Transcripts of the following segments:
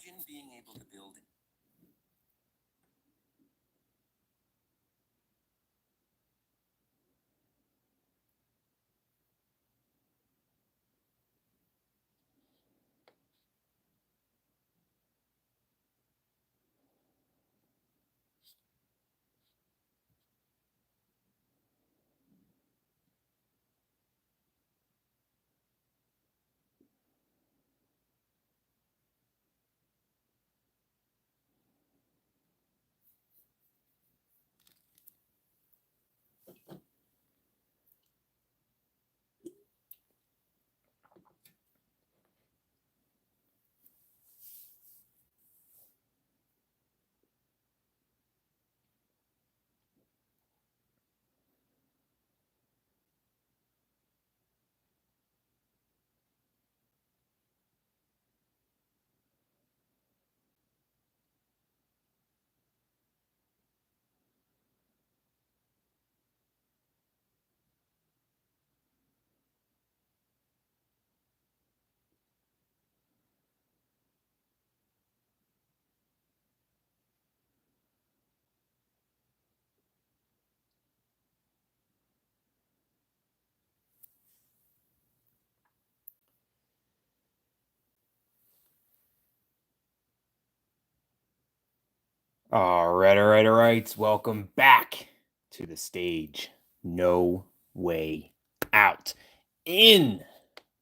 Imagine being able to build All right, all right, all right. Welcome back to the stage. No way out. In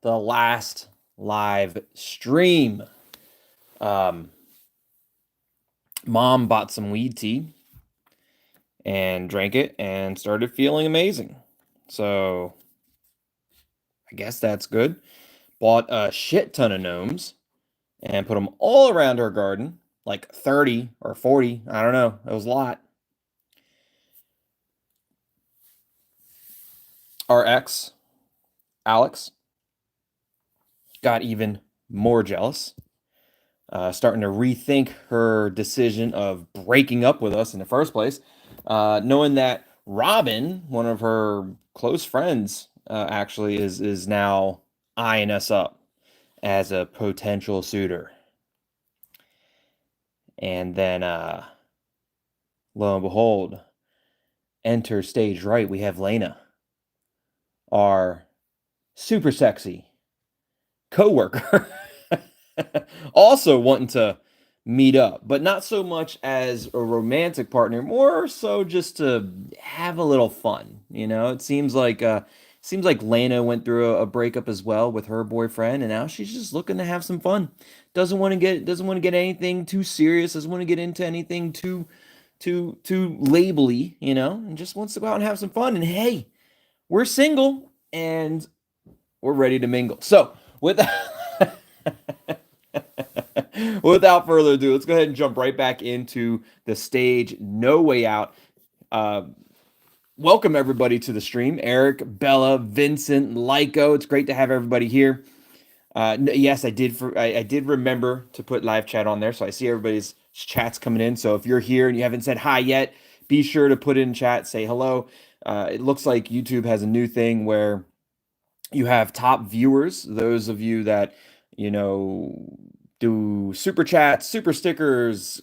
the last live stream, Mom bought some weed tea and drank it and started feeling amazing. So I guess that's good. Bought a shit ton of gnomes and put them all around her garden, like 30 or 40. I don't know. It was a lot. Our ex, Alex, got even more jealous, starting to rethink her decision of breaking up with us in the first place, knowing that Robin, one of her close friends, actually is now eyeing us up as a potential suitor. And then, lo and behold, enter stage right. We have Lena, our super sexy coworker, also wanting to meet up, but not so much as a romantic partner, more so just to have a little fun. It seems like Lena went through a breakup as well with her boyfriend, and now she's just looking to have some fun. Doesn't want to get anything too serious. Doesn't want to get into anything too labely, and just wants to go out and have some fun. And hey, we're single and we're ready to mingle. So with without further ado, let's go ahead and jump right back into the stage. No way out. Uh, Welcome everybody to the stream. Eric, Bella, Vincent, Lyco. It's great to have everybody here. Yes, I did remember to put live chat on there, so I see everybody's chats coming in. So if you're here and you haven't said hi yet, be sure to put in chat, say hello. It looks like YouTube has a new thing where you have top viewers, those of you that you know do super chats, super stickers,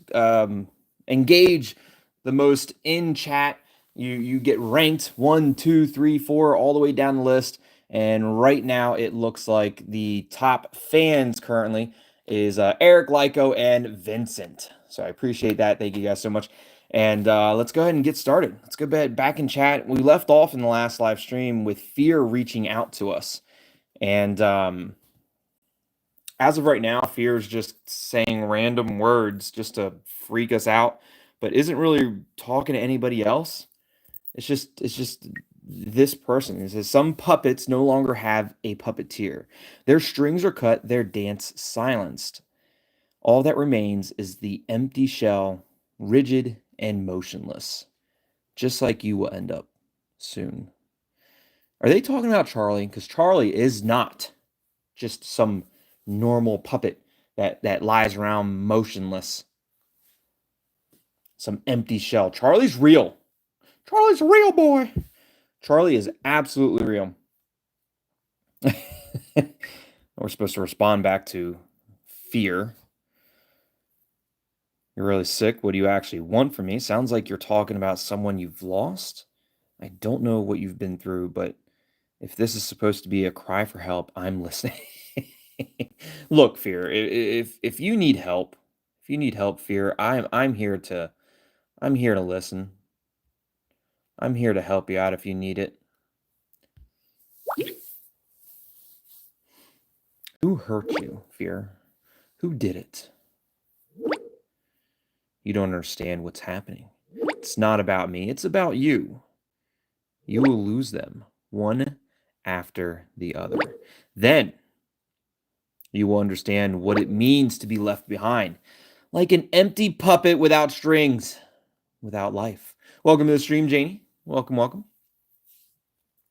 engage the most in chat. You get ranked 1, 2, 3, 4, all the way down the list. And right now, it looks like the top fans currently is Eric, Lyco, and Vincent. So I appreciate that. Thank you guys so much. And let's go ahead and get started. Let's go back in chat. We left off in the last live stream with Fear reaching out to us. And as of right now, Fear is just saying random words just to freak us out, but isn't really talking to anybody else. It's just this person. It says some puppets no longer have a puppeteer. Their strings are cut, their dance silenced. All that remains is the empty shell, rigid and motionless, just like you will end up soon. Are they talking about Charlie? Because Charlie is not just some normal puppet that lies around motionless, some empty shell. Charlie's real. Charlie's a real boy. Charlie is absolutely real. We're supposed to respond back to Fear. You're really sick. What do you actually want from me? Sounds like you're talking about someone you've lost. I don't know what you've been through, but if this is supposed to be a cry for help, I'm listening. Look, Fear, if you need help, Fear, I'm here to listen. I'm here to help you out if you need it. Who hurt you, Fear? Who did it? You don't understand what's happening. It's not about me, it's about you. You will lose them, one after the other. Then you will understand what it means to be left behind, like an empty puppet without strings, without life. Welcome to the stream, Janie. Welcome, welcome.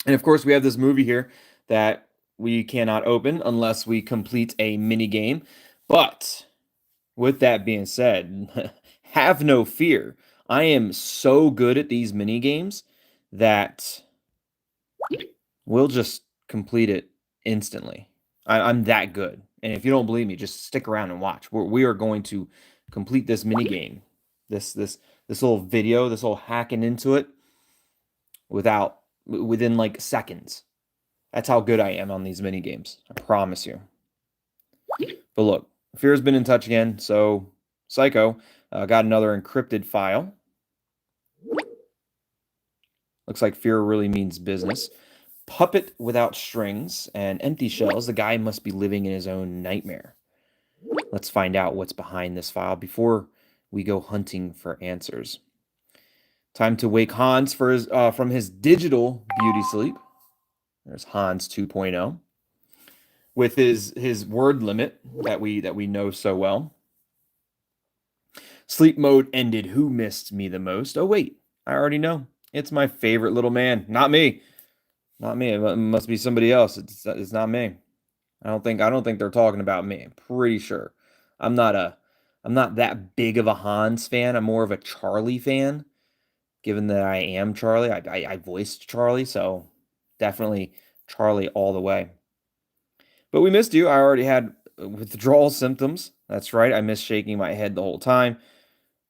And of course, we have this movie here that we cannot open unless we complete a mini game. But with that being said, have no fear. I am so good at these mini games that we'll just complete it instantly. I'm that good. And if you don't believe me, just stick around and watch. We are going to complete this mini game, this little video, this little hacking into it within like seconds. That's how good I am on these mini games. I promise you. But look, Fear's been in touch again. So Psycho got another encrypted file. Looks like Fear really means business. Puppet without strings and empty shells. The guy must be living in his own nightmare. Let's find out what's behind this file before we go hunting for answers. Time to wake Hans for his, from his digital beauty sleep. There's Hans 2.0 with his word limit that we know so well. Sleep mode ended. Who missed me the most? Oh wait, I already know. It's my favorite little man. Not me. Not me. It must be somebody else. It's not me. I don't think they're talking about me. I'm pretty sure. I'm not that big of a Hans fan. I'm more of a Charlie fan, given that I am Charlie. I voiced Charlie, so definitely Charlie all the way. But we missed you. I already had withdrawal symptoms. That's right. I missed shaking my head the whole time.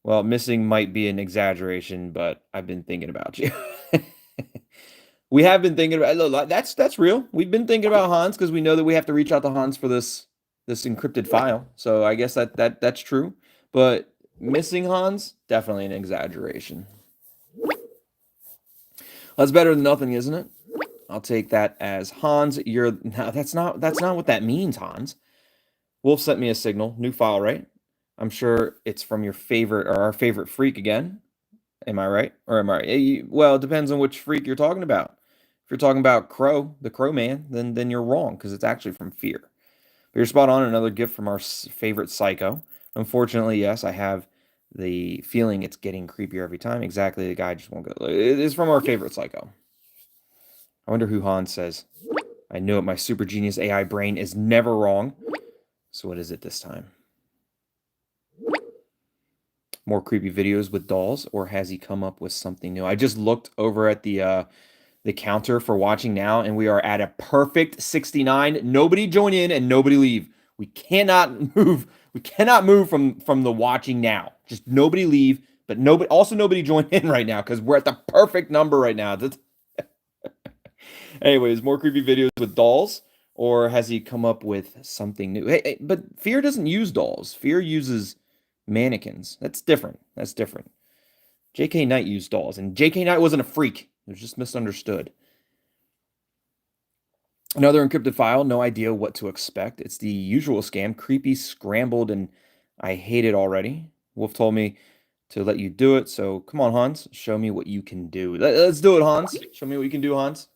Well, missing might be an exaggeration, but I've been thinking about you. We have been thinking about look, that's real. We've been thinking about Hans because we know that we have to reach out to Hans for this encrypted file. So I guess that's true. But missing Hans, definitely an exaggeration. That's better than nothing, isn't it? I'll take that as Hans. That's not what that means, Hans. Wolf sent me a signal, new file, right? I'm sure it's from your favorite or our favorite freak again. Am I right? Or am I? Well, it depends on which freak you're talking about. If you're talking about Crow, the Crow Man, then you're wrong because it's actually from Fear. But you're spot on. Another gift from our favorite Psycho. Unfortunately, yes, I have the feeling it's getting creepier every time. Exactly, the guy just won't go. It is from our favorite Psycho. I wonder who Hans says. I know it. My super genius AI brain is never wrong. So what is it this time? More creepy videos with dolls, or has he come up with something new? I just looked over at the counter for watching now, and we are at a perfect 69. Nobody join in and nobody leave. We cannot move. We cannot move from the watching now. Just nobody leave, but nobody join in right now because we're at the perfect number right now. Anyways, more creepy videos with dolls, or has he come up with something new? Hey, but Fear doesn't use dolls. Fear uses mannequins. That's different. That's different. J.K. Knight used dolls, and J.K. Knight wasn't a freak. It was just misunderstood. Another encrypted file, no idea what to expect. It's the usual scam, creepy, scrambled, and I hate it already. Wolf told me to let you do it, so come on, Hans. Show me what you can do. Let's do it, Hans. Show me what you can do, Hans.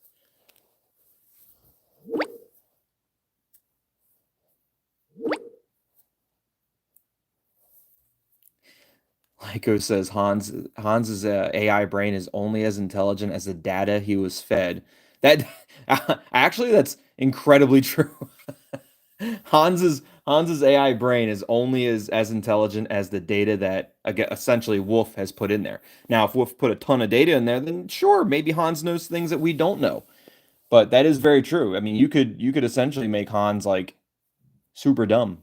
Lyco says Hans's AI brain is only as intelligent as the data he was fed. That actually that's incredibly true. Hans's AI brain is only as intelligent as the data that essentially Wolf has put in there. Now, if Wolf put a ton of data in there, then sure, maybe Hans knows things that we don't know. But that is very true. I mean, you could essentially make Hans like super dumb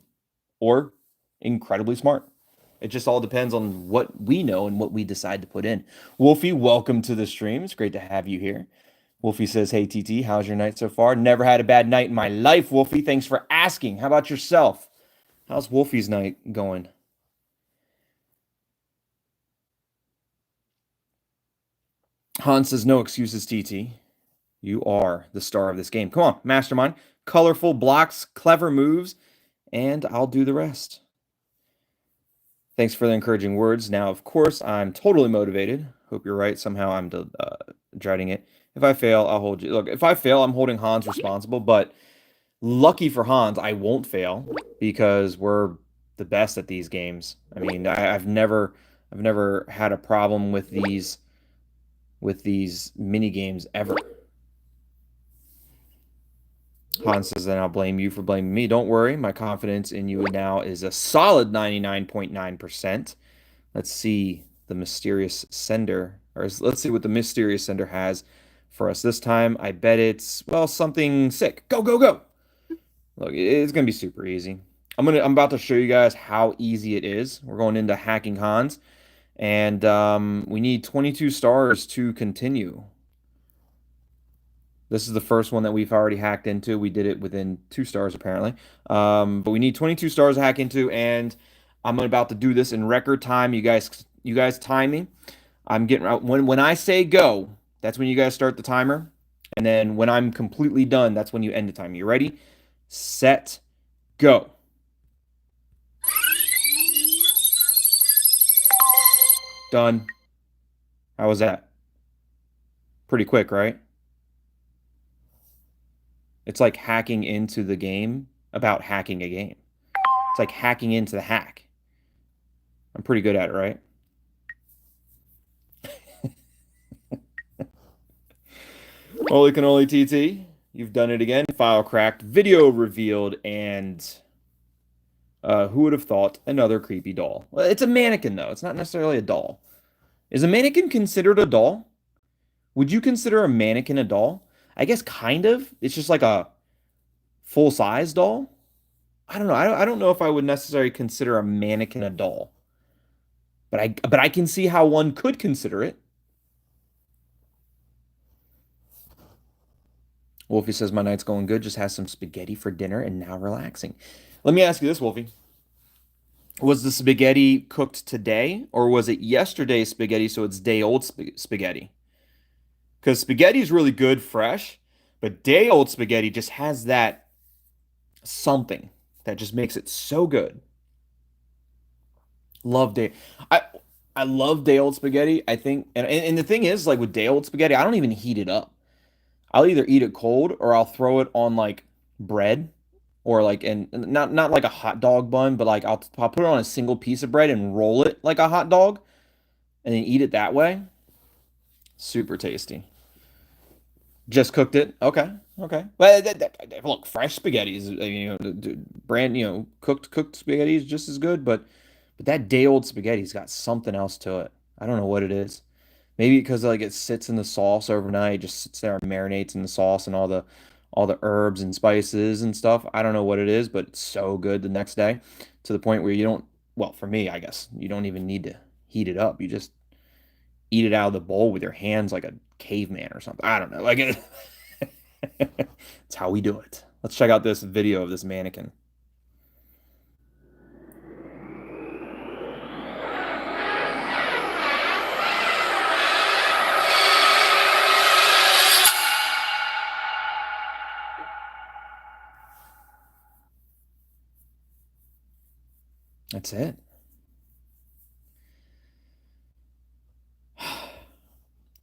or incredibly smart. It just all depends on what we know and what we decide to put in. Wolfie, welcome to the stream. It's great to have you here. Wolfie says, "Hey TT, how's your night so far? Never had a bad night in my life, Wolfie. Thanks for asking. How about yourself? How's Wolfie's night going?" Hans says, "No excuses, TT. You are the star of this game. Come on, mastermind. Colorful blocks, clever moves, and I'll do the rest." Thanks for the encouraging words. Now, of course, I'm totally motivated. Hope you're right. Somehow I'm dreading it. If I fail, I'll hold you. Look, if I fail, I'm holding Hans responsible, but lucky for Hans, I won't fail because we're the best at these games. I mean, I've never had a problem with these mini games ever. Hans says, "Then I'll blame you for blaming me. Don't worry, my confidence in you now is a solid 99.9%. Let's see the mysterious sender, or let's see what the mysterious sender has for us this time. I bet it's, well, something sick. Go, go, go. Look, it's gonna be super easy. I'm about to show you guys how easy it is. We're going into hacking Hans, and we need 22 stars to continue. This is the first one that we've already hacked into. We did it within 2 stars, apparently. But we need 22 stars to hack into, and I'm about to do this in record time. You guys time me. I'm getting when I say go, that's when you guys start the timer. And then when I'm completely done, that's when you end the timer. You ready? Set, go. Done. How was that? Pretty quick, right? It's like hacking into the game about hacking a game. It's like hacking into the hack. I'm pretty good at it, right? Holy cannoli TT. You've done it again. File cracked, video revealed, and who would have thought another creepy doll? Well, it's a mannequin, though. It's not necessarily a doll. Is a mannequin considered a doll? Would you consider a mannequin a doll? I guess kind of. It's just like a full-size doll. I don't know. I don't know if I would necessarily consider a mannequin a doll. But I can see how one could consider it. Wolfie says, "My night's going good. Just had some spaghetti for dinner and now relaxing." Let me ask you this, Wolfie. Was the spaghetti cooked today or was it yesterday's spaghetti so it's day old spaghetti? Because spaghetti is really good fresh, but day old spaghetti just has that something that just makes it so good. Love day. I I love day old spaghetti. I think, and the thing is, like with day old spaghetti, I don't even heat it up. I'll either eat it cold or I'll throw it on like bread or like and not like a hot dog bun, but like I'll put it on a single piece of bread and roll it like a hot dog and then eat it that way. Super tasty. Just cooked it. Okay. Okay. Well, look, fresh spaghetti is brand cooked spaghetti is just as good, but that day old spaghetti's got something else to it. I don't know what it is. Maybe because like it sits in the sauce overnight, just sits there and marinates in the sauce and all the herbs and spices and stuff. I don't know what it is, but it's so good the next day to the point where you don't, well, for me, I guess, you don't even need to heat it up. You just eat it out of the bowl with your hands like a caveman or something. I don't know. Like it's how we do it. Let's check out this video of this mannequin. That's it.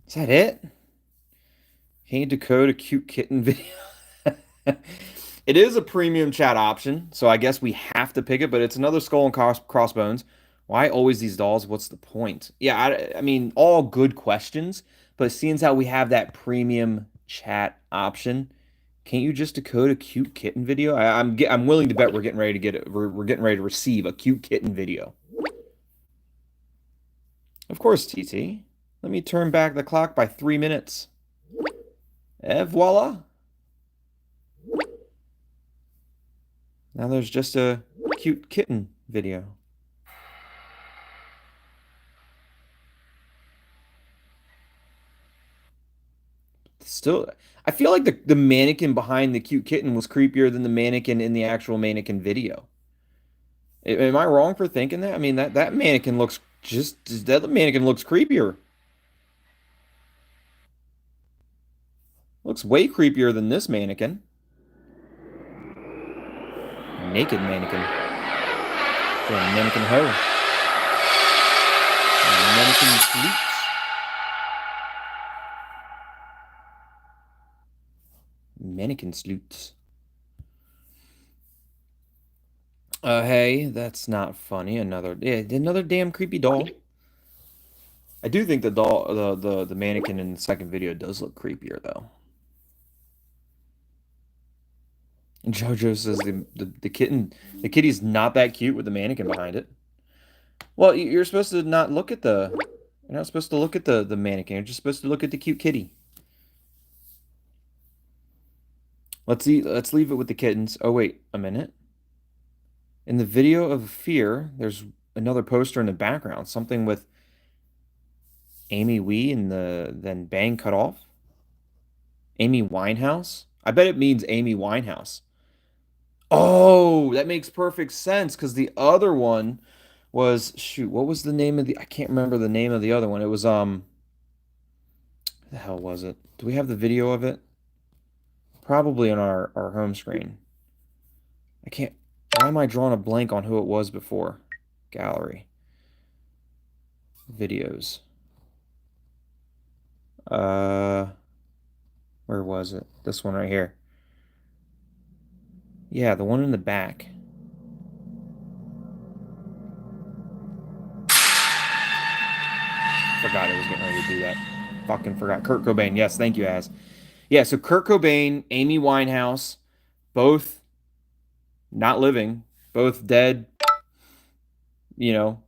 Is that it? Can you decode a cute kitten video? It is a premium chat option, so I guess we have to pick it, but it's another skull and crossbones. Why always these dolls? What's the point? Yeah, I mean, all good questions, but seeing as how we have that premium chat option, can't you just decode a cute kitten video? I'm willing to bet we're getting ready to get it. We're getting ready to receive a cute kitten video. Of course, TT. Let me turn back the clock by 3 minutes. Et voila. Now there's just a cute kitten video. still, I feel like the mannequin behind the cute kitten was creepier than the mannequin in the actual mannequin video. Am I wrong for thinking that? I mean, that mannequin looks that mannequin looks creepier. Looks way creepier than this mannequin. Naked mannequin. For a mannequin hoe. Mannequin flutes. Mannequin sleuths. Hey, that's not funny. Another damn creepy doll. I do think the doll, the mannequin in the second video does look creepier though. And JoJo says the kitty's not that cute with the mannequin behind it. Well, you're supposed to not look at you're not supposed to look at the mannequin. You're just supposed to look at the cute kitty. Let's leave it with the kittens. Oh wait, a minute. In the video of Fear, there's another poster in the background, something with Amy Wee and then bang cut off. Amy Winehouse? I bet it means Amy Winehouse. Oh, that makes perfect sense because the other one was shoot, what was the name of the I can't remember the name of the other one. It was what the hell was it? Do we have the video of it? Probably on our home screen. I can't why am I drawing a blank on who it was before? Gallery. Videos. Uh where was it? This one right here. Yeah, the one in the back. Forgot I was getting ready to do that. Fucking forgot. Kurt Cobain. Yes, thank you, Az. Yeah, so Kurt Cobain, Amy Winehouse, both not living, both dead, you know,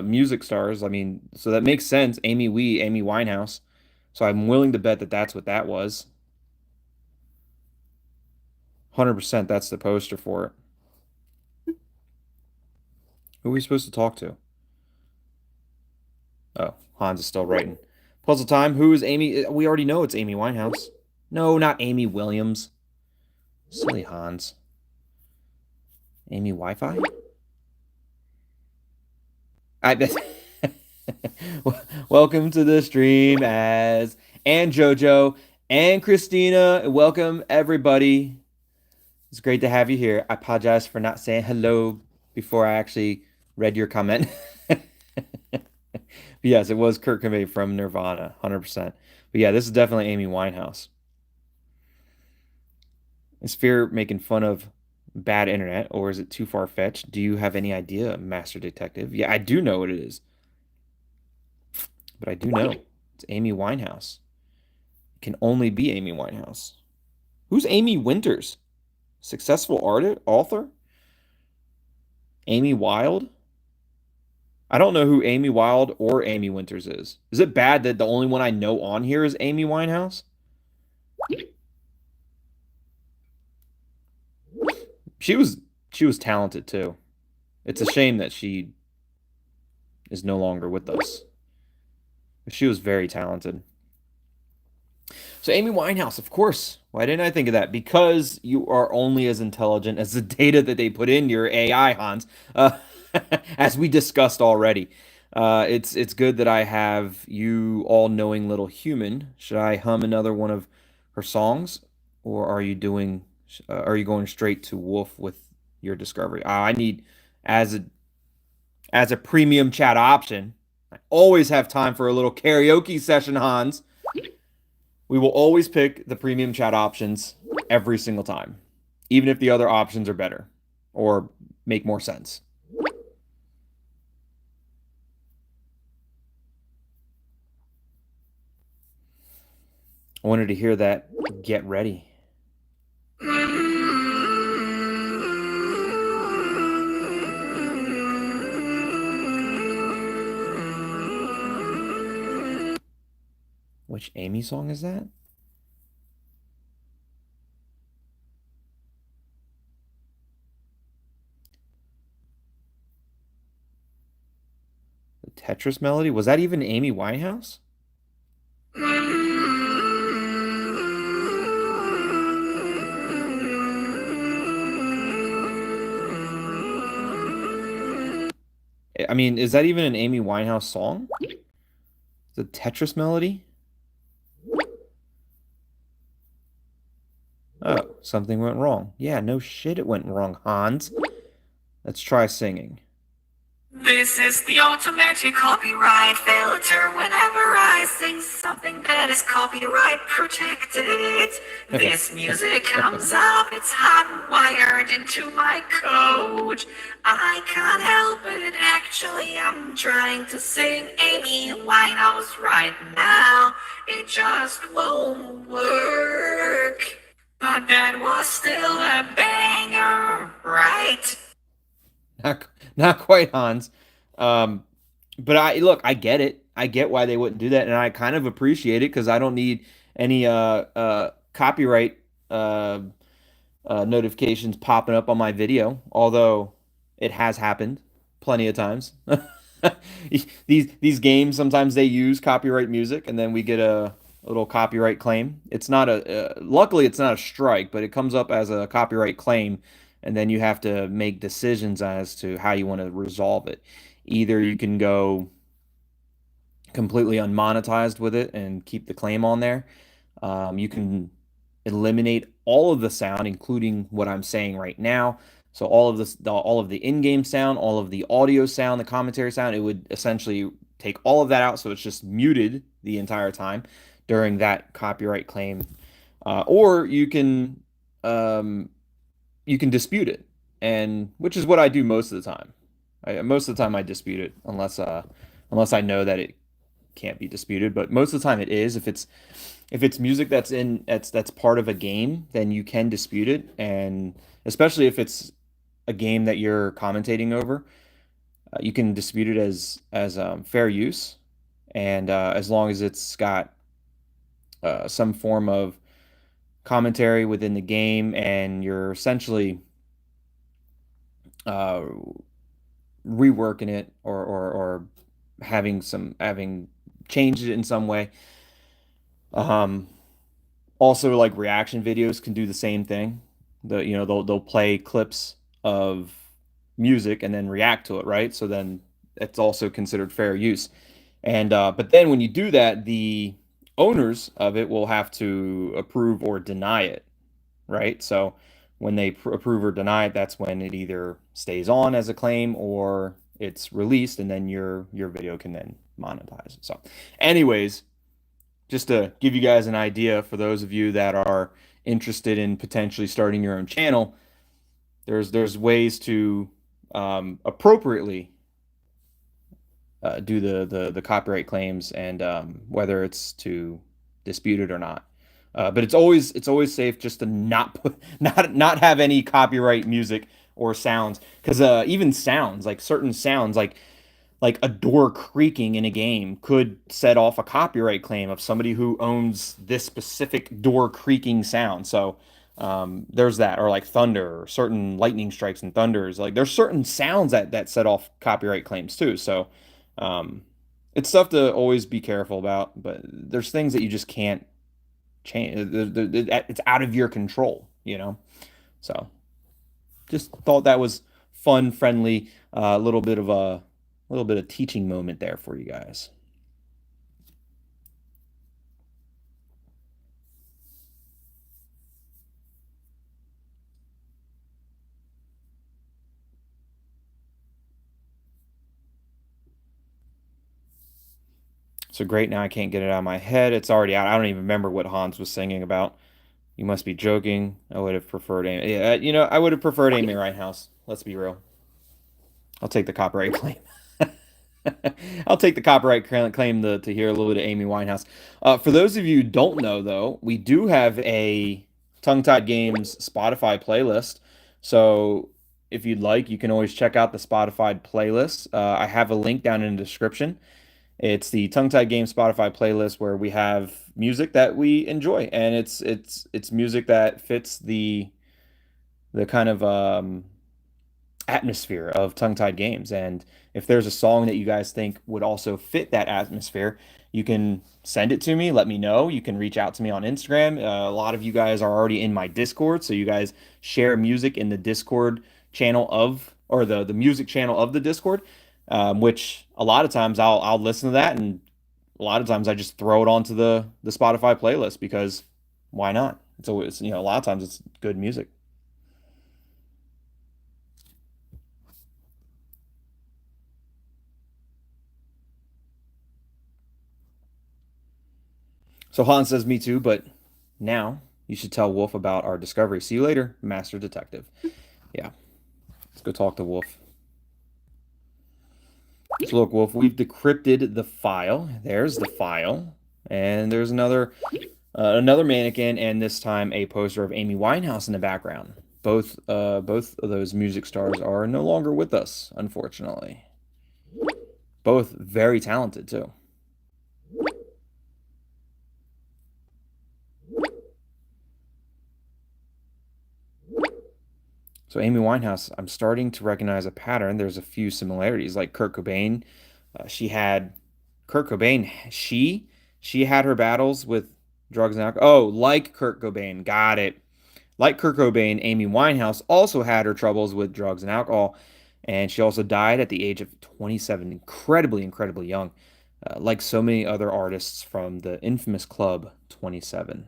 music stars. I mean, so that makes sense. Amy Wee, Amy Winehouse. So I'm willing to bet that that's what that was. 100% that's the poster for it. Who are we supposed to talk to? Oh, Hans is still writing. Puzzle time. Who is Amy? We already know it's Amy Winehouse. No, not Amy Williams. Silly Hans. Amy Wi-Fi? I Welcome to the stream, as and JoJo and Christina. Welcome everybody. It's great to have you here. I apologize for not saying hello before I actually read your comment. Yes, it was Kurt Cobain from Nirvana, 100%. But yeah, this is definitely Amy Winehouse. Is Fear making fun of bad internet, or is it too far-fetched? Do you have any idea, Master Detective? Yeah, I do know what it is. But I do know it's Amy Winehouse. It can only be Amy Winehouse. Who's Amy Winters? Successful artist, author? Amy Wild? I don't know who Amy Wild or Amy Winters is. Is it bad that the only one I know on here is Amy Winehouse? She was she was talented too. It's a shame that she is no longer with us. She was very talented. So Amy Winehouse, of course. Why didn't I think of that? Because you are only as intelligent as the data that they put in your AI, Hans. As we discussed already. It's good that I have you all-knowing little human. Should I hum another one of her songs, or are you going straight to Wolf with your discovery? I need as a premium chat option. I always have time for a little karaoke session, Hans. We will always pick the premium chat options every single time, even if the other options are better or make more sense. I wanted to hear that. Get ready. Which Amy song is that? The Tetris melody? Was that even Amy Winehouse? I mean, is that even an Amy Winehouse song? The Tetris melody? Oh, something went wrong. Yeah, no shit, it went wrong, Hans. Let's try singing. This is the automatic copyright filter. Whenever I sing something that is copyright protected, this music comes up. It's hardwired into my code. I can't help it. Actually, I'm trying to sing Amy Winehouse right now. It just won't work. But that was still a banger, right? Not, not quite, Hans. Um, but I look, I get it. I get why they wouldn't do that, and I kind of appreciate it because I don't need any copyright uh notifications popping up on my video, although it has happened plenty of times. These games sometimes they use copyright music, and then we get a little copyright claim. It's not a luckily it's not a strike, but it comes up as a copyright claim, and then you have to make decisions as to how you want to resolve it. Either you can go completely unmonetized with it and keep the claim on there. You can eliminate all of the sound, including what I'm saying right now. So all of this, all of the in-game sound, all of the audio sound, the commentary sound, it would essentially take all of that out. So it's just muted the entire time during that copyright claim. Or um, you can dispute it, and which is what I do most of the time. Most of the time I dispute it unless I know that it can't be disputed, but most of the time it is. If it's music that's part of a game, then you can dispute it, and especially if it's a game that you're commentating over, you can dispute it as fair use, and as long as it's got some form of commentary within the game, and you're essentially uh, reworking it or having changed it in some way. Um, Also, like reaction videos can do the same thing. They'll play clips of music and then react to it, right? So then it's also considered fair use. And but then when you do that, the owners of it will have to approve or deny it, right? So when they approve or deny it, that's when it either stays on as a claim or it's released, and then your video can then monetize. So, anyways, just to give you guys an idea for those of you that are interested in potentially starting your own channel, there's ways to appropriately do the copyright claims, and whether it's to dispute it or not. But it's always safe just to not put not have any copyright music or sounds, because even sounds, like certain sounds like a door creaking in a game could set off a copyright claim of somebody who owns this specific door creaking sound. So there's that, or like thunder, or certain lightning strikes and thunders. Like there's certain sounds that set off copyright claims too. So um, it's stuff to always be careful about. But there's things that you just can't change. It's out of your control, you know. So just thought that was fun, friendly, little bit of teaching moment there for you guys. So great, now I can't get it out of my head. It's already out. I don't even remember what Hans was singing about. You must be joking. I would have preferred Amy. Yeah, I would have preferred Amy Winehouse. Let's be real. I'll take the copyright claim. I'll take the copyright claim to hear a little bit of Amy Winehouse. For those of you who don't know, though, we do have a Tongue Tied Games Spotify playlist. So if you'd like, you can always check out the Spotify playlist. I have a link down in the description. It's the Tongue Tied Games Spotify playlist where we have music that we enjoy, and it's music that fits the kind of atmosphere of Tongue Tied Games. And if there's a song that you guys think would also fit that atmosphere, you can send it to me, let me know. You can reach out to me on Instagram. A lot of you guys are already in my Discord, so you guys share music in the Discord channel of, or the music channel of the Discord. which a lot of times I'll listen to that, and a lot of times I just throw it onto the Spotify playlist because why not? It's always, a lot of times it's good music. So Hans says, me too, but now you should tell Wolf about our discovery. See you later, Master Detective. Yeah, let's go talk to Wolf. So look, Wolf, we've decrypted the file. There's the file. And there's another mannequin, and this time a poster of Amy Winehouse in the background. Both of those music stars are no longer with us, unfortunately. Both very talented too. So Amy Winehouse, I'm starting to recognize a pattern. There's a few similarities, like Kurt Cobain. She had Kurt Cobain. She had her battles with drugs and alcohol. Oh, like Kurt Cobain. Got it. Like Kurt Cobain, Amy Winehouse also had her troubles with drugs and alcohol, and she also died at the age of 27, incredibly, incredibly young, like so many other artists from the infamous Club 27.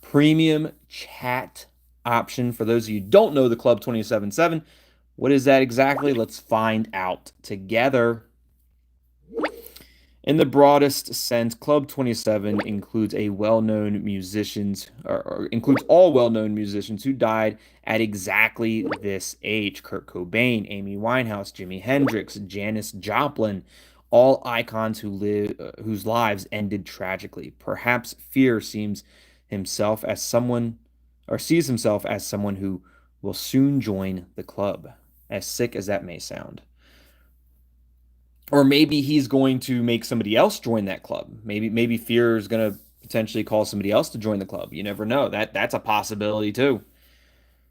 Premium chat option for those of you who don't know the Club 27.7. What is that exactly? Let's find out together. In the broadest sense, Club 27 includes a well-known musicians, or includes all well-known musicians who died at exactly this age. Kurt Cobain, Amy Winehouse, Jimi Hendrix, Janis Joplin, all icons whose lives ended tragically. Perhaps Fear himself as someone, or sees himself as someone who will soon join the club, as sick as that may sound. Or maybe he's going to make somebody else join that club. Maybe Fear is going to potentially call somebody else to join the club. You never know. That's a possibility too.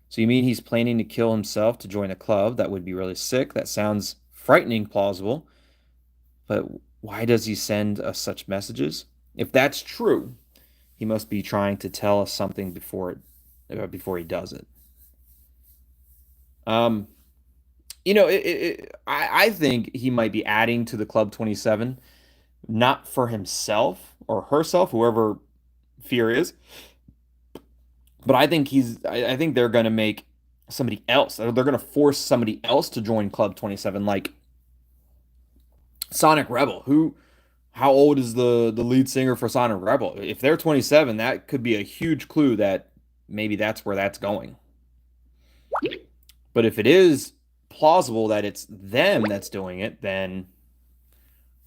So you mean he's planning to kill himself to join a club? That would be really sick. That sounds frightening plausible. But why does he send us such messages? If that's true, he must be trying to tell us something before he does it. Um, I think he might be adding to the Club 27, not for himself or herself, whoever Fear is, but I think they're going to make somebody else, they're going to force somebody else to join Club 27, like Sonic Rebel. How old is the lead singer for Sonic Rebel? If they're 27, that could be a huge clue that maybe that's where that's going. But if it is plausible that it's them that's doing it, then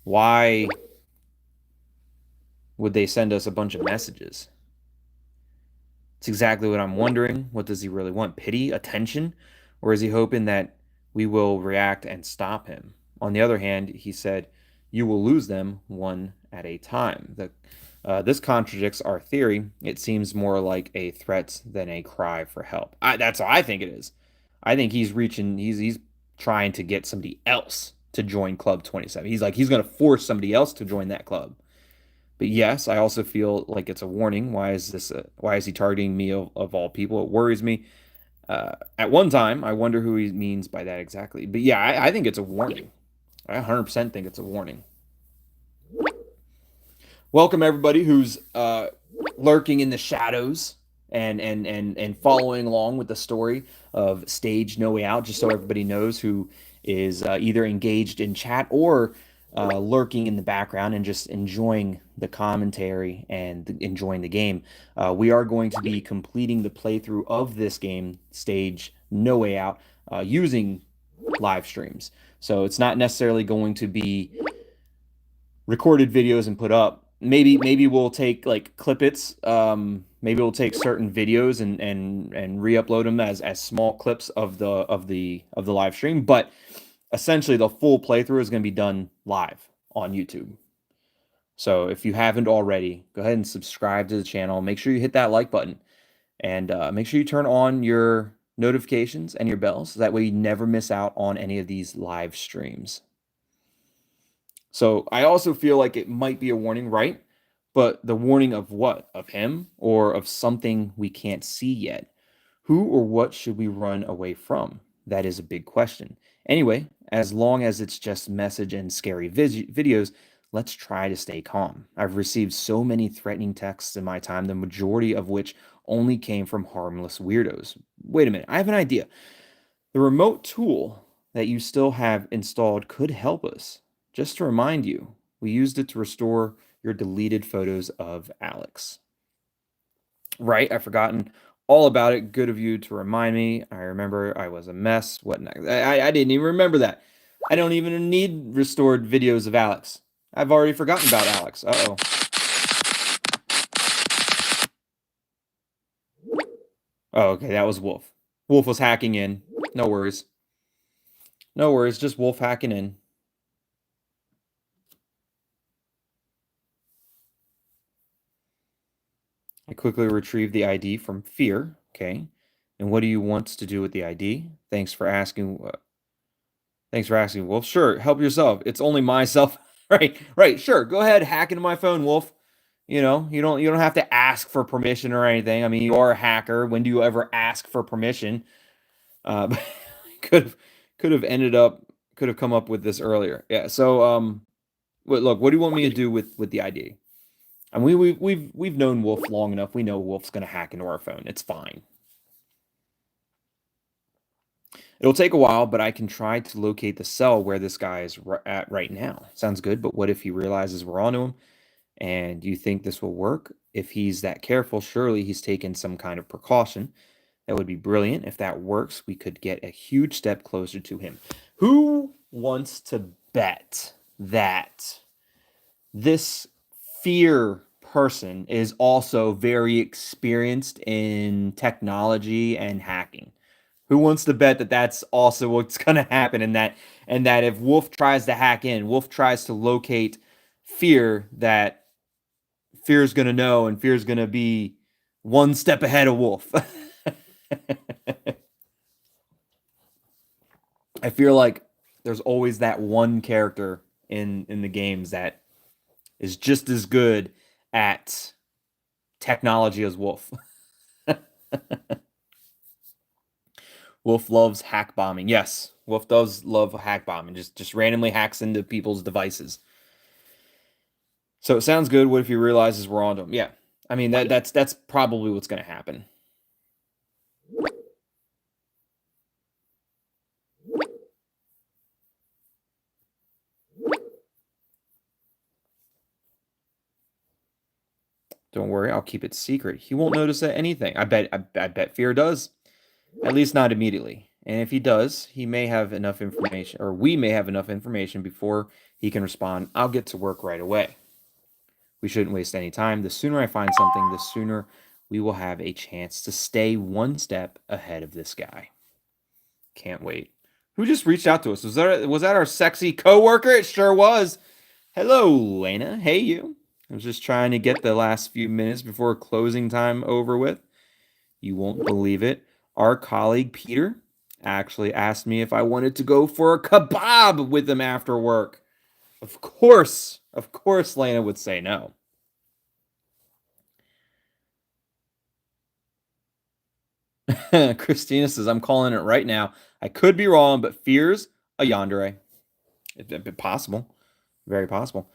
why would they send us a bunch of messages? It's exactly what I'm wondering. What does he really want? Pity? Attention? Or is he hoping that we will react and stop him? On the other hand, he said, you will lose them one at a time. This contradicts our theory. It seems more like a threat than a cry for help. That's what I think it is. I think he's trying to get somebody else to join Club 27. He's going to force somebody else to join that club. But yes, I also feel like it's a warning. Why is he targeting me of all people? It worries me. At one time, I wonder who he means by that exactly. But yeah, I think it's a warning. I 100% think it's a warning. Welcome everybody who's lurking in the shadows and following along with the story of Stage No Way Out, just so everybody knows who is either engaged in chat or lurking in the background and just enjoying the commentary and enjoying the game. We are going to be completing the playthrough of this game, Stage No Way Out, using live streams. So it's not necessarily going to be recorded videos and put up. Maybe we'll take like clippets. Maybe we'll take certain videos and re-upload them as small clips of the live stream. But essentially, the full playthrough is going to be done live on YouTube. So if you haven't already, go ahead and subscribe to the channel. Make sure you hit that like button, and make sure you turn on your notifications and your bells. So that way you never miss out on any of these live streams. So I also feel like it might be a warning, right? But the warning of what? Of him or of something we can't see yet? Who or what should we run away from? That is a big question. Anyway, as long as it's just message and scary videos, let's try to stay calm. I've received so many threatening texts in my time, the majority of which only came from harmless weirdos. Wait a minute, I have an idea. The remote tool that you still have installed could help us. Just to remind you, we used it to restore your deleted photos of Alex. Right, I've forgotten all about it. Good of you to remind me. I remember I was a mess. What next? I didn't even remember that. I don't even need restored videos of Alex. I've already forgotten about Alex. Uh-oh. Oh, okay, that was Wolf. Wolf was hacking in. No worries. No worries, just Wolf hacking in. I quickly retrieved the ID from Fear. Okay. And what do you want to do with the ID? Thanks for asking. Thanks for asking, Wolf. Sure, help yourself. It's only myself. Right. Sure. Go ahead, hack into my phone, Wolf. You don't have to ask for permission or anything. I mean, you are a hacker. When do you ever ask for permission? Uh, could could have come up with this earlier. Yeah. So look, what do you want me to do with the ID? I mean, we've known Wolf long enough. We know Wolf's gonna hack into our phone. It's fine. It'll take a while, but I can try to locate the cell where this guy is at right now. Sounds good, but what if he realizes we're onto him? And do you think this will work? If he's that careful, surely he's taken some kind of precaution. That would be brilliant. If that works, we could get a huge step closer to him. Who wants to bet that this fear person is also very experienced in technology and hacking? Who wants to bet that that's also what's going to happen, and that if Wolf tries to hack in, Wolf tries to locate Fear, that Fear's going to know, and Fear's going to be one step ahead of Wolf. I feel like there's always that one character in the games that is just as good at technology as Wolf. Wolf loves hack bombing. Yes, Wolf does love hack bombing. Just randomly hacks into people's devices. So it sounds good. What if he realizes we're onto him? Yeah. I mean that's probably what's gonna happen. Don't worry, I'll keep it secret. He won't notice anything. I bet Fear does. At least not immediately. And if he does, he may have enough information, or we may have enough information before he can respond. I'll get to work right away. We shouldn't waste any time. The sooner I find something, the sooner we will have a chance to stay one step ahead of this guy. Can't wait. Who just reached out to us? Was that our sexy coworker? It sure was. Hello, Lena. Hey, you. I was just trying to get the last few minutes before closing time over with. You won't believe it. Our colleague Peter actually asked me if I wanted to go for a kebab with him after work. Of course, Lena would say no. Christina says, I'm calling it right now. I could be wrong, but fears a yandere. It's possible. Very possible.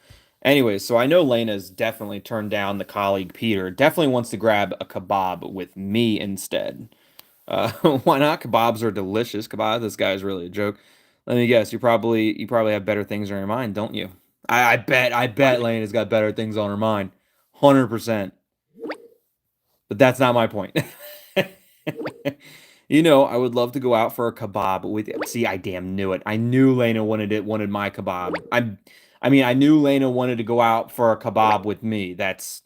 Anyways, so I know Lena's definitely turned down the colleague Peter. Definitely wants to grab a kebab with me instead. Why not? Kebabs are delicious. This guy's really a joke. Let me guess. You probably have better things on your mind, don't you? I bet Lena's got better things on her mind. 100%. But that's not my point. I would love to go out for a kebab with. See, I damn knew it. I knew Lena wanted my kebab. I knew Lena wanted to go out for a kebab with me. That's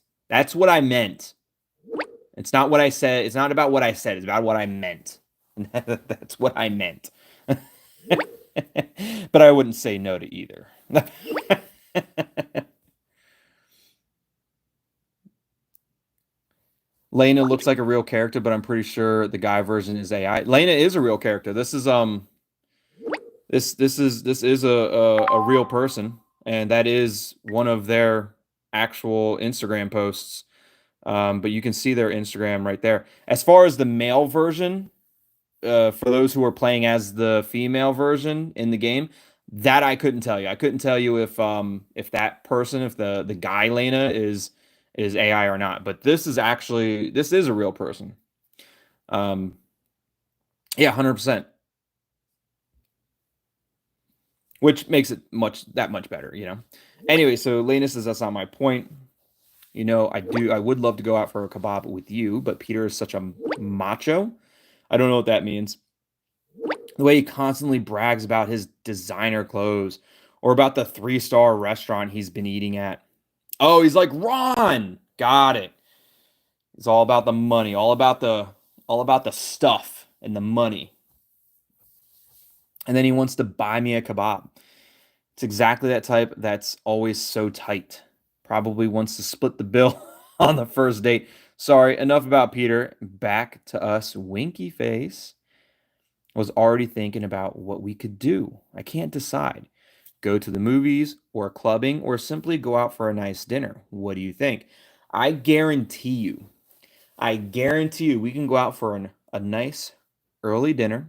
what I meant. It's not what I said. It's not about what I said. It's about what I meant. That's what I meant. But I wouldn't say no to either. Lena looks like a real character, but I'm pretty sure the guy version is AI. Lena is a real character. This is a real person, and that is one of their actual Instagram posts. But you can see their Instagram right there. As far as the male version, for those who are playing as the female version in the game, that I couldn't tell you. I couldn't tell you if that person, if the guy Lena is AI or not. But this is a real person. Yeah, 100%. Which makes it that much better, you know. Anyway, so Lena says that's not my point. You know, I would love to go out for a kebab with you, but Peter is such a macho. I don't know what that means. The way he constantly brags about his designer clothes or about the 3-star restaurant he's been eating at. Oh, he's like, Ron, got it. It's all about the money, all about the stuff and the money. And then he wants to buy me a kebab. It's exactly that type that's always so tight. Probably wants to split the bill on the first date. Sorry, enough about Peter. Back to us. Winky face was already thinking about what we could do. I can't decide. Go to the movies or clubbing or simply go out for a nice dinner. What do you think? I guarantee you, we can go out for a nice early dinner,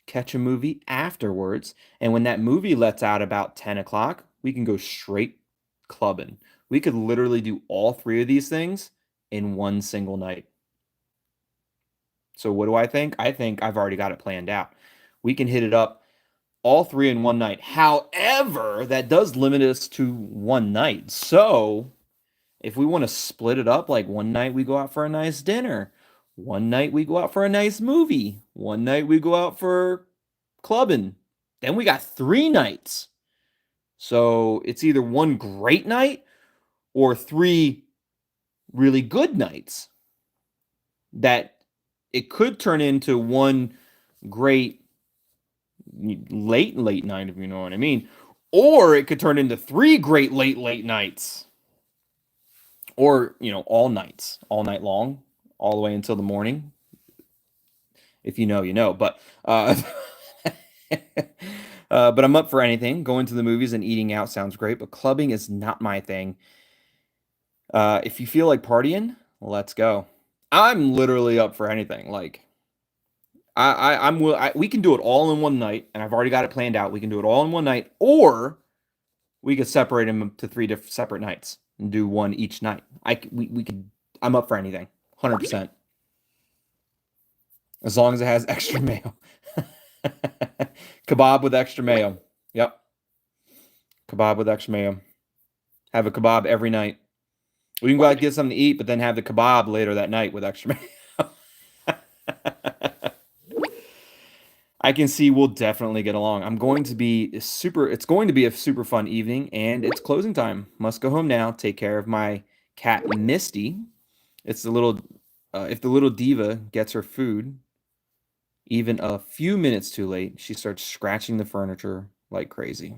catch a movie afterwards, and when that movie lets out about 10 o'clock, we can go straight clubbing. We could literally do all three of these things in one single night. So what do I think? I think I've already got it planned out. We can hit it up all three in one night. However, that does limit us to one night. So if we want to split it up, like one night we go out for a nice dinner, one night we go out for a nice movie, one night we go out for clubbing, then we got 3 nights. So it's either one great night or 3 really good nights that it could turn into one great late night, if you know what I mean, or it could turn into 3 great late nights, or you know, all nights, all night long, all the way until the morning. If you know, you know. But but I'm up for anything. Going to the movies and eating out sounds great, but clubbing is not my thing. If you feel like partying, let's go. I'm literally up for anything. Like we can do it all in one night, and I've already got it planned out. We can do it all in one night, or we could separate them to 3 different separate nights and do one each night. We could. I'm up for anything, 100%. As long as it has extra mayo. Kebab with extra mayo. Yep. Kebab with extra mayo. Have a kebab every night. We can go out and get something to eat, but then have the kebab later that night with extra mayo. I can see we'll definitely get along. It's going to be a super fun evening, and it's closing time. Must go home now. Take care of my cat Misty. It's the little if the little diva gets her food even a few minutes too late, she starts scratching the furniture like crazy.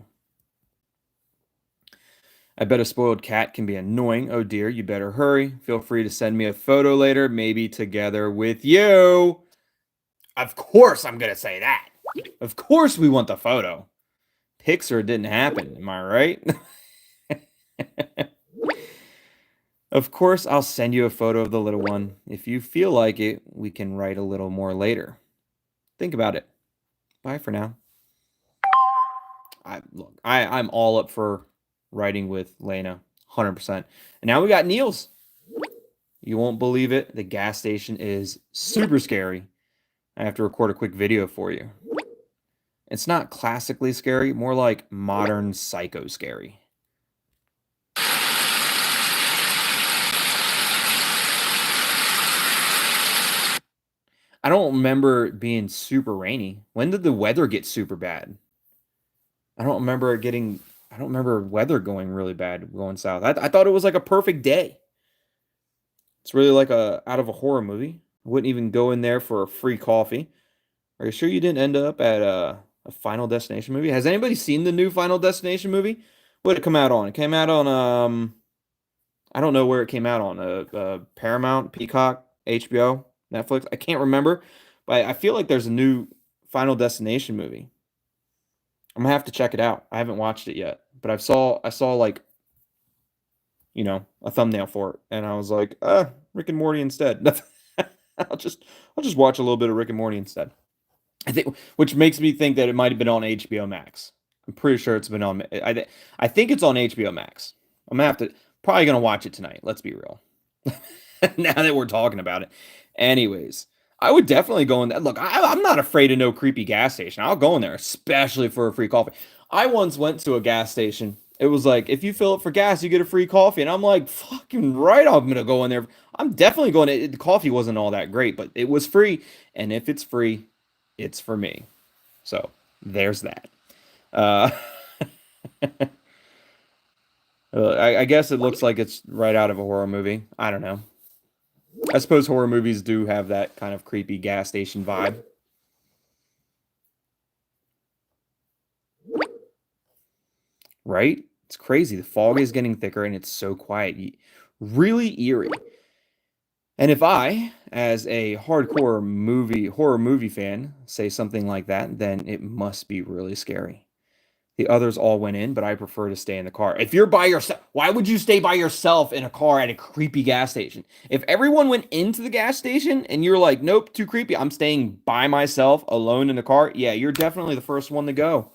I bet a spoiled cat can be annoying. Oh dear, you better hurry. Feel free to send me a photo later, maybe together with you. Of course I'm going to say that. Of course we want the photo. Pixar didn't happen, am I right? Of course I'll send you a photo of the little one. If you feel like it, we can write a little more later. Think about it. Bye for now. I'm all up for writing with Lena, 100%. And now we got Niels. You won't believe it. The gas station is super scary. I have to record a quick video for you. It's not classically scary, more like modern psycho scary. I don't remember it being super rainy. When did the weather get super bad? I don't remember weather going really bad going south. I thought it was like a perfect day. It's really like out of a horror movie. I wouldn't even go in there for a free coffee. Are you sure you didn't end up at a Final Destination movie? Has anybody seen the new Final Destination movie? What did it come out on? It came out on I don't know where it came out on. Paramount, Peacock, HBO, Netflix. I can't remember, but I feel like there's a new Final Destination movie. I'm gonna have to check it out. I haven't watched it yet, but I saw like, you know, a thumbnail for it, and I was like, Rick and Morty instead. I'll just watch a little bit of Rick and Morty instead. I think, which makes me think that it might have been on HBO Max. I'm pretty sure it's been on. I think it's on HBO Max. I'm gonna have to probably gonna watch it tonight. Let's be real. Now that we're talking about it, anyways, I would definitely go in there. Look, I'm not afraid of no creepy gas station. I'll go in there, especially for a free coffee. I once went to a gas station. It was like, if you fill it for gas, you get a free coffee, and I'm like, fucking right, I'm gonna go in there. I'm definitely going to. The coffee wasn't all that great, but it was free, and if it's free, it's for me. So there's that. Uh, I guess it looks like it's right out of a horror movie. I don't know. I suppose horror movies do have that kind of creepy gas station vibe. Right? It's crazy. The fog is getting thicker and it's so quiet. Really eerie. And if I, as a hardcore horror movie fan, say something like that, then it must be really scary. The others all went in, but I prefer to stay in the car. If you're by yourself, why would you stay by yourself in a car at a creepy gas station? If everyone went into the gas station and you're like, nope, too creepy, I'm staying by myself alone in the car, yeah, you're definitely the first one to go.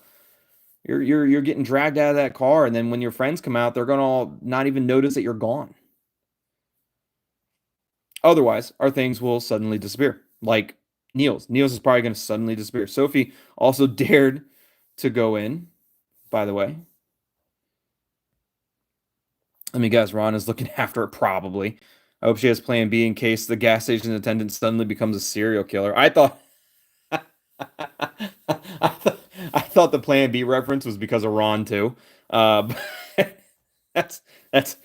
You're getting dragged out of that car, and then when your friends come out, they're gonna all not even notice that you're gone. Otherwise, our things will suddenly disappear. Like Niels. Niels is probably gonna suddenly disappear. Sophie also dared to go in, by the way. Let me guess, Ron is looking after it probably. I hope she has plan B in case the gas station attendant suddenly becomes a serial killer. I thought I thought the plan B reference was because of Ron too. Uh, that's that's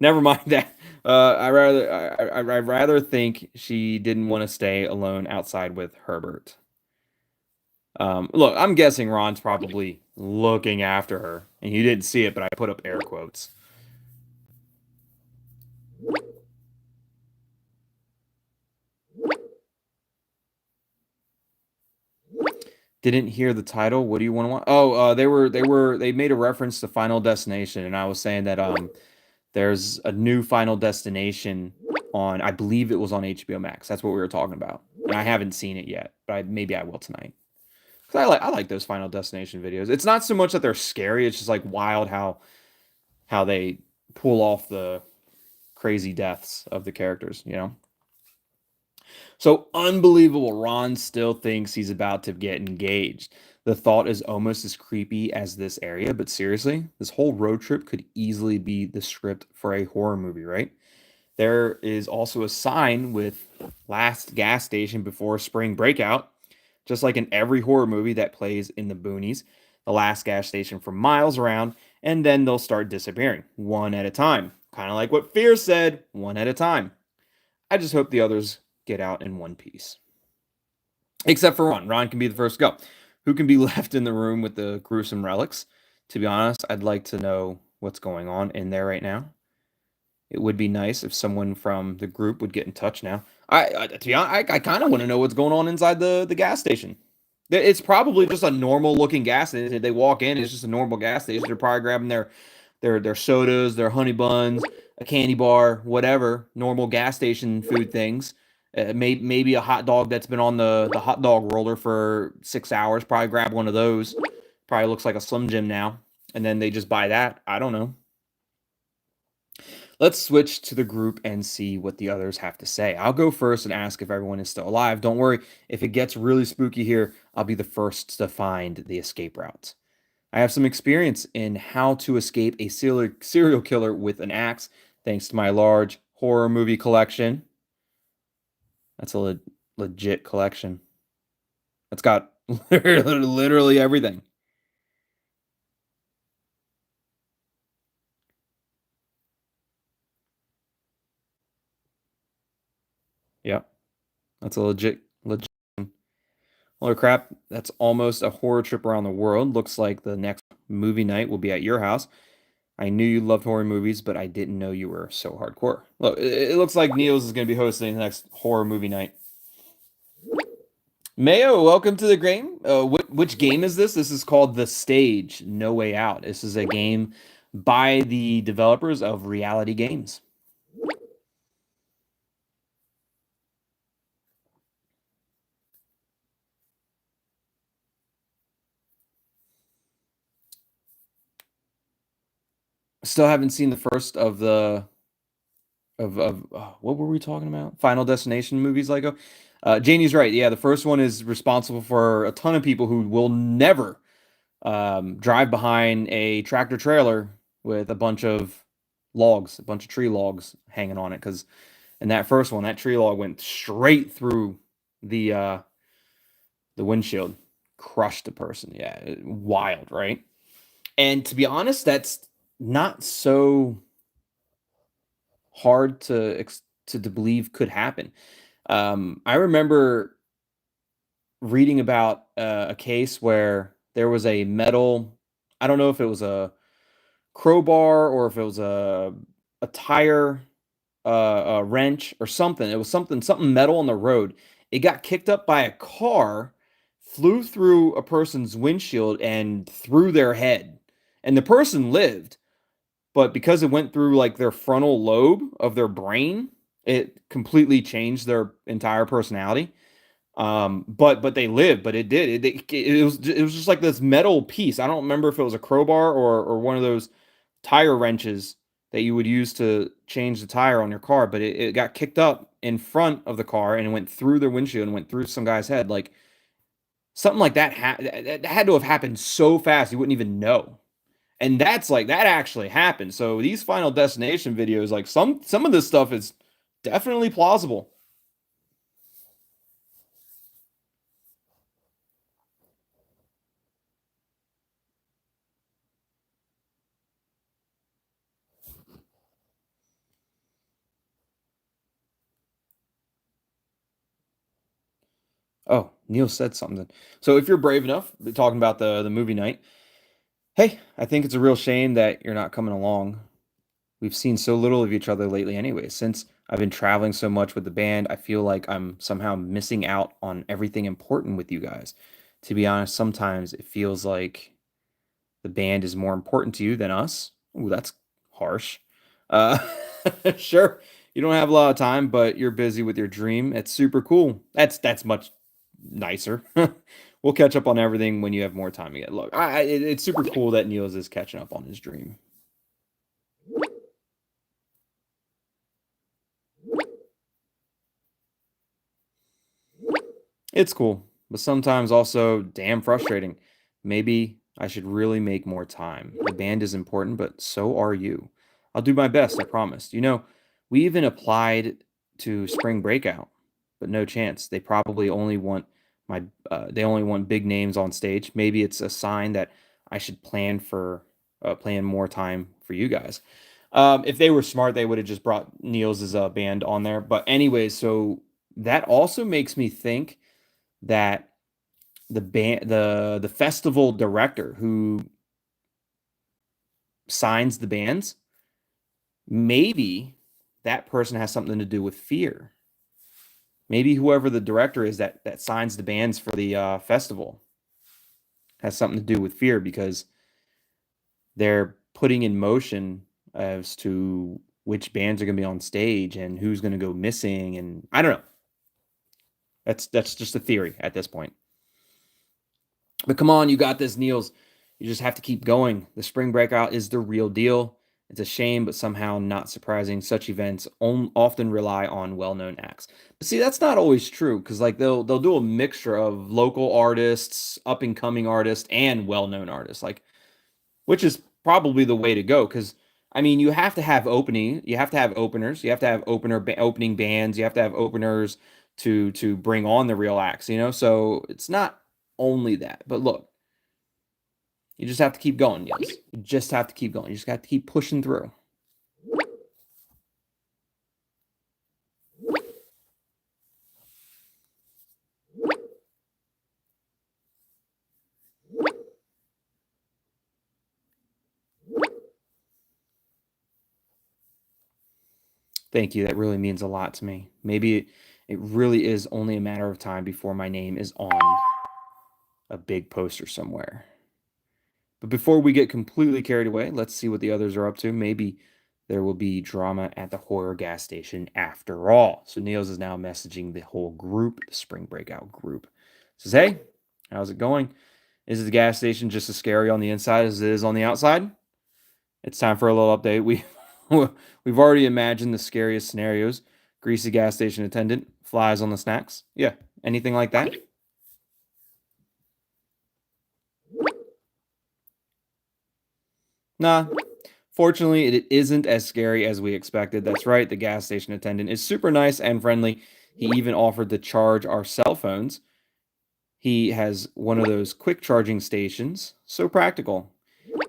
never mind that. I'd rather think she didn't want to stay alone outside with Herbert. Look, I'm guessing Ron's probably looking after her, and you didn't see it, but I put up air quotes. Didn't hear the title. What do you want to watch? Oh, they made a reference to Final Destination, and I was saying that there's a new Final Destination on, I believe it was on HBO Max. That's what we were talking about, and I haven't seen it yet, but maybe I will tonight. Cause I like those Final Destination videos. It's not so much that they're scary; it's just like wild how they pull off the crazy deaths of the characters. You know. So unbelievable. Ron still thinks he's about to get engaged. The thought is almost as creepy as this area, but seriously, this whole road trip could easily be the script for a horror movie, right? There is also a sign with last gas station before spring breakout, just like in every horror movie that plays in the boonies, the last gas station for miles around, and then they'll start disappearing one at a time. Kind of like what Fear said, one at a time. I just hope the others get out in one piece. Except for Ron. Ron can be the first to go. Who can be left in the room with the gruesome relics? To be honest, I'd like to know what's going on in there right now. It would be nice if someone from the group would get in touch now. To be honest, I kind of want to know what's going on inside the gas station. It's probably just a normal looking gas station. They walk in, it's just a normal gas station. They're probably grabbing their sodas, their honey buns, a candy bar, whatever, normal gas station food things. Maybe a hot dog that's been on the hot dog roller for 6 hours. Probably grab one of those. Probably looks like a Slim Jim now. And then they just buy that. I don't know. Let's switch to the group and see what the others have to say. I'll go first and ask if everyone is still alive. Don't worry, if it gets really spooky here, I'll be the first to find the escape route. I have some experience in how to escape a serial killer with an axe, thanks to my large horror movie collection. That's a legit collection. It's got literally everything. Yep, that's a legit. Holy crap, that's almost a horror trip around the world. Looks like the next movie night will be at your house. I knew you loved horror movies, but I didn't know you were so hardcore. Look, it looks like Niels is going to be hosting the next horror movie night. Mayo, welcome to the game. Which game is this? This is called The Stage, No Way Out. This is a game by the developers of Reality Games. Still haven't seen the first of the what were we talking about? Final Destination movies, Lego. Janie's right. Yeah, the first one is responsible for a ton of people who will never drive behind a tractor trailer with a bunch of logs, a bunch of tree logs hanging on it. Because in that first one, that tree log went straight through the uh, the windshield, crushed the person. Yeah, wild, right? And to be honest, that's not so hard to believe could happen. I remember reading about a case where there was a metal. I don't know if it was a crowbar or if it was a tire, a wrench or something. It was something metal on the road. It got kicked up by a car, flew through a person's windshield and through their head, and the person lived. But because it went through like their frontal lobe of their brain, it completely changed their entire personality. But they lived, but it was just like this metal piece. I don't remember if it was a crowbar or one of those tire wrenches that you would use to change the tire on your car, but it got kicked up in front of the car and it went through their windshield and went through some guy's head. Like something like that, that had to have happened so fast you wouldn't even know. And that's like that actually happened. So these Final Destination videos, like some of this stuff is definitely plausible. Oh, Neil said something. So if you're brave enough, talking about the movie night, hey, I think it's a real shame that you're not coming along. We've seen so little of each other lately anyway. Since I've been traveling so much with the band, I feel like I'm somehow missing out on everything important with you guys. To be honest, sometimes it feels like the band is more important to you than us. Ooh, that's harsh. Uh, sure, you don't have a lot of time, but you're busy with your dream. It's super cool. That's much nicer. We'll catch up on everything when you have more time again. Look, it's super cool that Niels is catching up on his dream. It's cool, but sometimes also damn frustrating. Maybe I should really make more time. The band is important, but so are you. I'll do my best, I promise. We even applied to spring breakout, but no chance. They only want big names on stage. Maybe it's a sign that I should plan more time for you guys. If they were smart, they would have just brought Niels' band on there. But anyways, so that also makes me think that the festival director who signs the bands, maybe that person has something to do with fear. Maybe whoever the director is that signs the bands for the festival has something to do with fear because they're putting in motion as to which bands are going to be on stage and who's going to go missing, and I don't know. That's just a theory at this point. But come on, you got this, Niels. You just have to keep going. The spring breakout is the real deal. It's a shame, but somehow not surprising. Such events often rely on well-known acts. But see, that's not always true because like they'll do a mixture of local artists, up and coming artists, and well-known artists. Like which is probably the way to go because I mean you have to have openers, you have to have opening bands, you have to have openers to bring on the real acts, so it's not only that. But look, you just have to keep going. Yes, you just have to keep going. You just have to keep pushing through. Thank you, that really means a lot to me. Maybe it really is only a matter of time before my name is on a big poster somewhere. But before we get completely carried away, let's see what the others are up to. Maybe there will be drama at the horror gas station after all. So Niels is now messaging the whole group, the spring breakout group. Says, hey, how's it going? Is the gas station just as scary on the inside as it is on the outside? It's time for a little update. We've already imagined the scariest scenarios. Greasy gas station attendant, flies on the snacks. Yeah, anything like that? Nah. Fortunately, it isn't as scary as we expected. That's right, the gas station attendant is super nice and friendly. He even offered to charge our cell phones. He has one of those quick charging stations, so practical.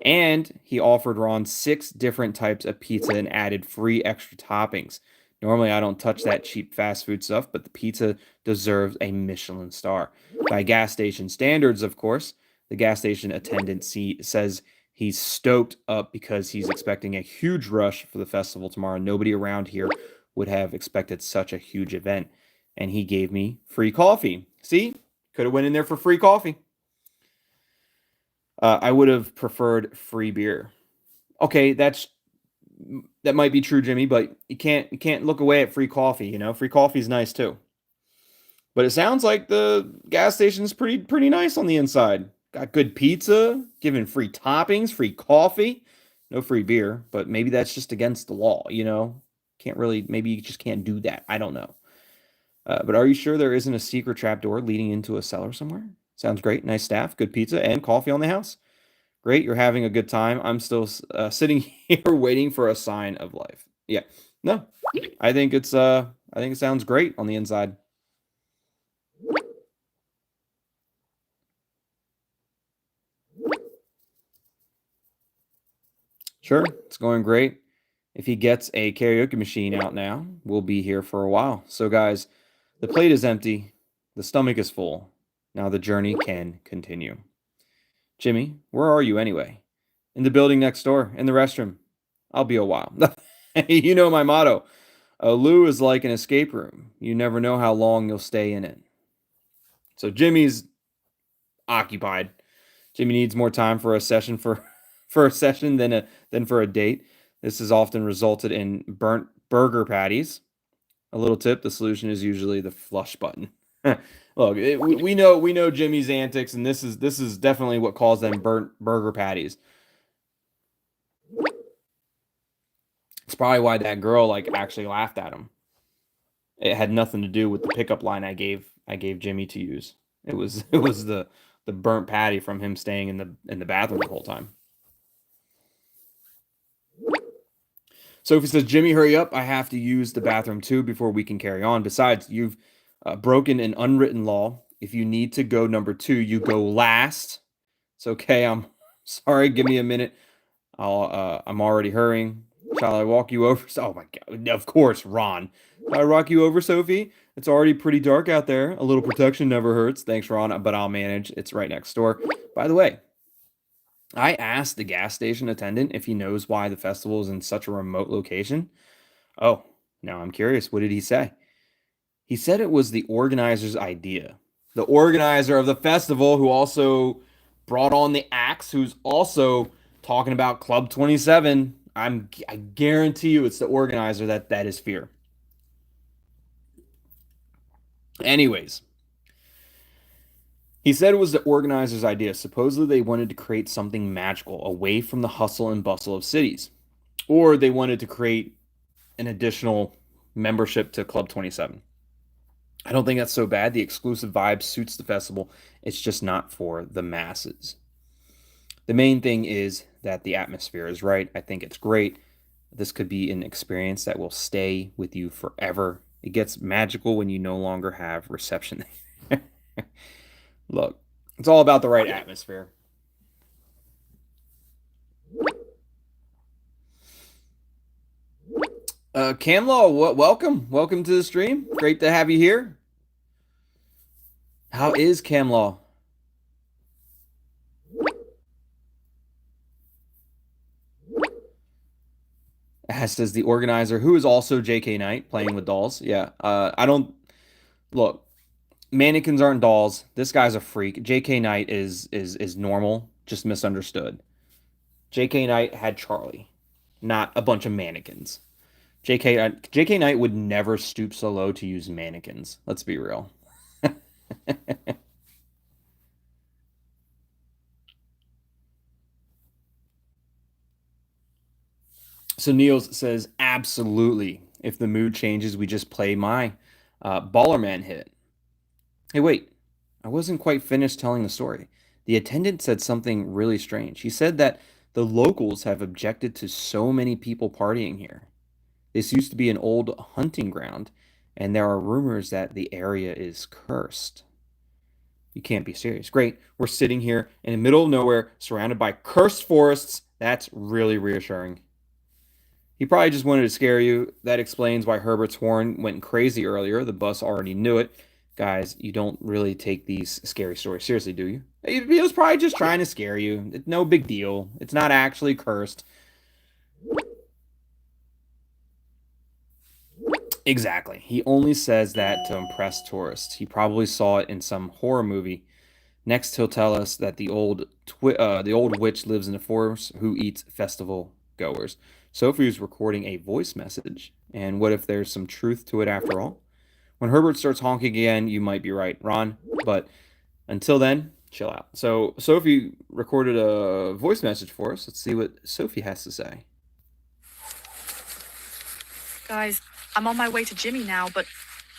And he offered Ron 6 different types of pizza and added free extra toppings. Normally, I don't touch that cheap fast food stuff, but the pizza deserves a Michelin star. By gas station standards, of course, the gas station attendant says he's stoked up because he's expecting a huge rush for the festival tomorrow. Nobody around here would have expected such a huge event. And he gave me free coffee. See? Could have went in there for free coffee. I would have preferred free beer. Okay, that might be true, Jimmy, but you can't look away at free coffee. Free coffee is nice too. But it sounds like the gas station's pretty nice on the inside. Got good pizza, giving free toppings, free coffee, no free beer. But maybe that's just against the law. Can't really. Maybe you just can't do that. I don't know. But are you sure there isn't a secret trap door leading into a cellar somewhere? Sounds great. Nice staff, good pizza, and coffee on the house. Great, you're having a good time. I'm still sitting here waiting for a sign of life. Yeah, no, I think it sounds great on the inside. Sure, it's going great. If he gets a karaoke machine out now, we'll be here for a while. So, guys, the plate is empty, the stomach is full. Now the journey can continue. Jimmy, where are you anyway? In the building next door, in the restroom. I'll be a while. You know my motto. A loo is like an escape room. You never know how long you'll stay in it. So Jimmy's occupied. Jimmy needs more time for a session for a session than for a date. This has often resulted in burnt burger patties. A little tip: the solution is usually the flush button. Look, we know Jimmy's antics, and this is definitely what caused them burnt burger patties. It's probably why that girl like actually laughed at him. It had nothing to do with the pickup line I gave Jimmy to use. It was the burnt patty from him staying in the bathroom the whole time. Sophie says, "Jimmy, hurry up! I have to use the bathroom too before we can carry on. Besides, you've broken an unwritten law. If you need to go number two, you go last. It's okay. I'm sorry. Give me a minute. I'm already hurrying. Shall I walk you over? Oh my God! Of course, Ron. Shall I rock you over, Sophie? It's already pretty dark out there. A little protection never hurts. Thanks, Ron. But I'll manage. It's right next door. By the way, I asked the gas station attendant if he knows why the festival is in such a remote location. Oh, now I'm curious. What did he say? He said it was the organizer's idea. The organizer of the festival, who also brought on the acts, who's also talking about Club 27. I guarantee you it's the organizer that is fear. Anyways, he said it was the organizer's idea. Supposedly they wanted to create something magical away from the hustle and bustle of cities. Or they wanted to create an additional membership to Club 27. I don't think that's so bad. The exclusive vibe suits the festival. It's just not for the masses. The main thing is that the atmosphere is right. I think it's great. This could be an experience that will stay with you forever. It gets magical when you no longer have reception. Look, it's all about the right atmosphere. Camlaw, welcome to the stream. Great to have you here. How is Camlaw? As does the organizer, who is also J.K. Knight playing with dolls. Yeah, I don't look. Mannequins aren't dolls. This guy's a freak. J.K. Knight is normal, just misunderstood. J.K. Knight had Charlie, not a bunch of mannequins. J.K. Knight would never stoop so low to use mannequins. Let's be real. So Niels says, absolutely. If the mood changes, we just play my Ballerman hit. Hey, wait. I wasn't quite finished telling the story. The attendant said something really strange. He said that the locals have objected to so many people partying here. This used to be an old hunting ground, and there are rumors that the area is cursed. You can't be serious. Great. We're sitting here in the middle of nowhere, surrounded by cursed forests. That's really reassuring. He probably just wanted to scare you. That explains why Herbert's horn went crazy earlier. The bus already knew it. Guys, you don't really take these scary stories seriously, do you? He was probably just trying to scare you. It's no big deal. It's not actually cursed. Exactly. He only says that to impress tourists. He probably saw it in some horror movie. Next, he'll tell us that the old witch lives in the forest who eats festival goers. Sophie's recording a voice message, and what if there's some truth to it after all? When Herbert starts honking again, you might be right, Ron. But until then, chill out. So Sophie recorded a voice message for us. Let's see what Sophie has to say. Guys, I'm on my way to Jimmy now, but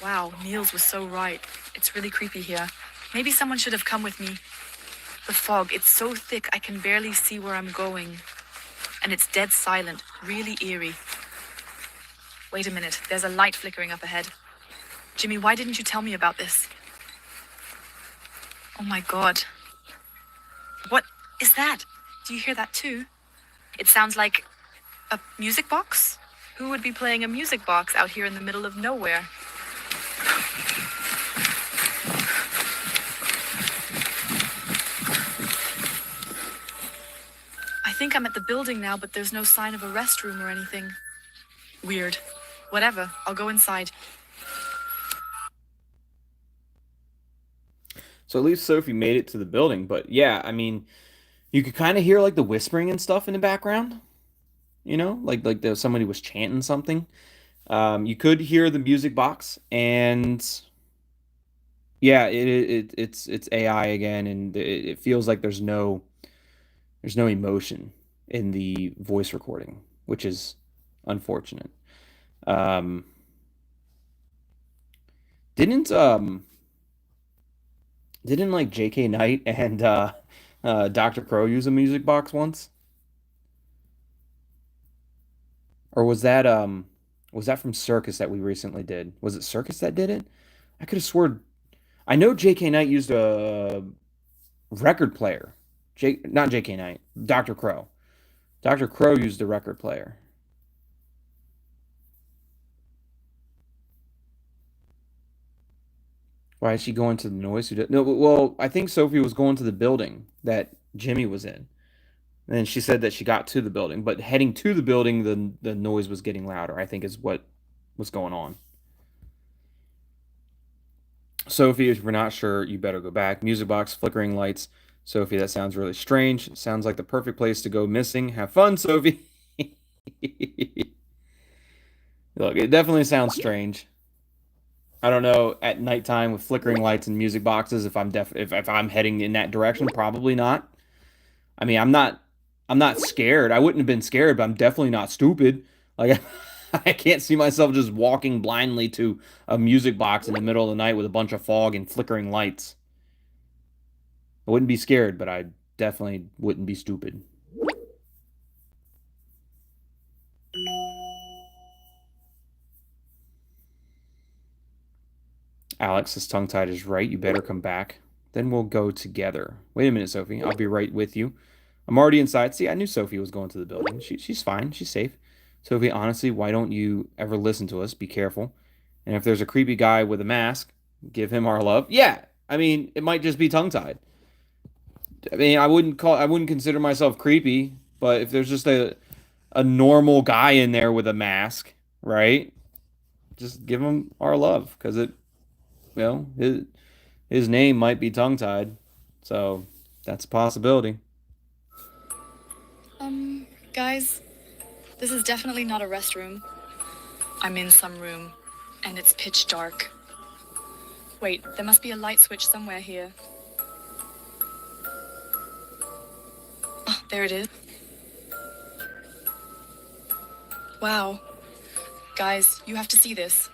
wow, Niels was so right. It's really creepy here. Maybe someone should have come with me. The fog, it's so thick I can barely see where I'm going. And it's dead silent, really eerie. Wait a minute, there's a light flickering up ahead. Jimmy, why didn't you tell me about this? Oh my god. What is that? Do you hear that too? It sounds like a music box? Who would be playing a music box out here in the middle of nowhere? I think I'm at the building now, but there's no sign of a restroom or anything. Weird. Whatever, I'll go inside. So at least Sophie made it to the building. But yeah, I mean, you could kind of hear like the whispering and stuff in the background. You know, like there somebody was chanting something. You could hear the music box, and yeah, it's AI again, and it feels like there's no emotion in the voice recording, which is unfortunate. Um, didn't didn't like J.K. Knight and Dr. Crow use a music box once, or was that from Circus that we recently did? Was it Circus that did it? I could have sworn. I know J.K. Knight used a record player. Not J.K. Knight, Dr. Crow. Dr. Crow used a record player. Why is she going to the noise? No, well, I think Sophie was going to the building that Jimmy was in. And she said that she got to the building, but heading to the building, the noise was getting louder, I think is what was going on. Sophie, if we're not sure, you better go back. Music box, flickering lights. Sophie, that sounds really strange. Sounds like the perfect place to go missing. Have fun, Sophie. Look, it definitely sounds strange. I don't know at nighttime with flickering lights and music boxes if I'm heading in that direction, probably not. I mean, I'm not scared. I wouldn't have been scared, but I'm definitely not stupid. Like I can't see myself just walking blindly to a music box in the middle of the night with a bunch of fog and flickering lights. I wouldn't be scared, but I definitely wouldn't be stupid. Alex, this tongue tied is right. You better come back. Then we'll go together. Wait a minute, Sophie. I'll be right with you. I'm already inside. See, I knew Sophie was going to the building. She's fine. She's safe. Sophie, honestly, why don't you ever listen to us? Be careful. And if there's a creepy guy with a mask, give him our love. Yeah, I mean, it might just be tongue tied. I mean, I wouldn't consider myself creepy, but if there's just a normal guy in there with a mask, right? Just give him our love because his name might be tongue tied, so that's a possibility. Guys, this is definitely not a restroom. I'm in some room, and it's pitch dark. Wait, there must be a light switch somewhere here. Oh, there it is. Wow. Guys, you have to see this.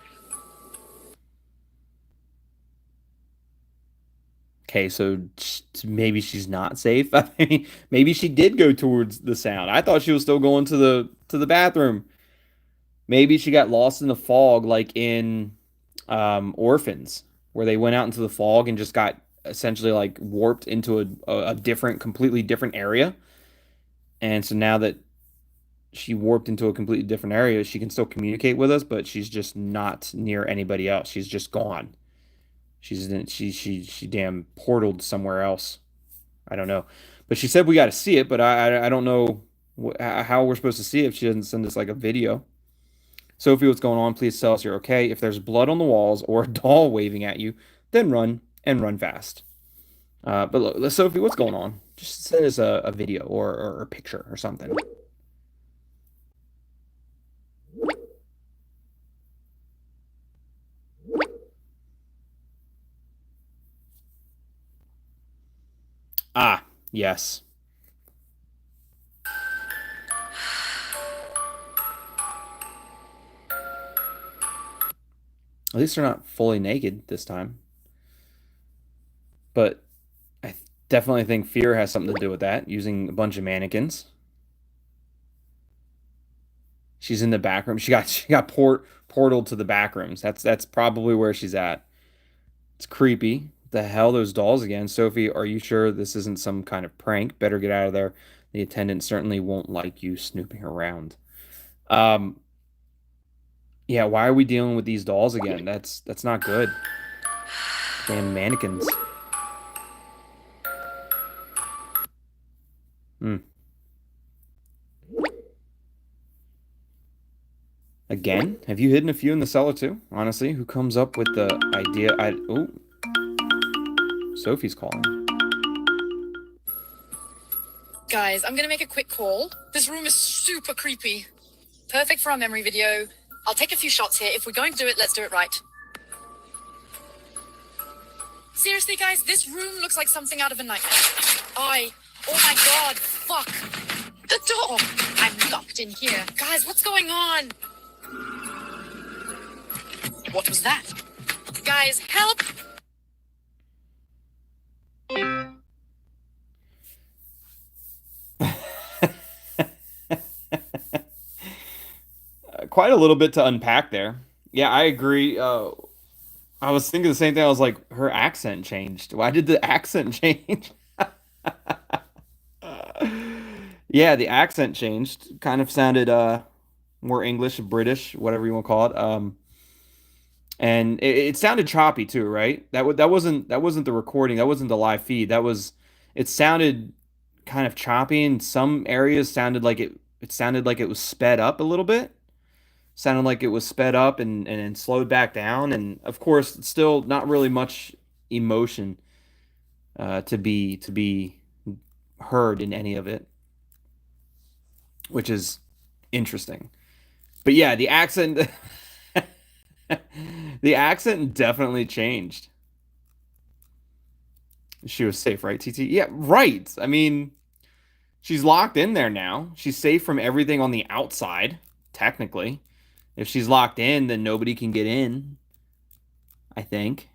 Okay, so maybe she's not safe. I mean, maybe she did go towards the sound. I thought she was still going to the bathroom. Maybe she got lost in the fog, like in Orphans, where they went out into the fog and just got essentially like warped into a different, completely different area. And so now that she warped into a completely different area, she can still communicate with us, but she's just not near anybody else. She's just gone. She damn portaled somewhere else. I don't know, but she said we got to see it, but I don't know how we're supposed to see it if she doesn't send us like a video. Sophie, what's going on? Please tell us you're okay. If there's blood on the walls or a doll waving at you, then run and run fast. But look, Sophie, what's going on? Just send us a video or a picture or something. Ah, yes. At least they're not fully naked this time. But I definitely think fear has something to do with that, using a bunch of mannequins. She's in the back room. She got portaled to the back rooms. That's probably where she's at. It's creepy. The hell, those dolls again. Sophie, are you sure this isn't some kind of prank? Better get out of there. The attendant certainly won't like you snooping around. Um, yeah, why are we dealing with these dolls again? That's not good. Damn mannequins. Hmm. Again? Have you hidden a few in the cellar too? Honestly, who comes up with the idea? Oh, Sophie's calling. Guys, I'm gonna make a quick call. This room is super creepy. Perfect for our memory video. I'll take a few shots here. If we're going to do it, let's do it right. Seriously, guys, this room looks like something out of a nightmare. Oh my god, fuck. The door! I'm locked in here. Guys, what's going on? What was that? Guys, help! Quite a little bit to unpack there. Yeah, I agree. I was thinking the same thing. I was like, her accent changed. Why did the accent change? Yeah, the accent changed. Kind of sounded more English, British, whatever you want to call it. And it sounded choppy too, right? That wasn't the recording. That wasn't the live feed. It sounded kind of choppy. In some areas sounded like it sounded like it was sped up a little bit. Sounded like it was sped up and slowed back down. And of course, still not really much emotion to be heard in any of it, which is interesting. But yeah, the accent the accent definitely changed. She was safe, right, TT? Yeah, right. I mean, she's locked in there now. She's safe from everything on the outside, technically. If she's locked in, then nobody can get in, I think.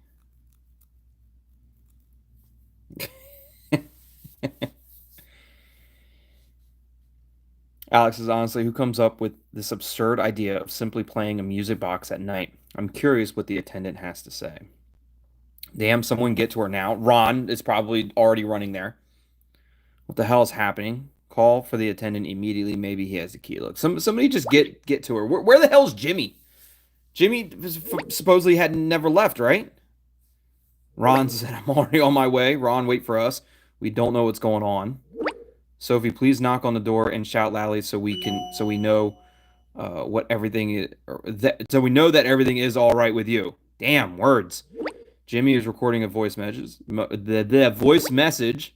Alex is honestly, who comes up with this absurd idea of simply playing a music box at night? I'm curious what the attendant has to say. Damn, someone get to her now. Ron is probably already running there. What the hell is happening? Call for the attendant immediately. Maybe he has the key. Look, somebody just get to her. Where the hell's Jimmy? Jimmy supposedly had never left, right? Ron said, "I'm already on my way." Ron, wait for us. We don't know what's going on. Sophie, please knock on the door and shout loudly so we know what everything is, so we know that everything is all right with you. Damn words. Jimmy is recording a voice message. The voice message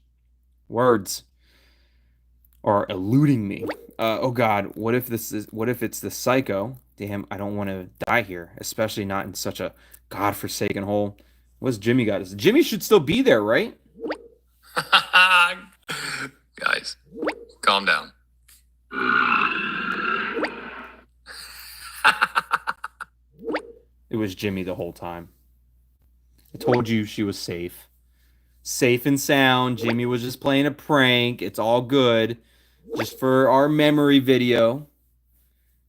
words are eluding me. Oh God, what if it's the psycho? Damn, I don't want to die here, especially not in such a godforsaken hole. What's Jimmy got? Jimmy should still be there, right? Guys, calm down. It was Jimmy the whole time. I told you she was safe. Safe and sound. Jimmy was just playing a prank. It's all good. Just for our memory video.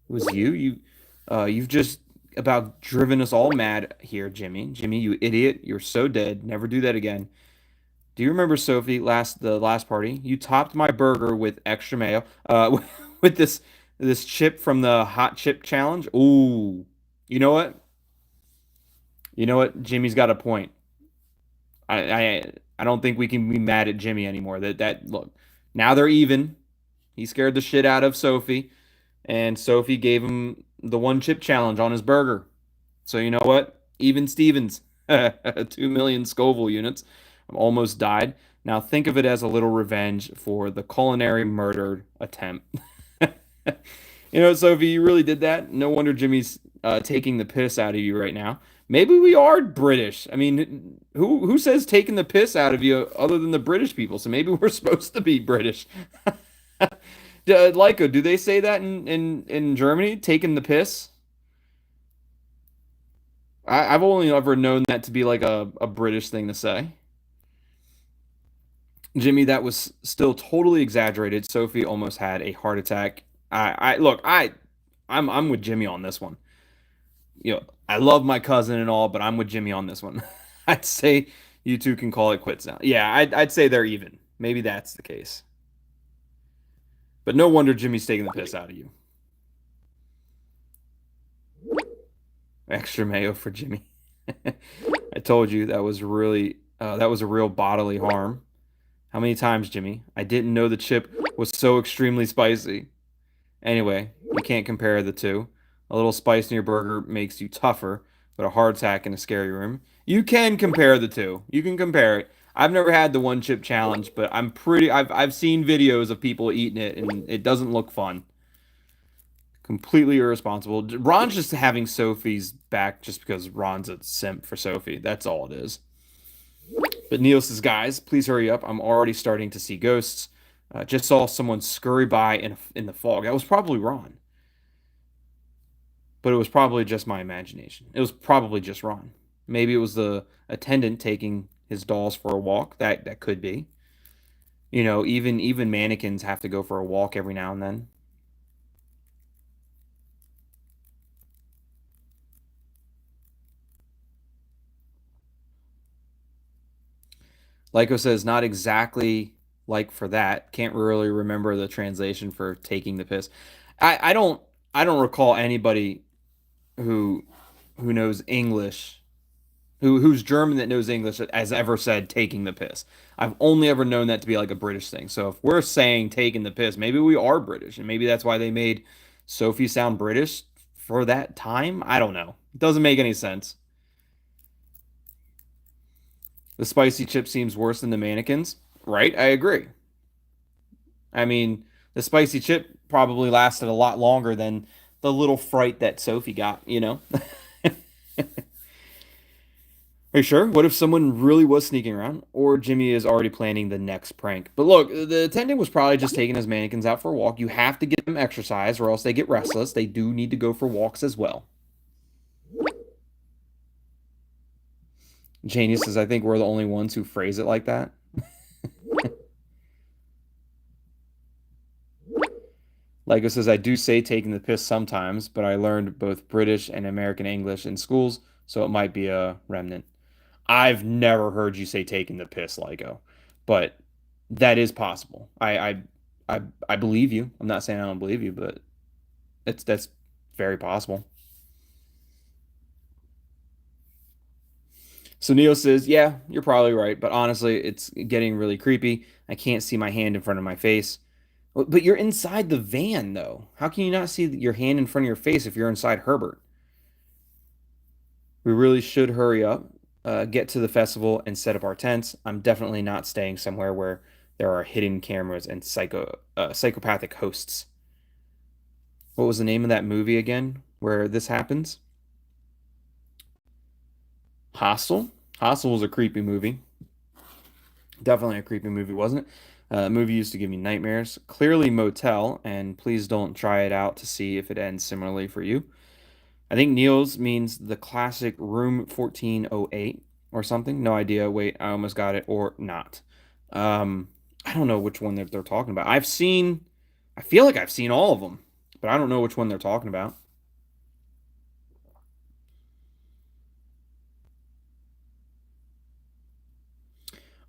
It was you. You've just about driven us all mad here, Jimmy. Jimmy, you idiot. You're so dead. Never do that again. Do you remember Sophie the last party? You topped my burger with extra mayo. With this chip from the hot chip challenge. Ooh. You know what? You know what? Jimmy's got a point. I don't think we can be mad at Jimmy anymore. That look, now they're even. He scared the shit out of Sophie, and Sophie gave him the one chip challenge on his burger. So you know what? Even Stevens, 2 million Scoville units, almost died. Now think of it as a little revenge for the culinary murder attempt. You know, Sophie, you really did that. No wonder Jimmy's taking the piss out of you right now. Maybe we are British. I mean, who says taking the piss out of you other than the British people? So maybe we're supposed to be British. Lyco, do they say that in Germany? Taking the piss? I've only ever known that to be like a British thing to say. Jimmy, that was still totally exaggerated. Sophie almost had a heart attack. I look, I'm with Jimmy on this one. You know, I love my cousin and all, but I'm with Jimmy on this one. I'd say you two can call it quits now. Yeah, I'd say they're even. Maybe that's the case. But no wonder Jimmy's taking the piss out of you. Extra mayo for Jimmy. I told you that was a real bodily harm. How many times, Jimmy? I didn't know the chip was so extremely spicy. Anyway, you can't compare the two. A little spice in your burger makes you tougher, but a heart attack in a scary room. You can compare the two. You can compare it. I've never had the one chip challenge, but I've seen videos of people eating it and it doesn't look fun. Completely irresponsible. Ron's just having Sophie's back just because Ron's a simp for Sophie. That's all it is. But Neil says, guys, please hurry up. I'm already starting to see ghosts. Just saw someone scurry by in the fog. That was probably Ron. But it was probably just my imagination. It was probably just Ron. Maybe it was the attendant taking his dolls for a walk. That could be. You know, even mannequins have to go for a walk every now and then. Lyco says, not exactly like for that. Can't really remember the translation for taking the piss. I don't recall anybody who knows English, who's German that knows English has ever said taking the piss. I've only ever known that to be like a British thing. So if we're saying taking the piss, maybe we are British, and maybe that's why they made Sophie sound British for that time. I don't know. It doesn't make any sense. The spicy chip seems worse than the mannequins, right? I agree. I mean, the spicy chip probably lasted a lot longer than the little fright that Sophie got, you know? Are you sure? What if someone really was sneaking around? Or Jimmy is already planning the next prank? But look, the attendant was probably just taking his mannequins out for a walk. You have to get them exercise or else they get restless. They do need to go for walks as well. Janie says, I think we're the only ones who phrase it like that. Lego says, I do say taking the piss sometimes, but I learned both British and American English in schools, so it might be a remnant. I've never heard you say taking the piss, Lego, but that is possible. I believe you. I'm not saying I don't believe you, but that's very possible. So Neil says, yeah, you're probably right, but honestly, it's getting really creepy. I can't see my hand in front of my face. But you're inside the van, though. How can you not see your hand in front of your face if you're inside Herbert? We really should hurry up, get to the festival, and set up our tents. I'm definitely not staying somewhere where there are hidden cameras and psychopathic hosts. What was the name of that movie again where this happens? Hostel? Hostel was a creepy movie. Definitely a creepy movie, wasn't it? Movie used to give me nightmares. Clearly Motel, and please don't try it out to see if it ends similarly for you. I think Niels means the classic room 1408 or something. No idea. Wait, I almost got it or not. Um, I don't know which one they're talking about. I feel like I've seen all of them, but I don't know which one they're talking about.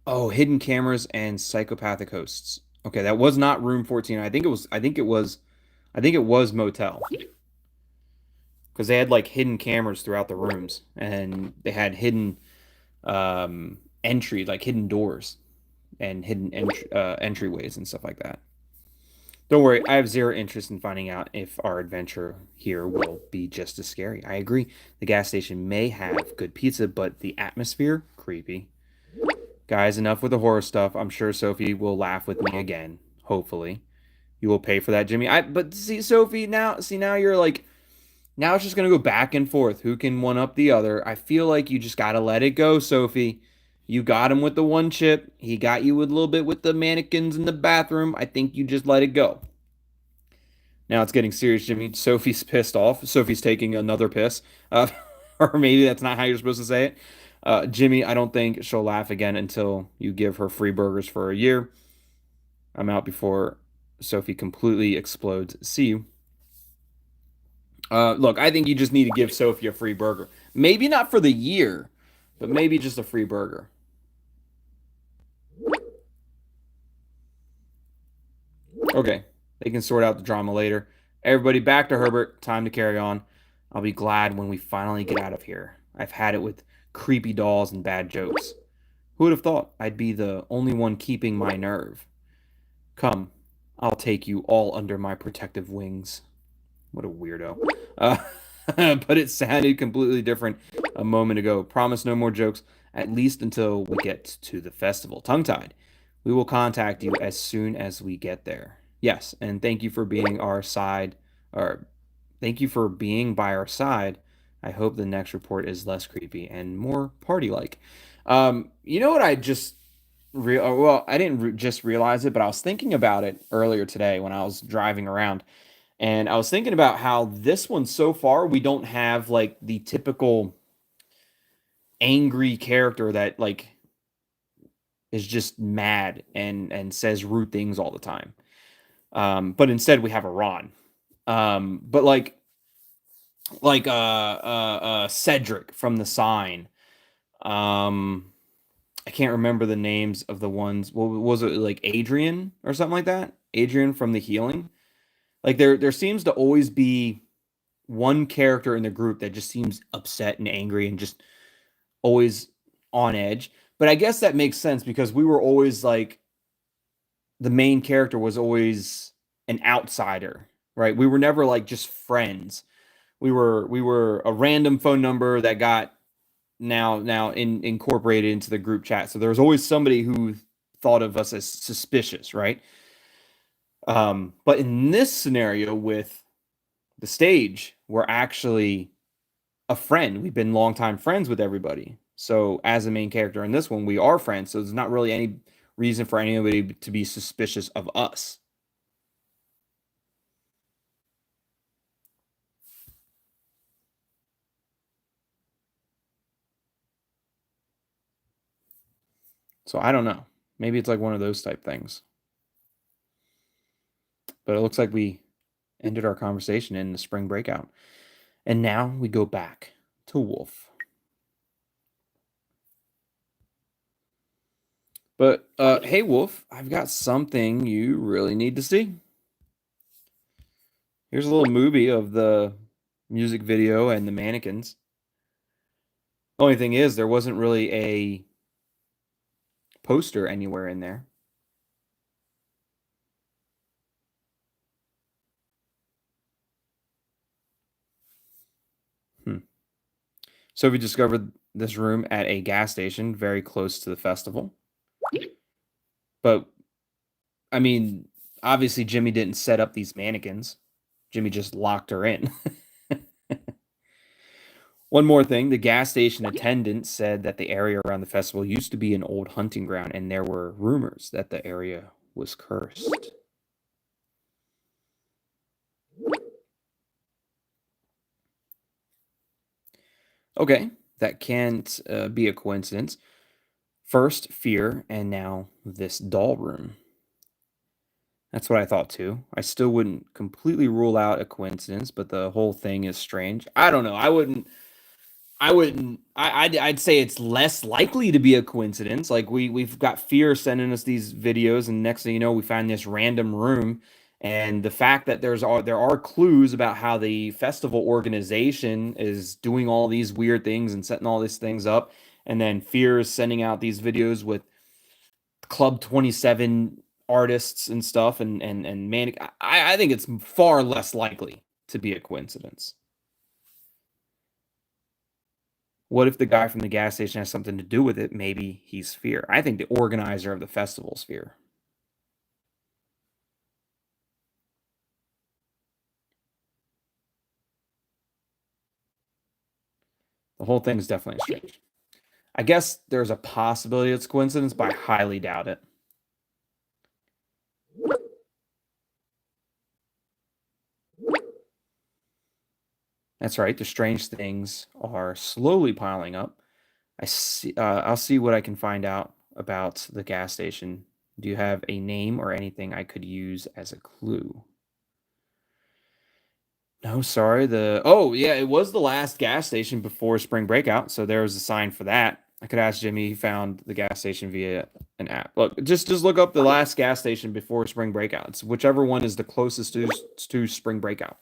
Oh, hidden cameras and psychopathic hosts. Okay, that was not room 14. I think it was motel because they had like hidden cameras throughout the rooms and they had hidden entry, like hidden doors and hidden entryways and stuff like that. Don't worry, I have zero interest in finding out if our adventure here will be just as scary. I agree. The gas station may have good pizza, but the atmosphere, creepy. Guys, enough with the horror stuff. I'm sure Sophie will laugh with me again. Hopefully. You will pay for that, Jimmy. But see, Sophie, now you're like now it's just gonna go back and forth. Who can one up the other? I feel like you just gotta let it go, Sophie. You got him with the one chip. He got you with a little bit with the mannequins in the bathroom. I think you just let it go. Now it's getting serious, Jimmy. Sophie's pissed off. Sophie's taking another piss. Or maybe that's not how you're supposed to say it. Jimmy, I don't think she'll laugh again until you give her free burgers for a year. I'm out before Sophie completely explodes. See you. Look, I think you just need to give Sophie a free burger. Maybe not for the year, but maybe just a free burger. Okay, they can sort out the drama later. Everybody back to Herbert. Time to carry on. I'll be glad when we finally get out of here. I've had it with creepy dolls and bad jokes. Who would have thought I'd be the only one keeping my nerve? Come, I'll take you all under my protective wings. What a weirdo. Uh, but it sounded completely different a moment ago. Promise no more jokes, at least until we get to the festival. Tongue-tied. We will contact you as soon as we get there. Yes, and thank you for being our side, or thank you for being by our side. I hope the next report is less creepy and more party-like. You know what I just well, I didn't just realize it, but I was thinking about it earlier today when I was driving around. And I was thinking about how this one so far, we don't have like the typical angry character that like is just mad and says rude things all the time. But instead we have a Ron. But Cedric from The Sign. I can't remember the names of the ones. What was it, like Adrian or something like that? Adrian from The Healing. Like there seems to always be one character in the group that just seems upset and angry and just always on edge. But I guess that makes sense because we were always like the main character was always an outsider, right? We were never like just friends. We were a random phone number that got incorporated into the group chat. So there was always somebody who thought of us as suspicious, right? But in this scenario with the stage, we're actually a friend. We've been longtime friends with everybody. So as the main character in this one, we are friends. So there's not really any reason for anybody to be suspicious of us. So I don't know. Maybe it's like one of those type things. But it looks like we ended our conversation in the spring breakout. And now we go back to Wolf. But hey Wolf, I've got something you really need to see. Here's a little movie of the music video and the mannequins. The only thing is there wasn't really a poster anywhere in there. So we discovered this room at a gas station very close to the festival. But I mean, obviously Jimmy didn't set up these mannequins. Jimmy just locked her in. One more thing, the gas station attendant said that the area around the festival used to be an old hunting ground and there were rumors that the area was cursed. Okay, that can't be a coincidence. First, fear, and now this doll room. That's what I thought too. I still wouldn't completely rule out a coincidence, but the whole thing is strange. I don't know. I wouldn't. I wouldn't. I'd say it's less likely to be a coincidence. Like we've got fear sending us these videos, and next thing you know, we find this random room, and the fact that there are clues about how the festival organization is doing all these weird things and setting all these things up, and then fear is sending out these videos with Club 27 artists and stuff, and manic. I think it's far less likely to be a coincidence. What if the guy from the gas station has something to do with it? Maybe he's Fear. I think the organizer of the festival's Fear. The whole thing is definitely strange. I guess there's a possibility it's coincidence, but I highly doubt it. That's right. The strange things are slowly piling up. I see. I'll see what I can find out about the gas station. Do you have a name or anything I could use as a clue? No, sorry. Oh yeah, it was the last gas station before spring breakout, so there was a sign for that. I could ask Jimmy. He found the gas station via an app. Look, just look up the last gas station before spring breakout. It's whichever one is the closest to spring breakout.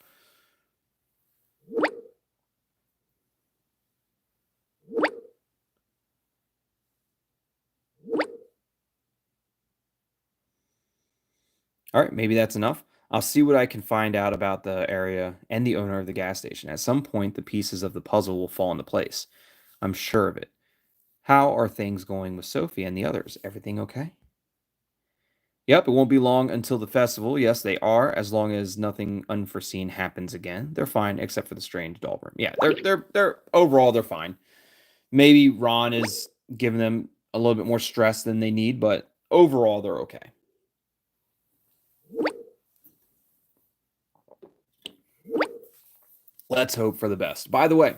All right, maybe that's enough. I'll see what I can find out about the area and the owner of the gas station. At some point, the pieces of the puzzle will fall into place. I'm sure of it. How are things going with Sophie and the others? Everything okay? Yep, it won't be long until the festival. Yes, they are, as long as nothing unforeseen happens again. They're fine, except for the strange doll room. Yeah, they're overall they're fine. Maybe Ron is giving them a little bit more stress than they need, but overall they're okay. Let's hope for the best. By the way,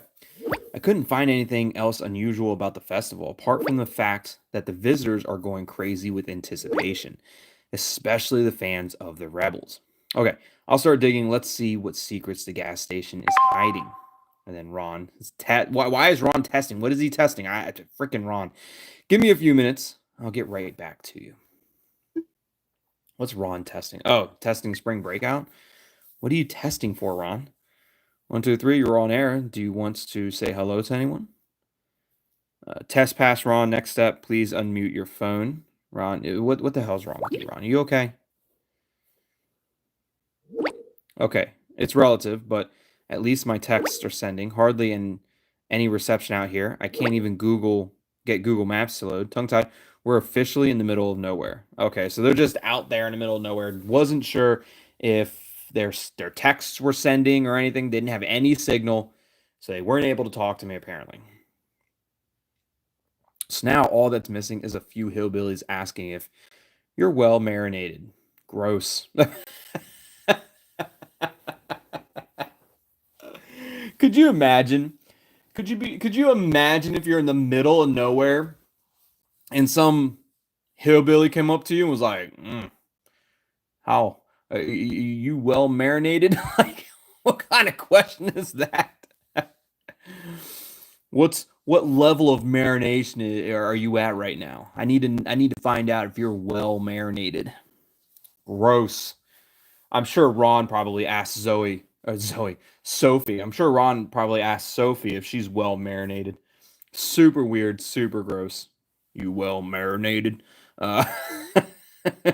I couldn't find anything else unusual about the festival apart from the fact that the visitors are going crazy with anticipation, especially the fans of the Rebels. Okay, I'll start digging. Let's see what secrets the gas station is hiding. And then Ron is why is Ron testing? What is he testing? I freaking Ron. Give me a few minutes. I'll get right back to you. What's Ron testing? Oh, testing spring breakout. What are you testing for, Ron? 1, 2, 3, you're on air. Do you want to say hello to anyone? Test pass, Ron. Next step, please unmute your phone. Ron, what the hell's wrong with you, Ron? Are you okay? Okay, it's relative, but at least my texts are sending. Hardly any reception out here. I can't even get Google Maps to load. Tongue-tied. We're officially in the middle of nowhere. Okay, so they're just out there in the middle of nowhere. Wasn't sure if their texts were sending or anything. Didn't have any signal, so they weren't able to talk to me apparently. So now all that's missing is a few hillbillies asking if you're well marinated. Gross. Could you imagine? Could you imagine if you're in the middle of nowhere and some hillbilly came up to you and was like, how you well marinated? Like, what kind of question is that? What level of marination are you at right now? I need to find out if you're well marinated. Gross. I'm sure Ron probably asked Sophie. I'm sure Ron probably asked Sophie if she's well marinated. Super weird, super gross. You well marinated. Uh,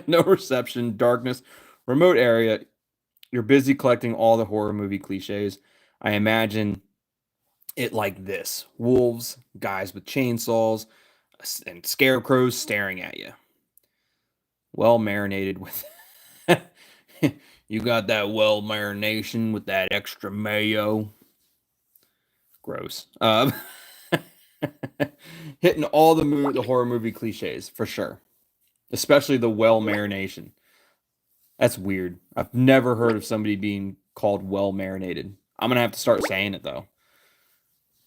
no reception, darkness, remote area. You're busy collecting all the horror movie cliches. I imagine it like this: wolves, guys with chainsaws, and scarecrows staring at you. Well marinated with. You got that well marination with that extra mayo. Gross. Hitting all the horror movie cliches for sure, especially the well marination. That's weird. I've never heard of somebody being called well marinated. I'm gonna have to start saying it though.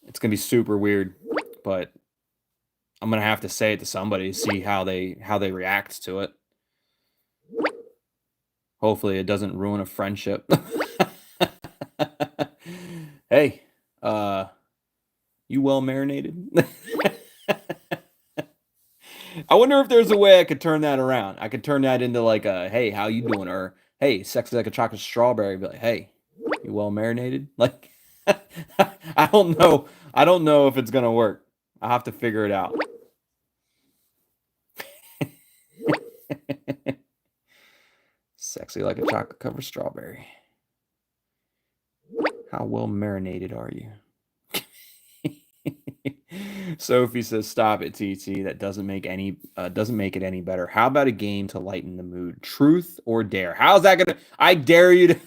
It's gonna be super weird, but I'm gonna have to say it to somebody, see how they react to it. Hopefully it doesn't ruin a friendship. Hey, you well marinated? I wonder if there's a way I could turn that around. I could turn that into like a, hey, how you doing? Or, hey, sexy like a chocolate strawberry. Be like, hey, you well marinated? Like, I don't know. I don't know if it's gonna work. I'll have to figure it out. Sexy like a chocolate covered strawberry. How well marinated are you? Sophie says, "Stop it, TT. That doesn't make it any better. How about a game to lighten the mood? Truth or dare? How's that gonna? I dare you to.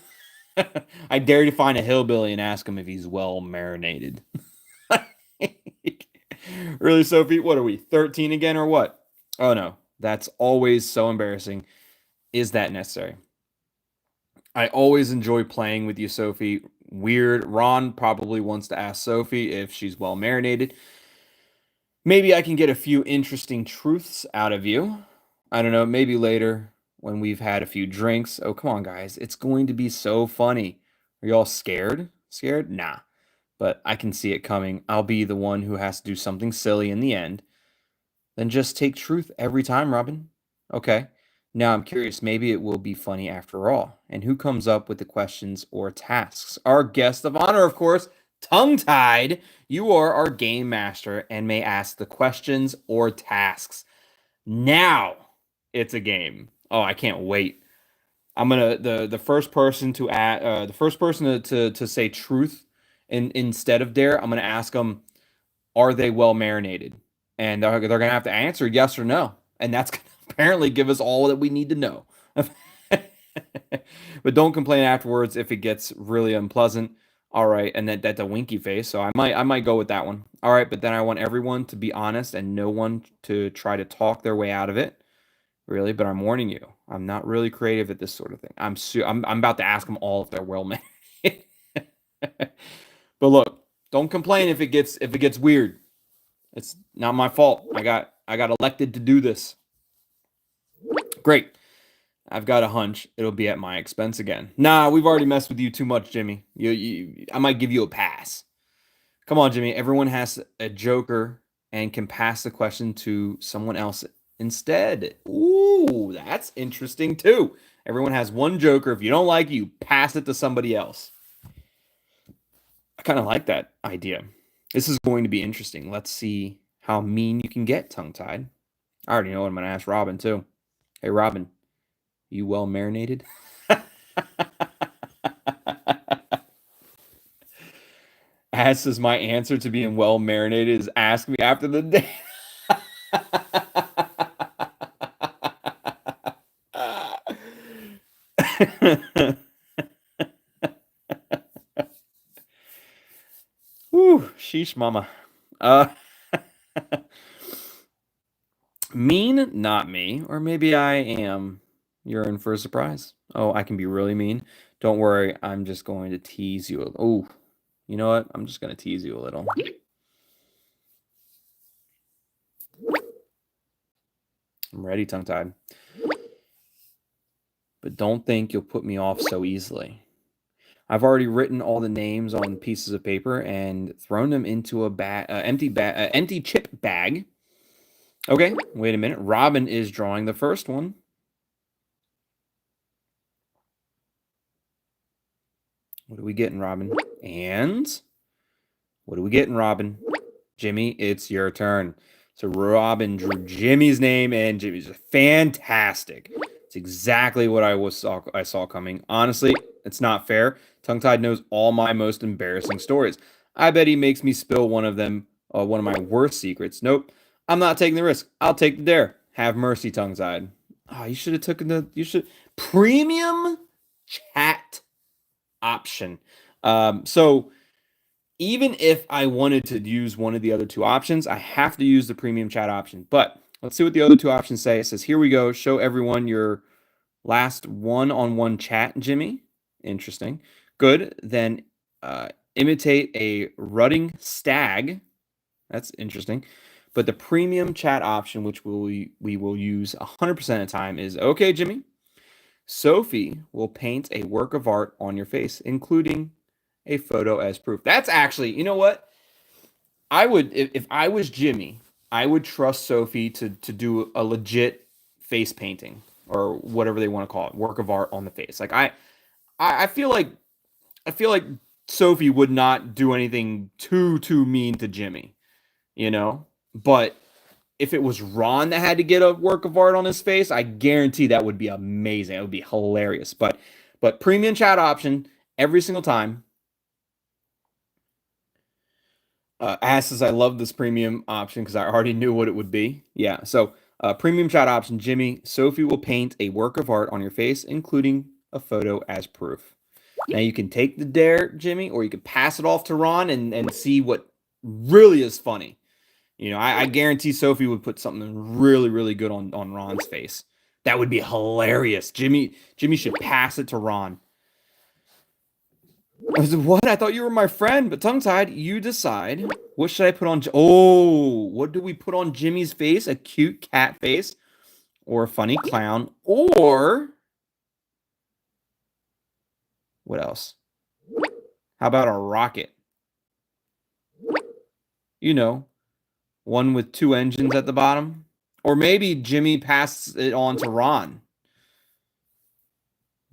I dare you to find a hillbilly and ask him if he's well marinated. Really, Sophie? What are we? 13 again or what? Oh no, that's always so embarrassing. Is that necessary? I always enjoy playing with you, Sophie. Weird. Ron probably wants to ask Sophie if she's well marinated. Maybe I can get a few interesting truths out of you. I don't know, maybe later when we've had a few drinks. Oh, come on, guys. It's going to be so funny. Are you all scared? Scared? Nah. But I can see it coming. I'll be the one who has to do something silly in the end. Then just take truth every time, Robin. Okay. Now I'm curious, maybe it will be funny after all. And who comes up with the questions or tasks? Our guest of honor, of course, Tongue-Tied. You are our game master and may ask the questions or tasks. Now it's a game. Oh, I can't wait. I'm gonna the first person to add the first person to say truth instead of dare. I'm gonna ask them, are they well marinated? And they're gonna have to answer yes or no, and that's gonna apparently give us all that we need to know. But don't complain afterwards if it gets really unpleasant. All right, and that's a winky face, so I might go with that one. All right, but then I want everyone to be honest and no one to try to talk their way out of it. Really, but I'm warning you, I'm not really creative at this sort of thing. I'm about to ask them all if they're well marinated. But look, don't complain if it gets weird. It's not my fault. I got elected to do this. Great. I've got a hunch it'll be at my expense again. Nah, we've already messed with you too much, Jimmy. I might give you a pass. Come on, Jimmy. Everyone has a joker and can pass the question to someone else instead. Ooh, that's interesting too. Everyone has one joker. If you don't like it, you pass it to somebody else. I kind of like that idea. This is going to be interesting. Let's see how mean you can get, Tongue-Tied. I already know what I'm going to ask Robin too. Hey, Robin, you well marinated? As is my answer to being well marinated is ask me after the day. Whew, sheesh, mama. Mean, not me. Or maybe I am. You're in for a surprise. Oh, I can be really mean. Don't worry, I'm just going to tease you. Oh, you know what? I'm just going to tease you a little. I'm ready, Tongue-Tied. But don't think you'll put me off so easily. I've already written all the names on pieces of paper and thrown them into a empty chip bag. Okay, wait a minute. Robin is drawing the first one. What are we getting, Robin? And what are we getting, Robin? Jimmy, it's your turn. So Robin drew Jimmy's name, and Jimmy's fantastic. It's exactly what I saw coming. Honestly, it's not fair. Tongue-Tied knows all my most embarrassing stories. I bet he makes me spill one of them, one of my worst secrets. Nope, I'm not taking the risk. I'll take the dare. Have mercy, Tongue-Tied. Oh, you should have taken premium chat option. So even if I wanted to use one of the other two options, I have to use the premium chat option. But let's see what the other two options say. It says, here we go. Show everyone your last one-on-one chat, Jimmy. Interesting. Good. Then imitate a rutting stag. That's interesting. But the premium chat option, which we will use 100% of the time, is okay, Jimmy. Sophie will paint a work of art on your face, including a photo as proof. That's actually, you know what? I would, if I was Jimmy, I would trust Sophie to do a legit face painting or whatever they want to call it, work of art on the face. Like I feel like Sophie would not do anything too mean to Jimmy, you know. But if it was Ron that had to get a work of art on his face, I guarantee that would be amazing. It would be hilarious. But premium chat option every single time. Asks, I love this premium option because I already knew what it would be. Yeah, so premium chat option, Jimmy. Sophie will paint a work of art on your face, including a photo as proof. Now you can take the dare, Jimmy, or you can pass it off to Ron and see what really is funny. You know, I guarantee Sophie would put something really good on Ron's face. That would be hilarious. Jimmy should pass it to Ron. I said, what? I thought you were my friend, but tongue-tied, you decide. What should I put on? Oh, what do we put on Jimmy's face? A cute cat face or a funny clown or what else? How about a rocket? You know, one with two engines at the bottom. Or maybe Jimmy passes it on to Ron.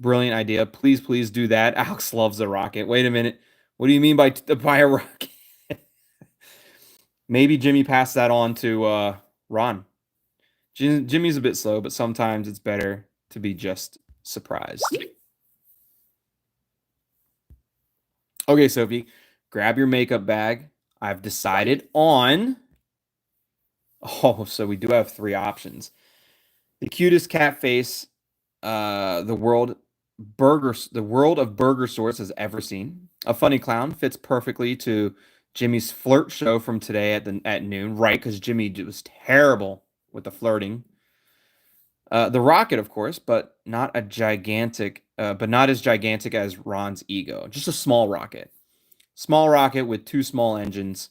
Brilliant idea. Please do that. Alex loves a rocket. Wait a minute. What do you mean by a rocket? Maybe Jimmy passed that on to Ron. Jimmy's a bit slow, but sometimes it's better to be just surprised. Okay, Sophie, grab your makeup bag. I've decided on... Oh, so we do have 3 options. The cutest cat face the world of burger sorts has ever seen. A funny clown fits perfectly to Jimmy's flirt show from today at noon, right? Because Jimmy was terrible with the flirting. The rocket, of course, but not as gigantic as Ron's ego. Just a small rocket with 2 small engines.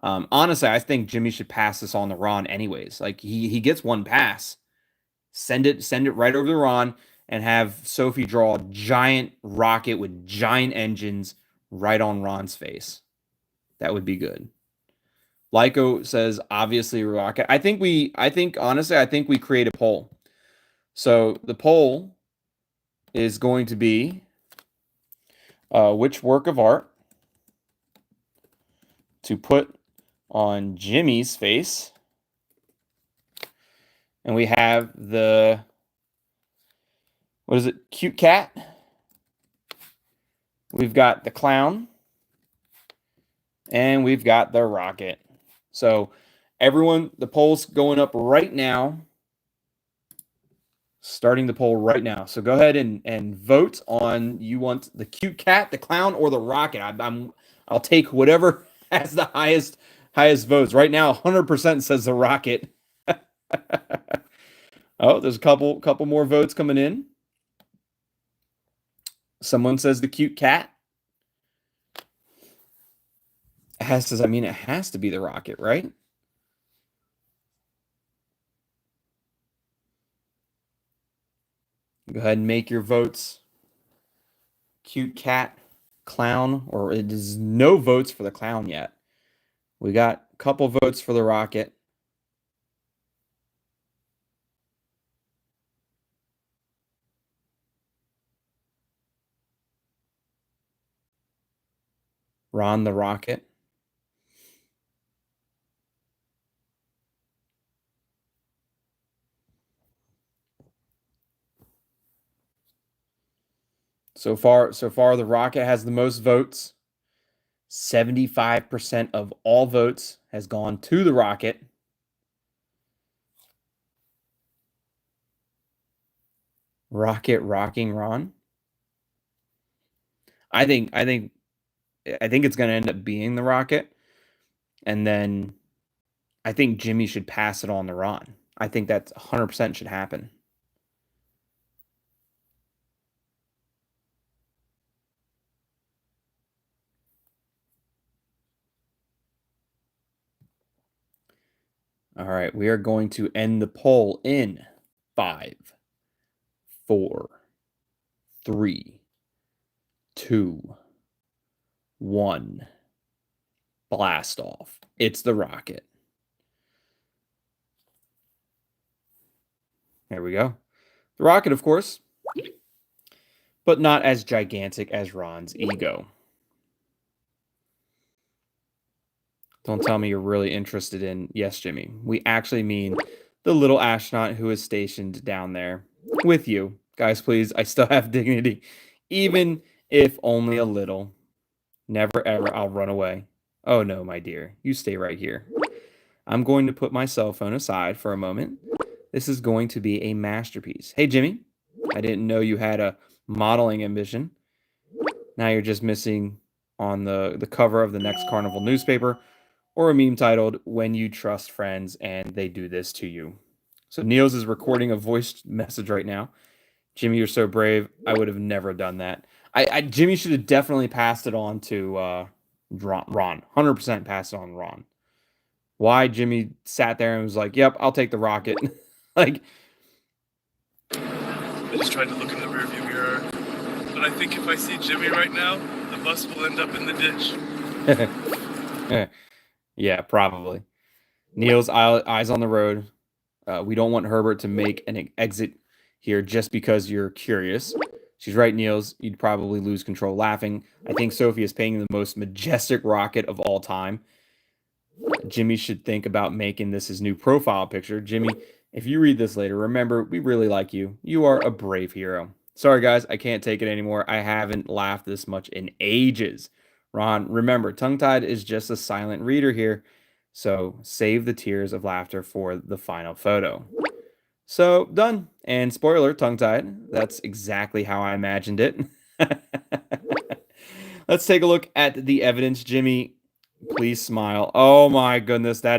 Honestly, I think Jimmy should pass this on to Ron anyways. Like he gets 1 pass. Send it right over to Ron and have Sophie draw a giant rocket with giant engines right on Ron's face. That would be good. Lyco says obviously rocket. I think we create a poll. So the poll is going to be which work of art to put on Jimmy's face. And we have the, what is it? Cute cat. We've got the clown. And we've got the rocket. So everyone, the poll's going up right now. Starting the poll right now. So go ahead and vote on, you want the cute cat, the clown, or the rocket. I'll take whatever has the highest votes. Right now, 100% says the rocket. Oh, there's a couple more votes coming in. Someone says the cute cat. It has to be the rocket, right? Go ahead and make your votes. Cute cat, clown, or it is no votes for the clown yet. We got a couple votes for the rocket. Ron the rocket. So far, the rocket has the most votes. 75% of all votes has gone to the rocket. Rocket rocking Ron. I think it's going to end up being the rocket. And then I think Jimmy should pass it on to Ron. I think that 100% should happen. All right, we are going to end the poll in 5, 4, 3, 2, 1. Blast off. It's the rocket. There we go. The rocket, of course, but not as gigantic as Ron's ego. Don't tell me you're really interested in, yes, Jimmy. We actually mean the little astronaut who is stationed down there with you. Guys, please, I still have dignity, even if only a little. Never ever I'll run away. Oh no, my dear, you stay right here. I'm going to put my cell phone aside for a moment. This is going to be a masterpiece. Hey, Jimmy, I didn't know you had a modeling ambition. Now you're just missing on the cover of the next Carnival newspaper or a meme titled, When You Trust Friends and They Do This to You. So Niels is recording a voice message right now. Jimmy, you're so brave. I would have never done that. Jimmy should have definitely passed it on to Ron. 100% passed it on Ron. Why Jimmy sat there and was like, yep, I'll take the rocket. Like, I just tried to look in the rearview mirror, but I think if I see Jimmy right now, the bus will end up in the ditch. Yeah, probably. Niels, eyes on the road. We don't want Herbert to make an exit here just because you're curious. She's right, Niels. You'd probably lose control laughing. I think Sophie is painting the most majestic rocket of all time. Jimmy should think about making this his new profile picture. Jimmy, if you read this later, remember, we really like you. You are a brave hero. Sorry, guys, I can't take it anymore. I haven't laughed this much in ages. Ron, remember, tongue-tied is just a silent reader here. So save the tears of laughter for the final photo. So, done. And spoiler, tongue-tied. That's exactly how I imagined it. Let's take a look at the evidence. Jimmy, please smile. Oh my goodness, that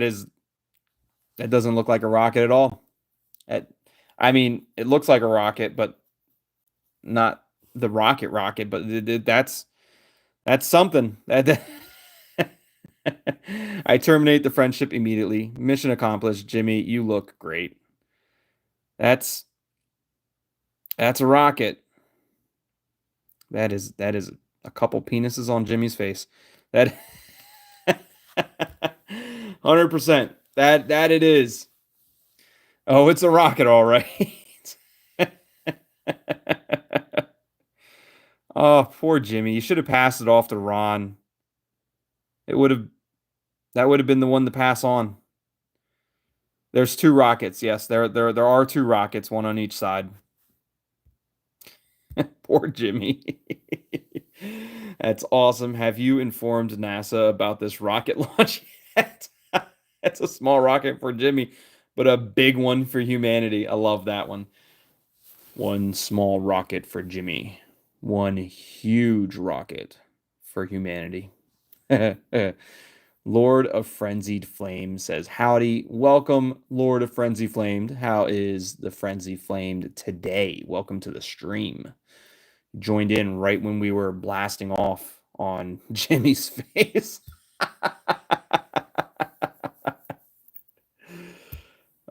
doesn't look like a rocket at all. I mean, it looks like a rocket, but not the rocket, but that's something. I terminate the friendship immediately. Mission accomplished. Jimmy, you look great. That's a rocket. That is a couple penises on Jimmy's face. That 100%. That it is. Oh, it's a rocket, all right. Oh, poor Jimmy. You should have passed it off to Ron. That would have been the one to pass on. There's 2 rockets. Yes, there are 2 rockets, one on each side. Poor Jimmy. That's awesome. Have you informed NASA about this rocket launch yet? That's a small rocket for Jimmy, but a big one for humanity. I love that one. One small rocket for Jimmy. One huge rocket for humanity. Lord of Frenzied Flame says, howdy. Welcome, Lord of Frenzy Flamed. How is the Frenzy Flamed today? Welcome to the stream. Joined in right when we were blasting off on Jimmy's face.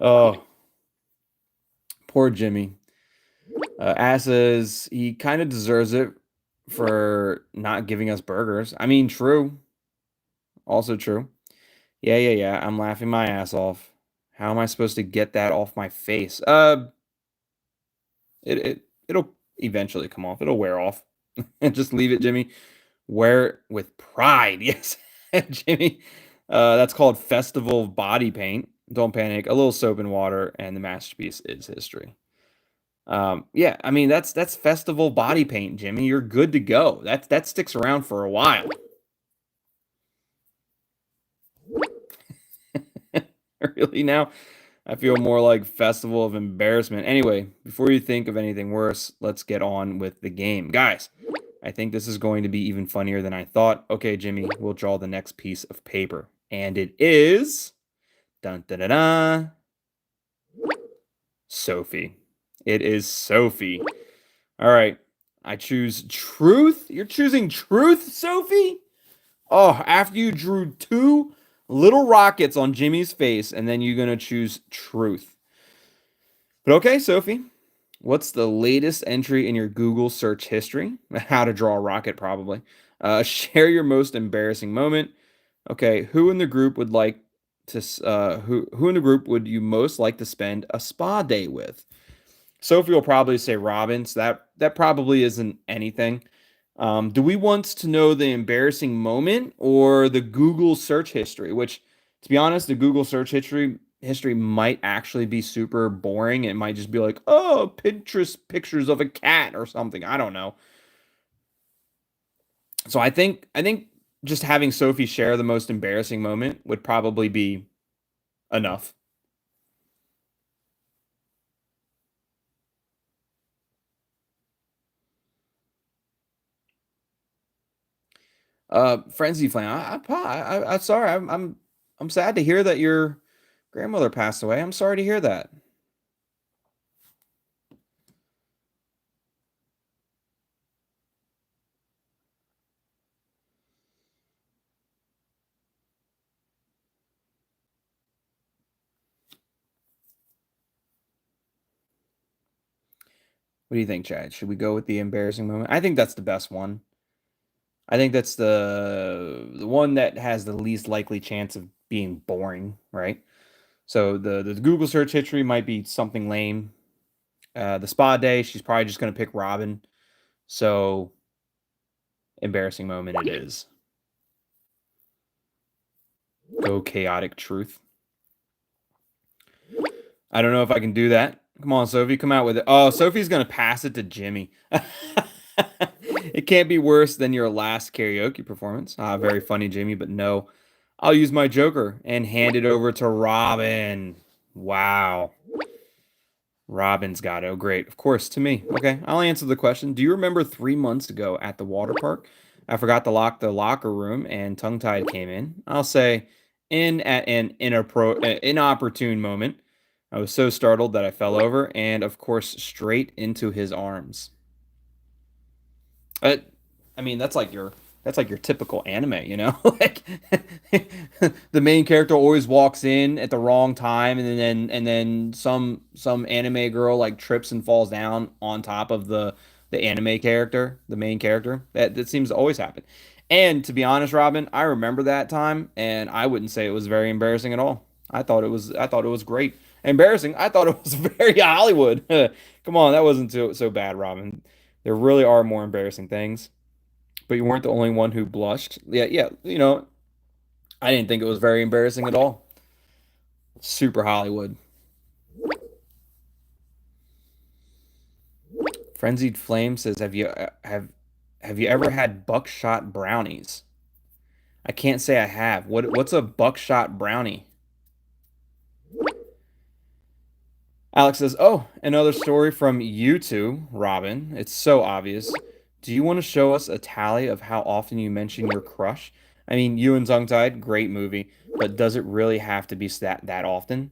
Oh, poor Jimmy. Ass says he kind of deserves it for not giving us burgers. I mean, true. Also true. Yeah. I'm laughing my ass off. How am I supposed to get that off my face? It'll eventually come off. It'll wear off. And just leave it, Jimmy. Wear it with pride. Yes, Jimmy. That's called Festival Body Paint. Don't panic. A little soap and water, and the masterpiece is history. Yeah, I mean that's Festival Body Paint, Jimmy. You're good to go. That sticks around for a while. Really now? I feel more like Festival of Embarrassment. Anyway, before you think of anything worse, let's get on with the game. Guys, I think this is going to be even funnier than I thought. Okay, Jimmy, we'll draw the next piece of paper. And it is... Dun, da, da, da, Sophie. It is Sophie. All right. I choose truth. You're choosing truth, Sophie? Oh, after you drew 2 little rockets on Jimmy's face, and then you're gonna choose truth. But okay, Sophie, what's the latest entry in your Google search history? How to draw a rocket, probably. Share your most embarrassing moment. Okay, who in the group would like to? Who in the group would you most like to spend a spa day with? Sophie will probably say Robin, so that probably isn't anything. Do we want to know the embarrassing moment or the Google search history? Which, to be honest, the Google search history might actually be super boring. It might just be like, oh, Pinterest pictures of a cat or something. I don't know. So I think just having Sophie share the most embarrassing moment would probably be enough. Frenzy Flame. I'm sorry. I'm sad to hear that your grandmother passed away. I'm sorry to hear that. What do you think, Chad? Should we go with the embarrassing moment? I think that's the best one. I think that's the one that has the least likely chance of being boring, right? So the Google search history might be something lame. The spa day, she's probably just gonna pick Robin. So embarrassing moment it is. Go chaotic truth. I don't know if I can do that. Come on, Sophie, come out with it. Oh, Sophie's gonna pass it to Jimmy. It can't be worse than your last karaoke performance. Ah, very funny, Jimmy, but no. I'll use my Joker and hand it over to Robin. Wow. Robin's got it. Oh, great. Of course, to me. Okay, I'll answer the question. Do you remember 3 months ago at the water park? I forgot to lock the locker room and tongue tied came in. I'll say in at an inopportune moment. I was so startled that I fell over and, of course, straight into his arms. Uh, I mean, that's like your typical anime, you know? Like the main character always walks in at the wrong time and then some anime girl like trips and falls down on top of the anime character, the main character. That seems to always happen. And to be honest, Robin, I remember that time and I wouldn't say it was very embarrassing at all. I thought it was great. Embarrassing. I thought it was very Hollywood. Come on, that wasn't so bad, Robin. There really are more embarrassing things, but you weren't the only one who blushed. Yeah, yeah, I didn't think it was very embarrassing at all. Super Hollywood. Frenzied Flame says, have you ever had buckshot brownies? I can't say I have. What's a buckshot brownie? Alex says, "Oh, another story from you two, Robin. It's so obvious. Do you want to show us a tally of how often you mention your crush? I mean, you and Zungtide, great movie, but does it really have to be that often?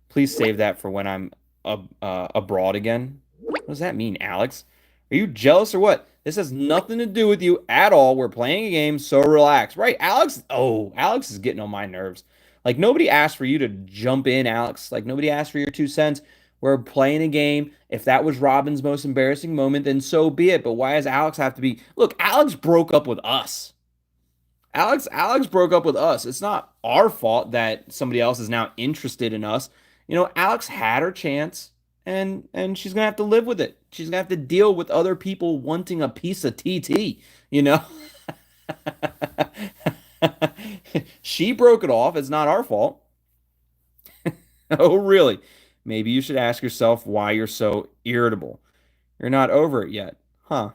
Please save that for when I'm abroad again." What does that mean, Alex? Are you jealous or what? This has nothing to do with you at all. We're playing a game, so relax. Right, Alex? Oh, Alex is getting on my nerves. Like, nobody asked for you to jump in, Alex. Like, nobody asked for your 2 cents. We're playing a game. If that was Robin's most embarrassing moment, then so be it. But why does Alex have to be? Look, Alex broke up with us. Alex broke up with us. It's not our fault that somebody else is now interested in us. Alex had her chance and she's going to have to live with it. She's going to have to deal with other people wanting a piece of TT, you know? She broke it off. It's not our fault. Oh, really? Maybe you should ask yourself why you're so irritable. You're not over it yet. Huh.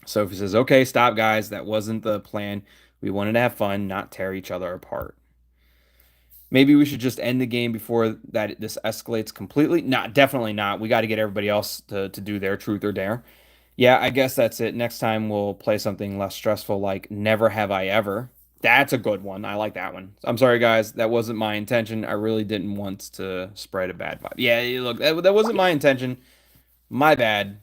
Sophie says, okay, stop, guys. That wasn't the plan. We wanted to have fun, not tear each other apart. Maybe we should just end the game before that this escalates completely. Not, definitely not. We got to get everybody else to do their truth or dare. Yeah, I guess that's it. Next time we'll play something less stressful like Never Have I Ever. That's a good one. I like that one. I'm sorry, guys. That wasn't my intention. I really didn't want to spread a bad vibe. Yeah, look, that wasn't my intention. My bad.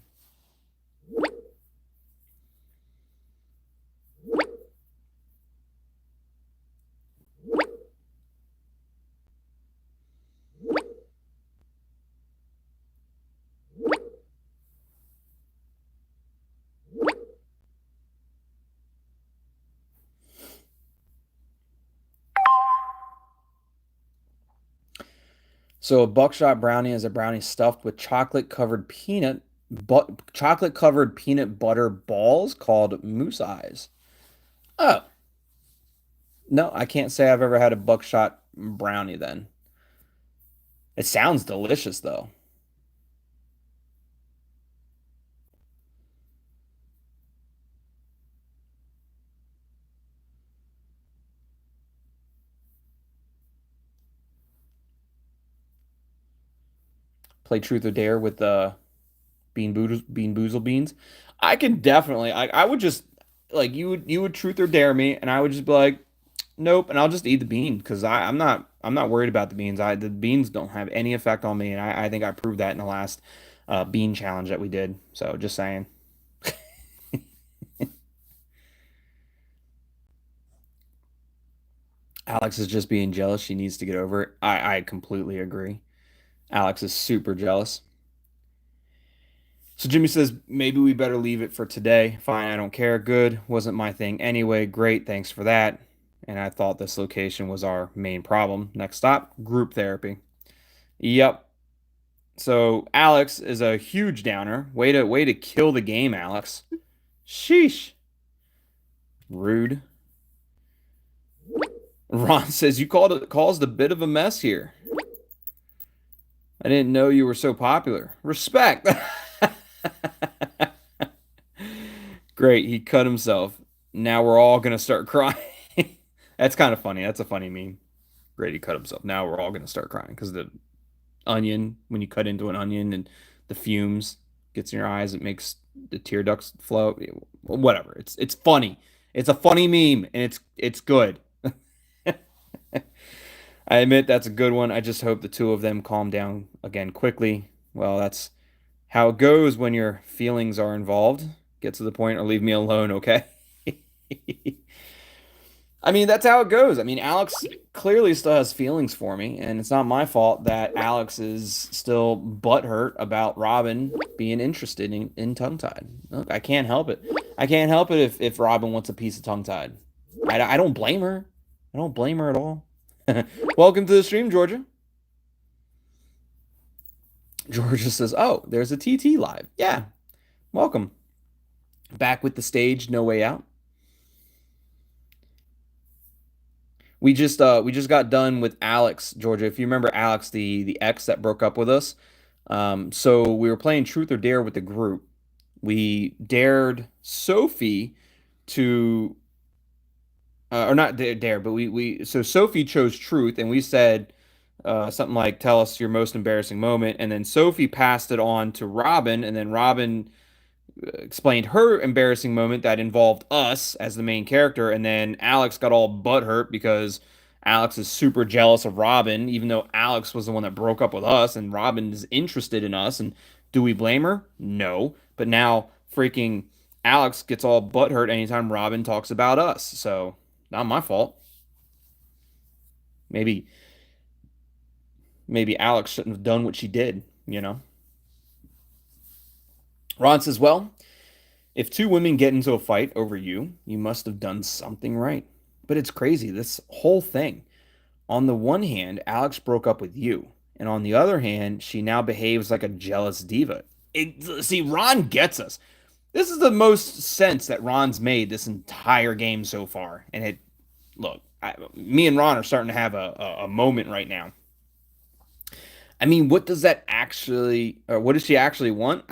So a buckshot brownie is a brownie stuffed with chocolate covered peanut butter balls called moose eyes. Oh, no, I can't say I've ever had a buckshot brownie then. It sounds delicious though. Play truth or dare with the bean boozle beans. I can definitely I would just like you would truth or dare me and I would just be like nope and I'll just eat the bean because I'm not worried about the beans. The beans don't have any effect on me and I think I proved that in the last bean challenge that we did. So just saying. Alex is just being jealous. She needs to get over it. I completely agree. Alex is super jealous. So Jimmy says maybe we better leave it for today. Fine, I don't care. Good. Wasn't my thing anyway. Great. Thanks for that. And I thought this location was our main problem. Next stop, group therapy. Yep. So Alex is a huge downer. Way to kill the game, Alex. Sheesh. Rude. Ron says you caused a bit of a mess here. I didn't know you were so popular. Respect. Great, he cut himself. Now we're all gonna start crying. That's kind of funny. That's a funny meme. Great, he cut himself. Now we're all gonna start crying because the onion, when you cut into an onion and the fumes gets in your eyes, it makes the tear ducts flow. Whatever. It's funny. It's a funny meme and it's good. I admit that's a good one. I just hope the two of them calm down again quickly. Well, that's how it goes when your feelings are involved. Get to the point or leave me alone, okay? I mean, that's how it goes. I mean, Alex clearly still has feelings for me, and it's not my fault that Alex is still butthurt about Robin being interested in tongue-tied. Look, I can't help it. I can't help it if Robin wants a piece of tongue-tied. I don't blame her. I don't blame her at all. Welcome to the stream, Georgia. Georgia says, "Oh, there's a TT live. Yeah, welcome. Back with the stage, no way out. We just got done with Alex, Georgia. If you remember Alex, the ex that broke up with us. So we were playing Truth or Dare with the group. We dared Sophie to or not dare, but we so Sophie chose truth, and we said something like, "Tell us your most embarrassing moment," and then Sophie passed it on to Robin, and then Robin explained her embarrassing moment that involved us as the main character, and then Alex got all butthurt because Alex is super jealous of Robin, even though Alex was the one that broke up with us, and Robin is interested in us. And do we blame her? No. But now freaking Alex gets all butthurt anytime Robin talks about us. So not my fault. Maybe maybe Alex shouldn't have done what she did, you know? Ron says, well, if two women get into a fight over you, you must have done something right. But it's crazy, this whole thing. On the one hand, Alex broke up with you, and on the other hand, she now behaves like a jealous diva. See, Ron gets us. This is the most sense that Ron's made this entire game so far. And me and Ron are starting to have a moment right now. I mean, what does that actually, or what does she actually want?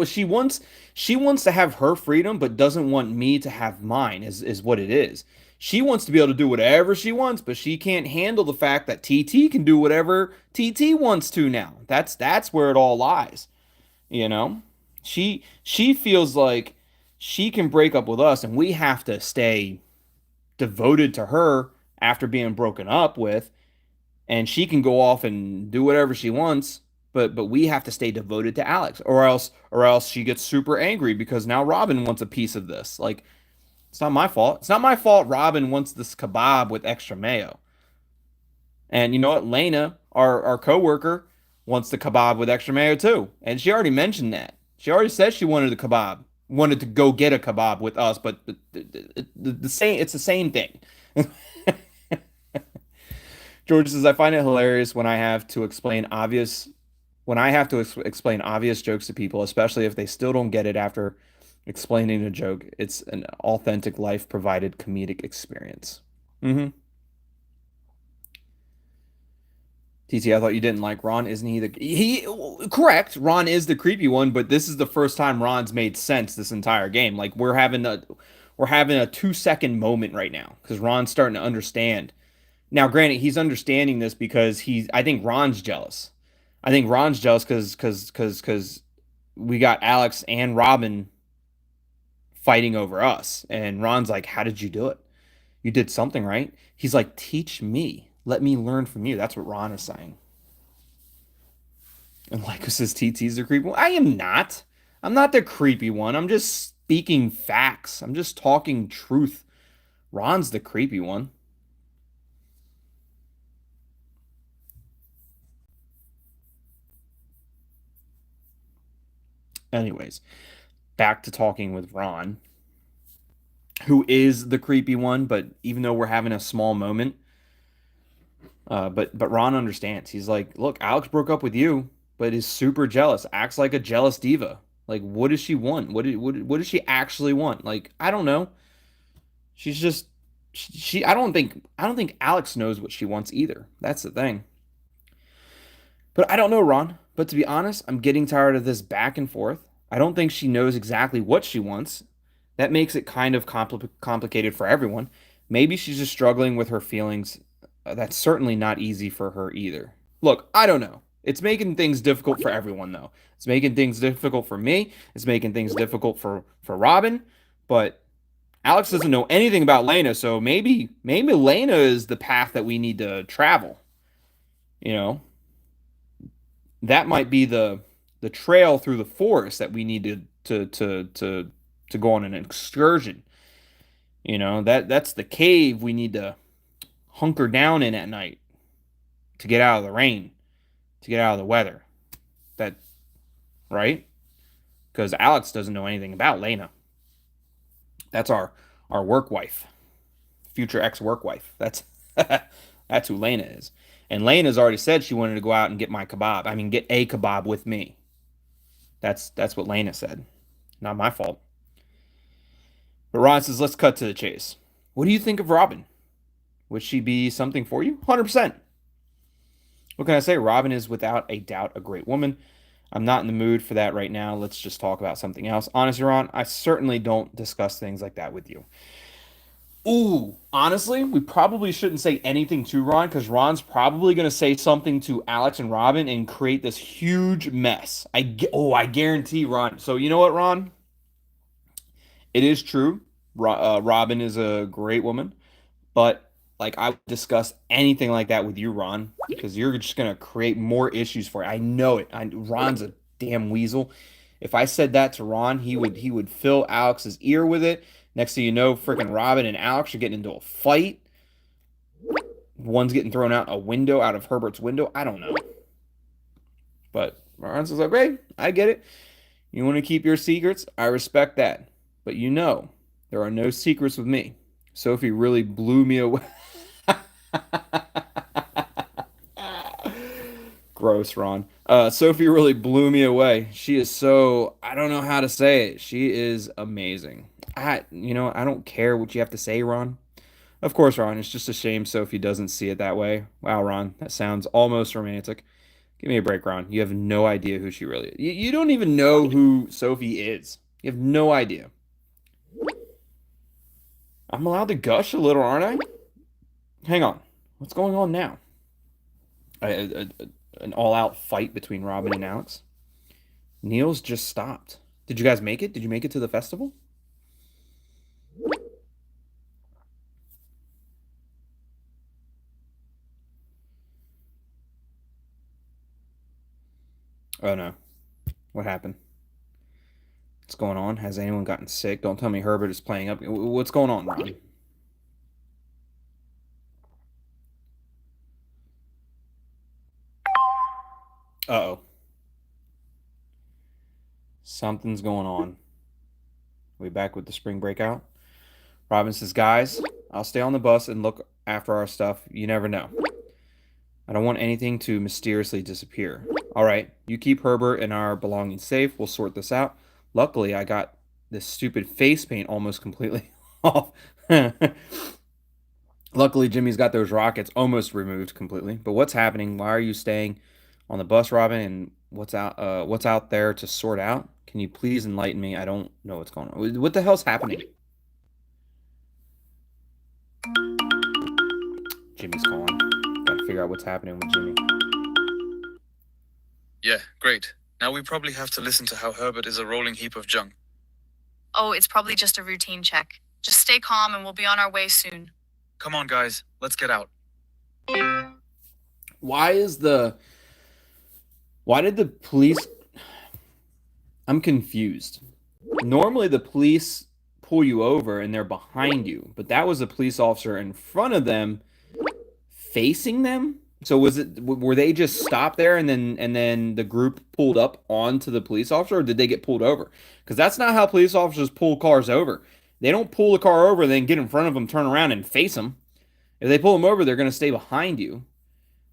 She wants to have her freedom, but doesn't want me to have mine. Is what it is. She wants to be able to do whatever she wants, but she can't handle the fact that TT can do whatever TT wants to now. That's where it all lies. You know, she feels like she can break up with us, and we have to stay devoted to her after being broken up with, and she can go off and do whatever she wants, but we have to stay devoted to Alex, or else she gets super angry because now Robin wants a piece of this. Like, it's not my fault. It's not my fault Robin wants this kebab with extra mayo. And you know what? Lena, our coworker, wants the kebab with extra mayo too. And she already mentioned that. She already said she wanted the kebab, wanted to go get a kebab with us, but the same, it's the same thing. George says, I find it hilarious when I have to explain obvious jokes to people, especially if they still don't get it after explaining a joke. It's an authentic life provided comedic experience. Mm-hmm. TC, I thought you didn't like Ron. Isn't he correct? Ron is the creepy one, but this is the first time Ron's made sense this entire game. Like we're having a 2 second moment right now because Ron's starting to understand. Now, granted, he's understanding this because I think Ron's jealous. I think Ron's jealous because we got Alex and Robin fighting over us, and Ron's like, "How did you do it? You did something right." He's like, "Teach me. Let me learn from you." That's what Ron is saying. And Lyco says, "TT's the creepy one." I am not. I'm not the creepy one. I'm just speaking facts. I'm just talking truth. Ron's the creepy one. Anyways, back to talking with Ron, who is the creepy one, but even though we're having a small moment, but Ron understands. He's like, "Look, Alex broke up with you, but is super jealous. Acts like a jealous diva. Like, what does she want? What does she actually want? Like, I don't know. She's just she. I don't think Alex knows what she wants either. That's the thing. But I don't know, Ron. But to be honest, I'm getting tired of this back and forth. I don't think she knows exactly what she wants. That makes it kind of complicated for everyone. Maybe she's just struggling with her feelings. That's certainly not easy for her either. Look, I don't know. It's making things difficult for everyone, though. It's making things difficult for me. It's making things difficult for Robin. But Alex doesn't know anything about Lena, so maybe Lena is the path that we need to travel. You know, that might be the trail through the forest that we need to go on an excursion. That's the cave we need to hunker down in at night to get out of the rain, to get out of the weather. That right? Because Alex doesn't know anything about Lena. That's our work wife, future ex work wife. That's who Lena is. And Lena's already said she wanted to go out and get my kebab. I mean, get a kebab with me. That's what Lena said. Not my fault. But Ron says, let's cut to the chase. What do you think of Robin? Would she be something for you? 100%. What can I say? Robin is without a doubt a great woman. I'm not in the mood for that right now. Let's just talk about something else. Honestly, Ron, I certainly don't discuss things like that with you. Ooh, honestly, we probably shouldn't say anything to Ron because Ron's probably going to say something to Alex and Robin and create this huge mess. I guarantee Ron. So you know what, Ron? It is true. Robin is a great woman, but like I would discuss anything like that with you, Ron, because you're just gonna create more issues for it. I know it. Ron's a damn weasel. If I said that to Ron, he would fill Alex's ear with it. Next thing you know, freaking Robin and Alex are getting into a fight. One's getting thrown out a window, out of Herbert's window. I don't know. But Ron says, okay, I get it. You want to keep your secrets? I respect that. But there are no secrets with me. Sophie really blew me away. Gross, Ron. Sophie really blew me away. She is I don't know how to say it. She is amazing. I don't care what you have to say, Ron. Of course, Ron, it's just a shame Sophie doesn't see it that way. Wow, Ron, that sounds almost romantic. Give me a break, Ron. You have no idea who she really is. You don't even know who Sophie is. You have no idea. I'm allowed to gush a little, aren't I? Hang on. What's going on now? An all-out fight between Robin and Alex? Niels just stopped. Did you guys make it? Did you make it to the festival? Oh no. What happened? What's going on? Has anyone gotten sick? Don't tell me Herbert is playing up. What's going on, Ron? Uh-oh. Something's going on. We back with the spring breakout? Robin says, guys, I'll stay on the bus and look after our stuff. You never know. I don't want anything to mysteriously disappear. All right, you keep Herbert and our belongings safe. We'll sort this out. Luckily, I got this stupid face paint almost completely off. Luckily, Jimmy's got those rockets almost removed completely. But what's happening? Why are you staying on the bus, Robin? And what's out there to sort out? Can you please enlighten me? I don't know what's going on. What the hell's happening? Jimmy's calling. Gotta figure out what's happening with Jimmy. Yeah, great. Now we probably have to listen to how Herbert is a rolling heap of junk. Oh, it's probably just a routine check. Just stay calm and we'll be on our way soon. Come on, guys. Let's get out. Why did the police... I'm confused. Normally the police pull you over and they're behind you, but that was a police officer in front of them facing them. So were they just stopped there and then the group pulled up onto the police officer, or did they get pulled over? Because that's not how police officers pull cars over. They don't pull the car over and then get in front of them, turn around and face them. If they pull them over, they're going to stay behind you.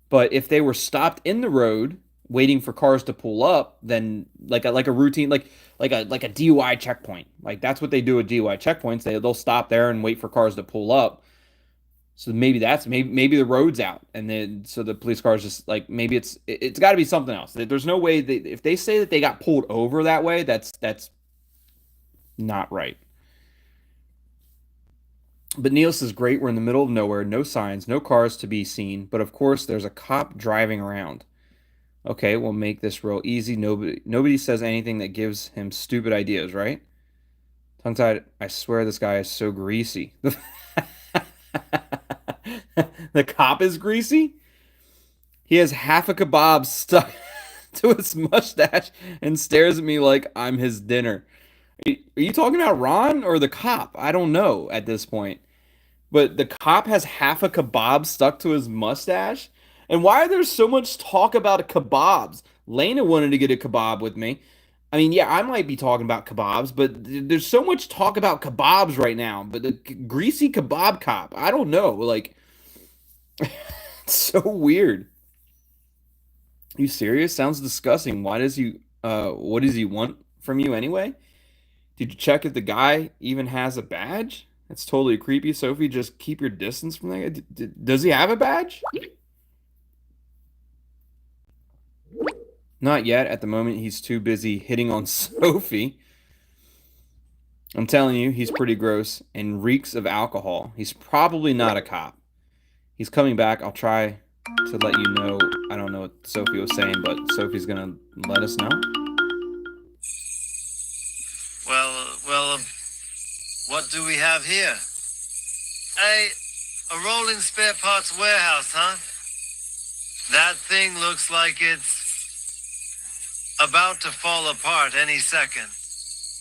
But if they were stopped in the road waiting for cars to pull up, then like a routine, like a DUI checkpoint, like that's what they do at DUI checkpoints. They'll stop there and wait for cars to pull up. So maybe maybe the road's out, and then so the police car is just like, maybe it's got to be something else. There's no way if they say that they got pulled over that way, that's not right. But Neil says, great, we're in the middle of nowhere, no signs, no cars to be seen, but of course there's a cop driving around. Okay, we'll make this real easy. Nobody says anything that gives him stupid ideas, right? Tongue-tied, I swear this guy is so greasy. The cop is greasy? He has half a kebab stuck to his mustache and stares at me like I'm his dinner. Are you talking about Ron or the cop? I don't know at this point. But the cop has half a kebab stuck to his mustache? And why are there so much talk about kebabs? Lena wanted to get a kebab with me. I mean, yeah, I might be talking about kebabs, but there's so much talk about kebabs right now. But the greasy kebab cop, I don't know. Like, it's so weird. Are you serious? Sounds disgusting. What does he want from you anyway? Did you check if the guy even has a badge? That's totally creepy. Sophie, just keep your distance from that guy. Does he have a badge? Not yet. At the moment, he's too busy hitting on Sophie. I'm telling you, he's pretty gross and reeks of alcohol. He's probably not a cop. He's coming back. I'll try to let you know. I don't know what Sophie was saying, but Sophie's going to let us know. Well, what do we have here? A rolling spare parts warehouse, huh? That thing looks like it's about to fall apart any second.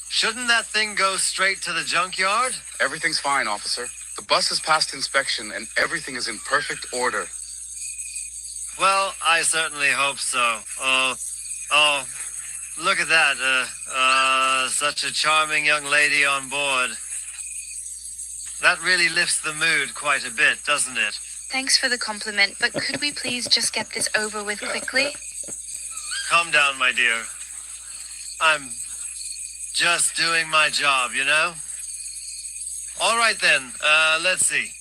Shouldn't that thing go straight to the junkyard? Everything's fine, officer. The bus has passed inspection and everything is in perfect order. Well, I certainly hope so. Oh, look at that. Such a charming young lady on board. That really lifts the mood quite a bit, doesn't it? Thanks for the compliment, but could we please just get this over with quickly? Calm down, my dear. I'm just doing my job, you know? All right then, let's see.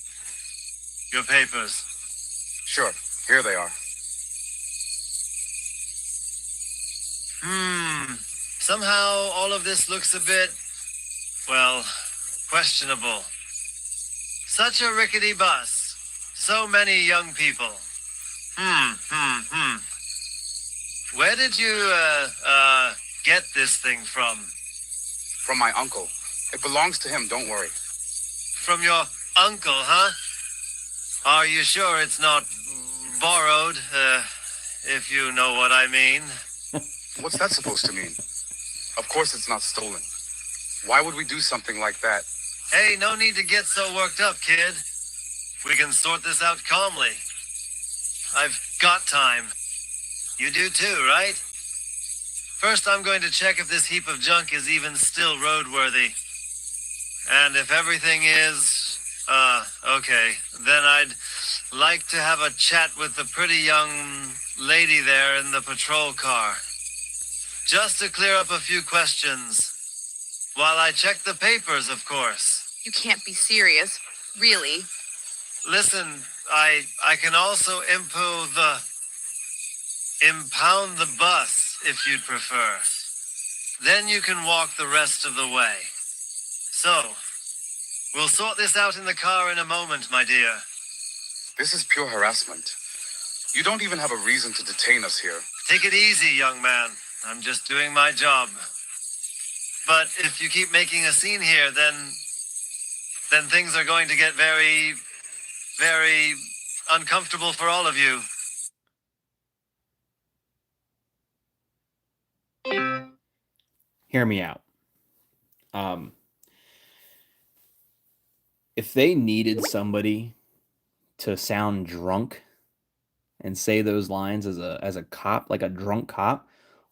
Your papers. Sure, here they are. Somehow all of this looks a bit, well, questionable. Such a rickety bus. So many young people. Where did you, get this thing from? From my uncle. It belongs to him, don't worry. From your uncle, huh? Are you sure it's not borrowed, if you know what I mean? What's that supposed to mean? Of course it's not stolen. Why would we do something like that? Hey, no need to get so worked up, kid. We can sort this out calmly. I've got time. You do too, right? First, I'm going to check if this heap of junk is even still roadworthy. And if everything is, okay, then I'd like to have a chat with the pretty young lady there in the patrol car. Just to clear up a few questions. While I check the papers, of course. You can't be serious. Really? Listen, I can also impound the bus, if you'd prefer. Then you can walk the rest of the way. So, we'll sort this out in the car in a moment, my dear. This is pure harassment. You don't even have a reason to detain us here. Take it easy, young man. I'm just doing my job. But if you keep making a scene here, then things are going to get very, very uncomfortable for all of you. Hear me out. If they needed somebody to sound drunk and say those lines as a cop, like a drunk cop,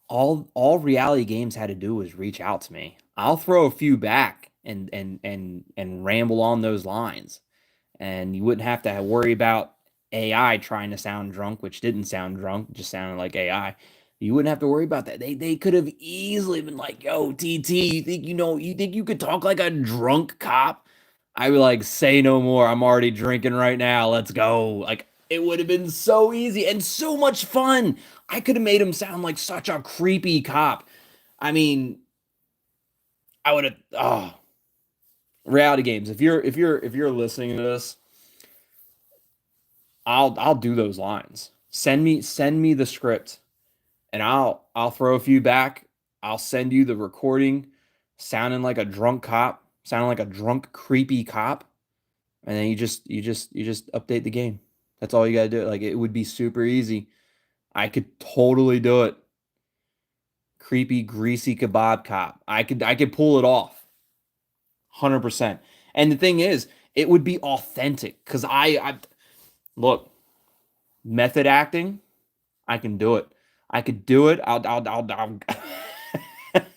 all reality games had to do was reach out to me. I'll throw a few back and ramble on those lines, and you wouldn't have to worry about AI trying to sound drunk, which didn't sound drunk, just sounded like AI. You wouldn't have to worry about that. They could have easily been like, "Yo, TT, you think you could talk like a drunk cop?" I'd be like, "Say no more. I'm already drinking right now. Let's go." Like, it would have been so easy and so much fun. I could have made him sound like such a creepy cop. I mean, I would have. Oh, reality games. If you're listening to this, I'll do those lines. Send me the script, and I'll throw a few back. I'll send you the recording, sounding like a drunk cop, sounding like a drunk creepy cop, and then you just update the game. That's all you gotta do. Like, it would be super easy. I could totally do it. Creepy, greasy kebab cop. I could pull it off. 100%. And the thing is, it would be authentic, because I look, method acting, I can do it. I could do it. I'll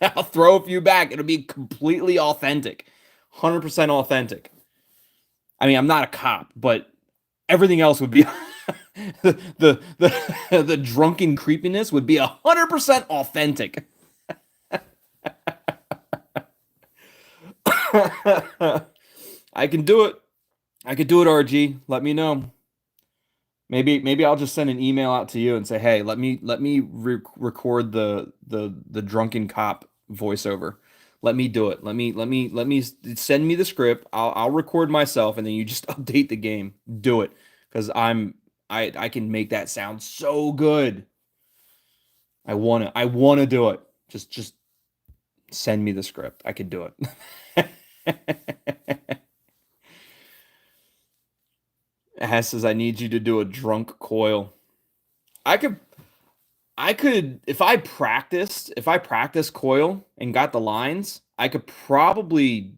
I'll throw a few back. It'll be completely authentic. 100% authentic. I mean, I'm not a cop, but everything else would be the drunken creepiness would be 100% authentic. I can do it. I could do it, RG. Let me know. Maybe I'll just send an email out to you and say, "Hey, let me record the drunken cop voiceover. Let me do it. Let me send me the script. I'll record myself, and then you just update the game. Do it, because I can make that sound so good. I wanna do it. Just send me the script. I could do it." Hess says, "I need you to do a drunk coil." I could if I practiced coil and got the lines, I could probably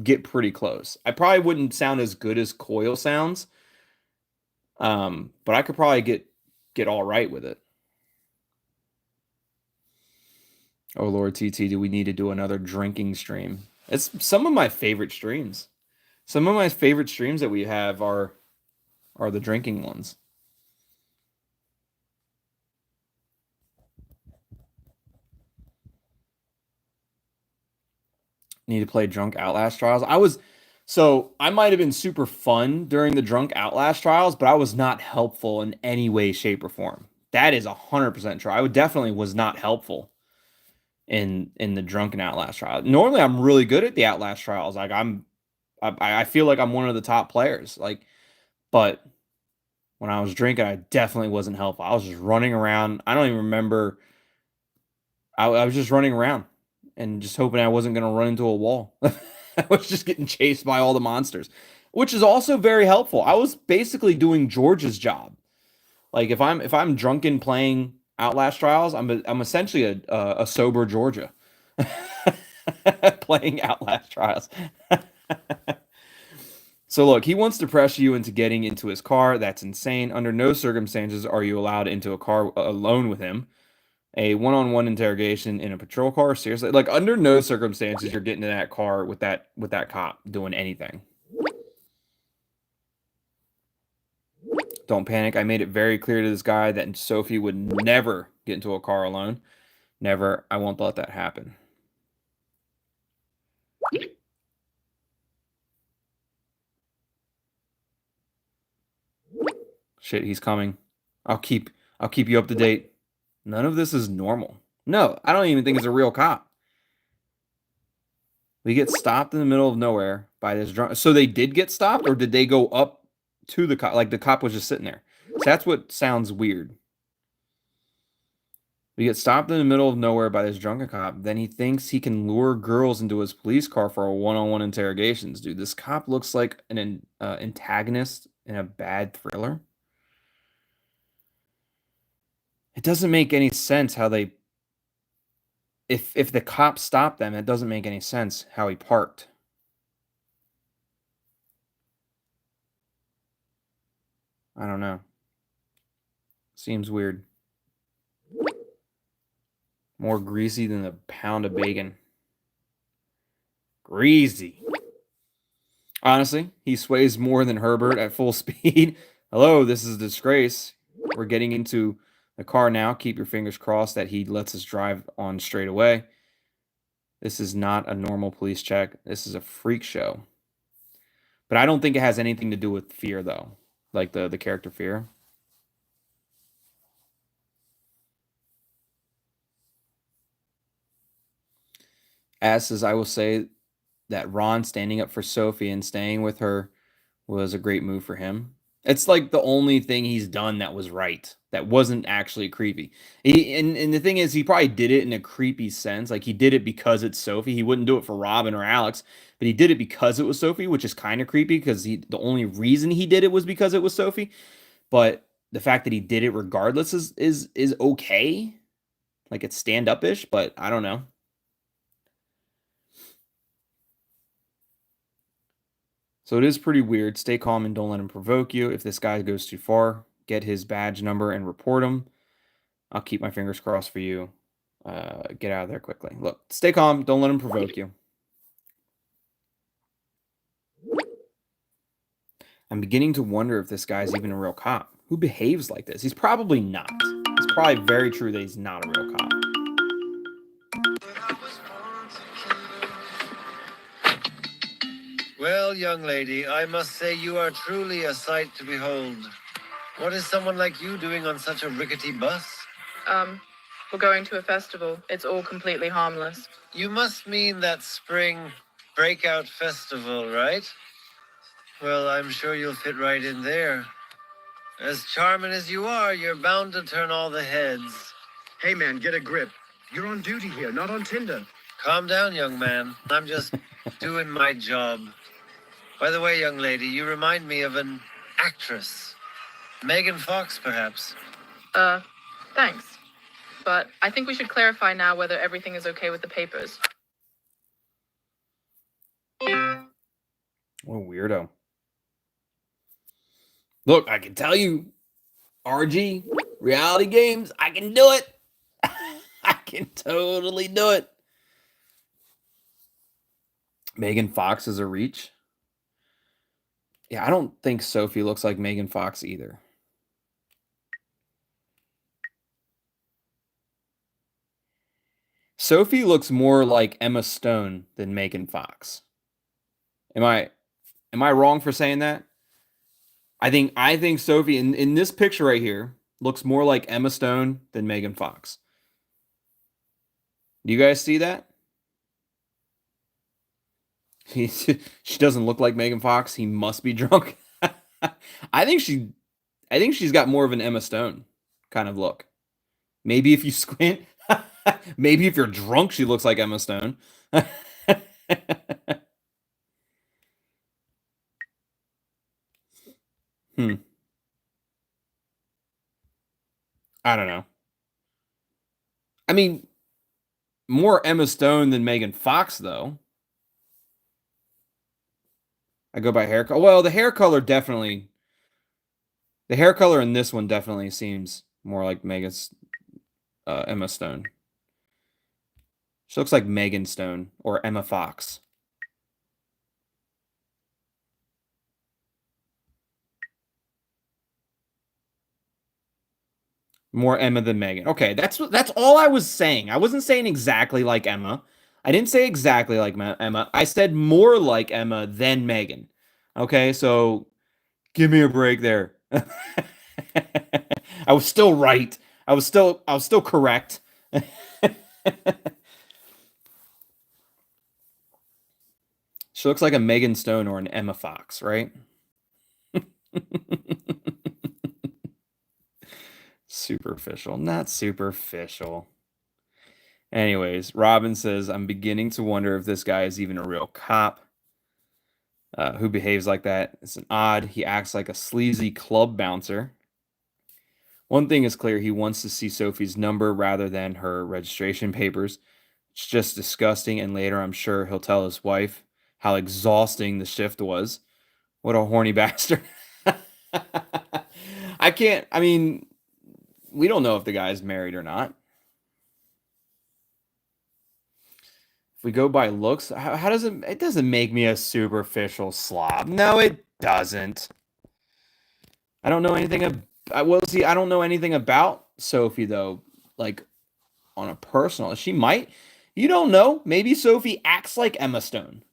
get pretty close. I probably wouldn't sound as good as coil sounds. But I could probably get all right with it. Oh Lord, TT, do we need to do another drinking stream? It's some of my favorite streams. Some of my favorite streams that we have are the drinking ones. Need to play Drunk Outlast Trials. I might have been super fun during the Drunk Outlast Trials, but I was not helpful in any way, shape, or form. That is 100% true. I definitely was not helpful in the Drunken Outlast Trial. Normally, I'm really good at the Outlast Trials. Like, I feel like I'm one of the top players. Like, but when I was drinking, I definitely wasn't helpful. I was just running around. I don't even remember. I was just running around and just hoping I wasn't going to run into a wall. I was just getting chased by all the monsters, which is also very helpful. I was basically doing George's job. Like, if I'm drunken playing Outlast Trials, I'm essentially a sober Georgia playing Outlast Trials. So look, he wants to pressure you into getting into his car. That's insane. Under no circumstances are you allowed into a car alone with him. A one-on-one interrogation in a patrol car? Seriously? Like, under no circumstances you're getting in that car with that cop doing anything. Don't panic. I made it very clear to this guy that Sophie would never get into a car alone. Never. I won't let that happen. Shit, he's coming. I'll keep you up to date. None of this is normal. No, I don't even think it's a real cop. We get stopped in the middle of nowhere by this drunk. So they did get stopped, or did they go up to the cop? Like the cop was just sitting there. So that's what sounds weird. We get stopped in the middle of nowhere by this drunken cop. Then he thinks he can lure girls into his police car for a one-on-one interrogations. Dude, this cop looks like an antagonist in a bad thriller. It doesn't make any sense how they... If the cop stopped them, it doesn't make any sense how he parked. I don't know. Seems weird. More greasy than a pound of bacon. Greasy. Honestly, he sways more than Herbert at full speed. Hello, this is a disgrace. We're getting into the car now. Keep your fingers crossed that he lets us drive on straight away. This is not a normal police check. This is a freak show. But I don't think it has anything to do with fear, though. Like the character fear. As says, I will say that Ron standing up for Sophie and staying with her was a great move for him. It's like the only thing he's done that was right, that wasn't actually creepy. And the thing is, he probably did it in a creepy sense. Like, he did it because it's Sophie. He wouldn't do it for Robin or Alex, but he did it because it was Sophie, which is kind of creepy because the only reason he did it was because it was Sophie. But the fact that he did it regardless is okay. Like, it's stand-up-ish, but I don't know. So it is pretty weird. Stay calm and don't let him provoke you. If this guy goes too far, get his badge number and report him. I'll keep my fingers crossed for you. Get out of there quickly. Look, stay calm. Don't let him provoke you. I'm beginning to wonder if this guy's even a real cop. Who behaves like this? He's probably not. It's probably very true that he's not a real cop. Well, young lady, I must say you are truly a sight to behold. What is someone like you doing on such a rickety bus? We're going to a festival. It's all completely harmless. You must mean that spring breakout festival, right? Well, I'm sure you'll fit right in there. As charming as you are, you're bound to turn all the heads. Hey, man, get a grip. You're on duty here, not on Tinder. Calm down, young man. I'm just doing my job. By the way, young lady, you remind me of an actress. Megan Fox, perhaps. Thanks. But I think we should clarify now whether everything is okay with the papers. What a weirdo. Look, I can tell you, RG, reality games, I can do it. I can totally do it. Megan Fox is a reach. Yeah, I don't think Sophie looks like Megan Fox either. Sophie looks more like Emma Stone than Megan Fox. Am I wrong for saying that? I think Sophie in this picture right here looks more like Emma Stone than Megan Fox. Do you guys see that? She doesn't look like Megan Fox. He must be drunk. I think she's got more of an Emma Stone kind of look. Maybe if you squint, maybe if you're drunk, she looks like Emma Stone. I don't know. I mean, more Emma Stone than Megan Fox, though. I go by hair color. Well, the hair color definitely. The hair color in this one definitely seems more like Emma Stone. She looks like Megan Stone or Emma Fox. More Emma than Megan. Okay, that's all I was saying. I wasn't saying exactly like Emma. I didn't say exactly like Emma. I said more like Emma than Megan. Okay, so give me a break there. I was still right. I was still correct. She looks like a Megan Stone or an Emma Fox, right? Superficial, not superficial. Anyways, Robin says, I'm beginning to wonder if this guy is even a real cop who behaves like that. It's an odd. He acts like a sleazy club bouncer. One thing is clear. He wants to see Sophie's number rather than her registration papers. It's just disgusting. And later, I'm sure he'll tell his wife how exhausting the shift was. What a horny bastard. I mean, we don't know if the guy's married or not. If we go by looks, how does it doesn't make me a superficial slob. No, it doesn't. I don't know anything I don't know anything about Sophie though, like on a personal. She might, you don't know. Maybe Sophie acts like Emma Stone.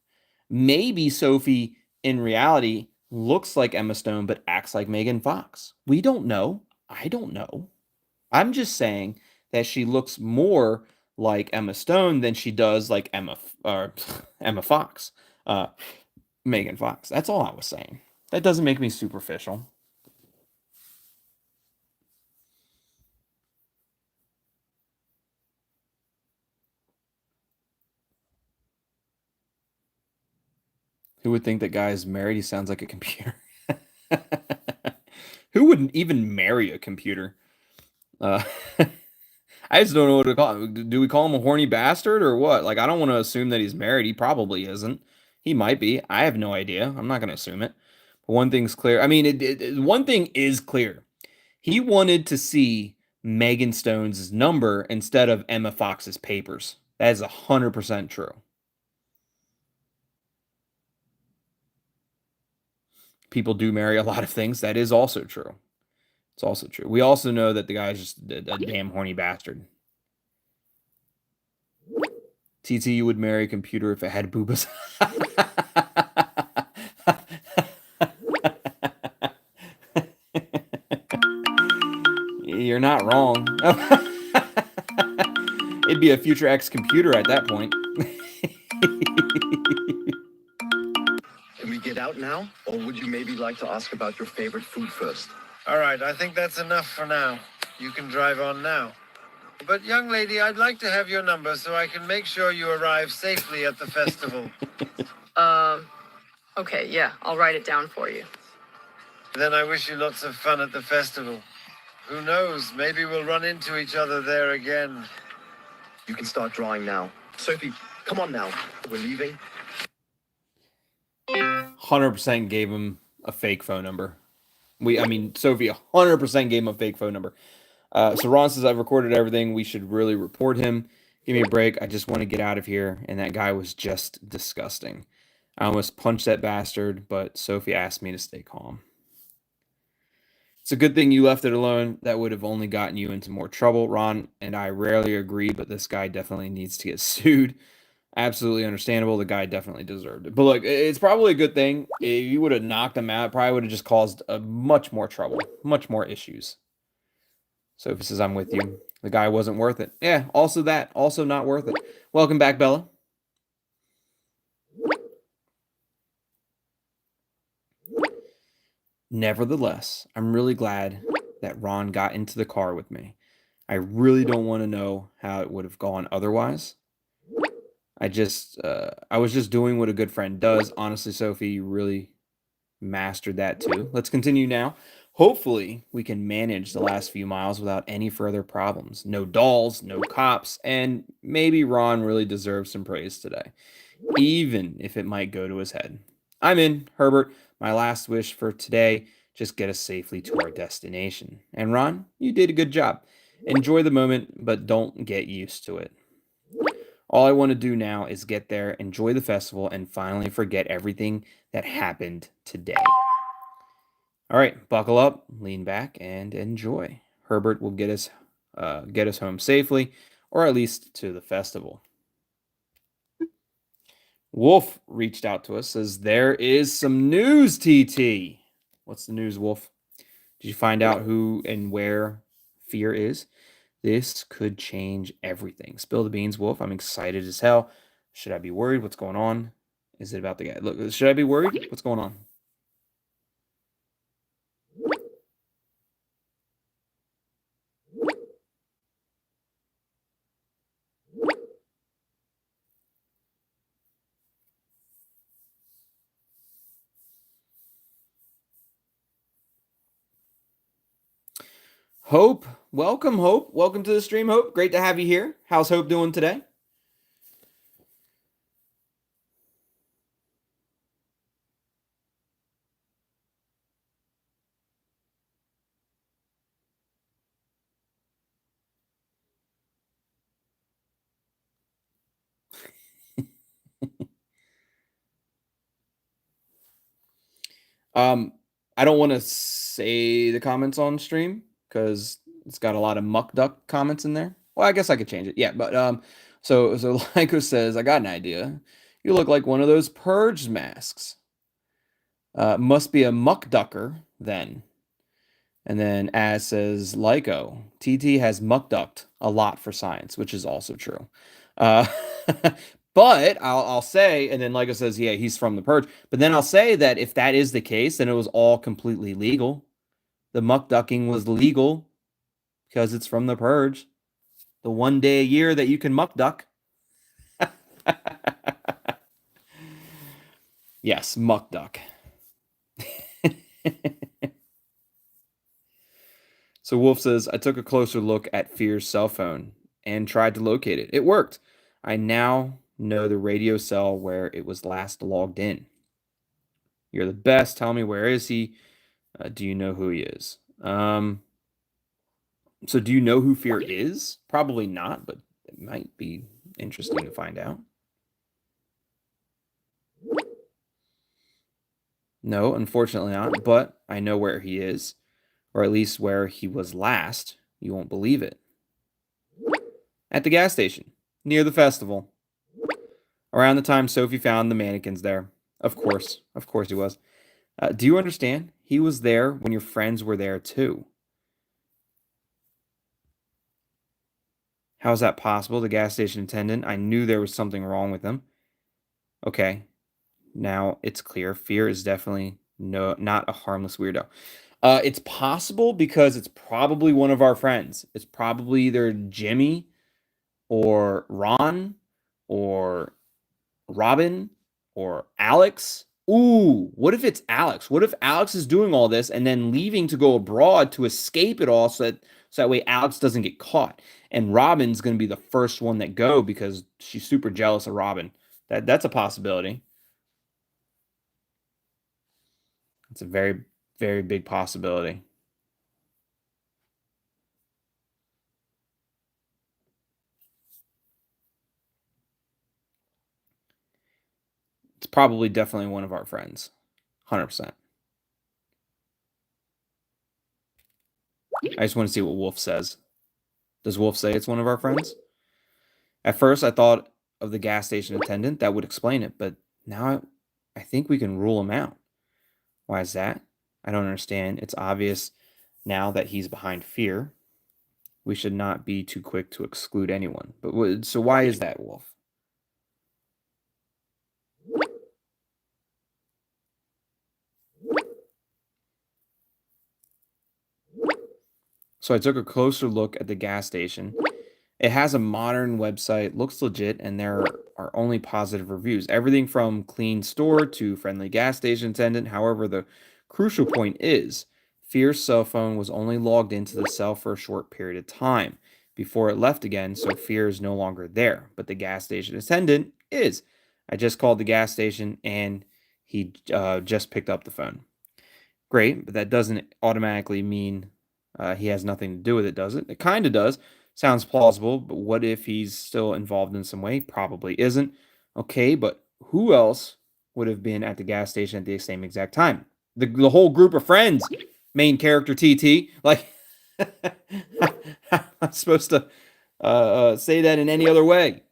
Maybe Sophie in reality looks like Emma Stone but acts like Megan Fox. We don't know. I don't know. I'm just saying that she looks more like Emma Stone than she does like Emma Fox, Megan Fox. That's all I was saying. That doesn't make me superficial. Who would think that guy is married? He sounds like a computer. Who wouldn't even marry a computer? I just don't know what to call him. Do we call him a horny bastard or what? Like, I don't want to assume that he's married. He probably isn't. He might be. I have no idea. I'm not going to assume it. But one thing's clear. I mean, one thing is clear. He wanted to see Megan Stone's number instead of Emma Fox's papers. That is 100% true. People do marry a lot of things. That is also true. It's also true. We also know that the guy's just a damn horny bastard. TT, you would marry a computer if it had boobas. You're not wrong. It'd be a future X computer at that point. Can we get out now? Or would you maybe like to ask about your favorite food first? All right, I think that's enough for now. You can drive on now. But young lady, I'd like to have your number so I can make sure you arrive safely at the festival. Okay, yeah, I'll write it down for you. Then I wish you lots of fun at the festival. Who knows, maybe we'll run into each other there again. You can start drawing now. Sophie, come on now. We're leaving. 100% gave him a fake phone number. Sophie 100% gave him a fake phone number. So Ron says, I've recorded everything. We should really report him. Give me a break. I just want to get out of here. And that guy was just disgusting. I almost punched that bastard, but Sophie asked me to stay calm. It's a good thing you left it alone. That would have only gotten you into more trouble. Ron and I rarely agree, but this guy definitely needs to get sued. Absolutely understandable. The guy definitely deserved it. But look, it's probably a good thing. If you would have knocked him out, it probably would have just caused much more trouble, much more issues. Sophie says, I'm with you. The guy wasn't worth it. Yeah, also not worth it. Welcome back, Bella. Nevertheless, I'm really glad that Ron got into the car with me. I really don't want to know how it would have gone otherwise. I was just doing what a good friend does. Honestly, Sophie, you really mastered that too. Let's continue now. Hopefully, we can manage the last few miles without any further problems. No dolls, no cops, and maybe Ron really deserves some praise today, even if it might go to his head. I'm in, Herbert. My last wish for today, just get us safely to our destination. And Ron, you did a good job. Enjoy the moment, but don't get used to it. All I want to do now is get there, enjoy the festival, and finally forget everything that happened today. All right, buckle up, lean back, and enjoy. Herbert Herbert will get us home safely, or at least to the festival. Wolf reached out to us, says, there is some news, TT. What's the news, Wolf? Did you find out who and where Fear is? This could change everything. Spill the beans, Wolf. I'm excited as hell. Should I be worried? What's going on? Is it about the guy? Look, should I be worried? What's going on? Hope, welcome, Hope. Welcome to the stream, Hope. Great to have you here. How's Hope doing today? I don't want to say the comments on stream because it's got a lot of muck duck comments in there. Well, I guess I could change it. Yeah, but so Lyco says, I got an idea. You look like one of those purge masks. Must be a muck ducker then. And then as says Lyco, TT has muck ducked a lot for science, which is also true. But I'll say, and then Lyco says, yeah, he's from the purge. But then I'll say that if that is the case, then it was all completely legal. The muck ducking was legal because it's from the purge. The one day a year that you can muck duck. Yes, muck duck. So Wolf says, I took a closer look at Fear's cell phone and tried to locate it. It worked. I now know the radio cell where it was last logged in. You're the best. Tell me, where is he? Do you know who he is? So do you know who Fear is? Probably not, but it might be interesting to find out. No, unfortunately not, but I know where he is, or at least where he was last. You won't believe it. At the gas station, near the festival. Around the time Sophie found the mannequins there. Of course he was. Do you understand? He was there when your friends were there too. How is that possible? The gas station attendant, I knew there was something wrong with him. Okay, now it's clear. Fear is definitely not a harmless weirdo. It's possible because it's probably one of our friends. It's probably either Jimmy or Ron or Robin or Alex. Ooh, what if it's Alex? What if Alex is doing all this and then leaving to go abroad to escape it all so that way Alex doesn't get caught? And Robin's going to be the first one that go because she's super jealous of Robin. That's a possibility. It's a very, very big possibility. It's probably definitely one of our friends. 100%. I just want to see what Wolf says. Does Wolf say it's one of our friends? At first, I thought of the gas station attendant. That would explain it. But now I think we can rule him out. Why is that? I don't understand. It's obvious now that he's behind Fear. We should not be too quick to exclude anyone. But so why is that, Wolf? So I took a closer look at the gas station. It has a modern website, looks legit, and there are only positive reviews. Everything from clean store to friendly gas station attendant. However, the crucial point is Fear's cell phone was only logged into the cell for a short period of time before it left again, so Fear is no longer there. But the gas station attendant is. I just called the gas station, and he just picked up the phone. Great, but that doesn't automatically mean he has nothing to do with it, does it? It kind of does. Sounds plausible, but what if he's still involved in some way? Probably isn't. Okay, but who else would have been at the gas station at the same exact time? The whole group of friends, main character TT. Like, I'm supposed to say that in any other way?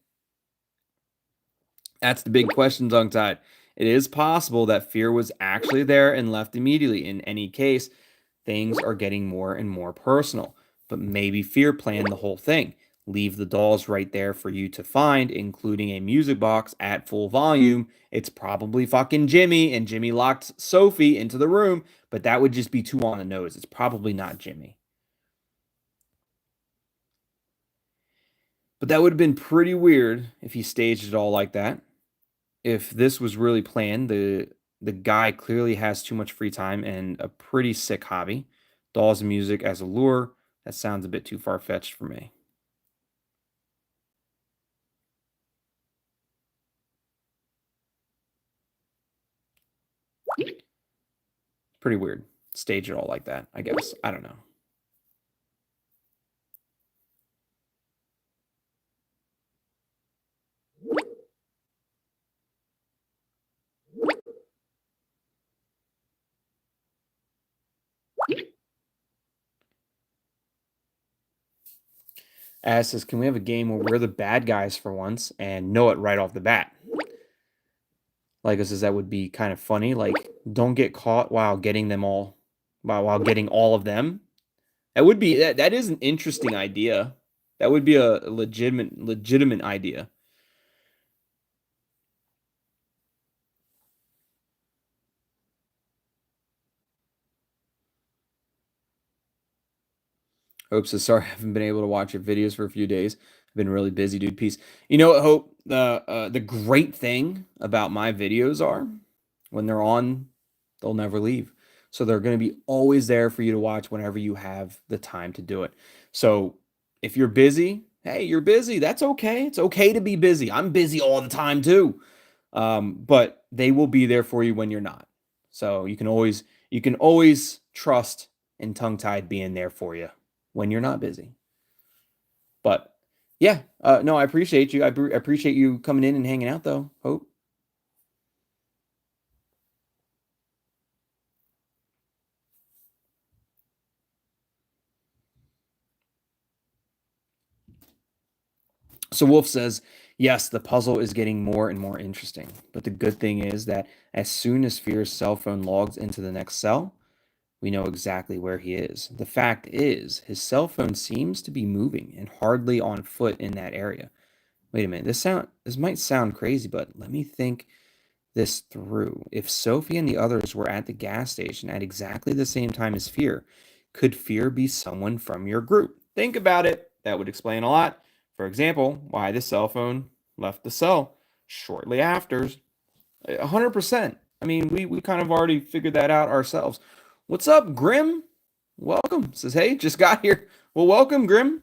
That's the big question, tongue-tied. It is possible that fear was actually there and left immediately. In any case, things are getting more and more personal. But maybe fear planned the whole thing. Leave the dolls right there for you to find, including a music box at full volume. It's probably fucking Jimmy, and Jimmy locked Sophie into the room, but that would just be too on the nose. It's probably not Jimmy. But that would have been pretty weird if he staged it all like that. If this was really planned, the guy clearly has too much free time and a pretty sick hobby. Dolls and music as a lure, that sounds a bit too far-fetched for me. Pretty weird. Stage it all like that, I guess. I don't know. As says, can we have a game where we're the bad guys for once and know it right off the bat? Like says, that would be kind of funny. Like, don't get caught while getting them all, while getting all of them. That would be that is an interesting idea. That would be a legitimate idea. Hope says, sorry, I haven't been able to watch your videos for a few days. I've been really busy, dude. Peace. You know what, Hope? The great thing about my videos are when they're on, they'll never leave. So they're going to be always there for you to watch whenever you have the time to do it. So if you're busy, hey, you're busy. That's okay. It's okay to be busy. I'm busy all the time too. But they will be there for you when you're not. So you can always trust in tongue-tied being there for you when you're not busy. But yeah, no, I appreciate you. I appreciate you coming in and hanging out, though, Hope. So Wolf says, yes, the puzzle is getting more and more interesting. But the good thing is that as soon as Fear's cell phone logs into the next cell, we know exactly where he is. The fact is, his cell phone seems to be moving and hardly on foot in that area. Wait a minute, this might sound crazy, but let me think this through. If Sophie and the others were at the gas station at exactly the same time as Fear, could Fear be someone from your group? Think about it. That would explain a lot. For example, why the cell phone left the cell shortly after. 100%. I mean, we kind of already figured that out ourselves. What's up, Grim? Welcome. Says, hey, just got here. Well, welcome, Grim.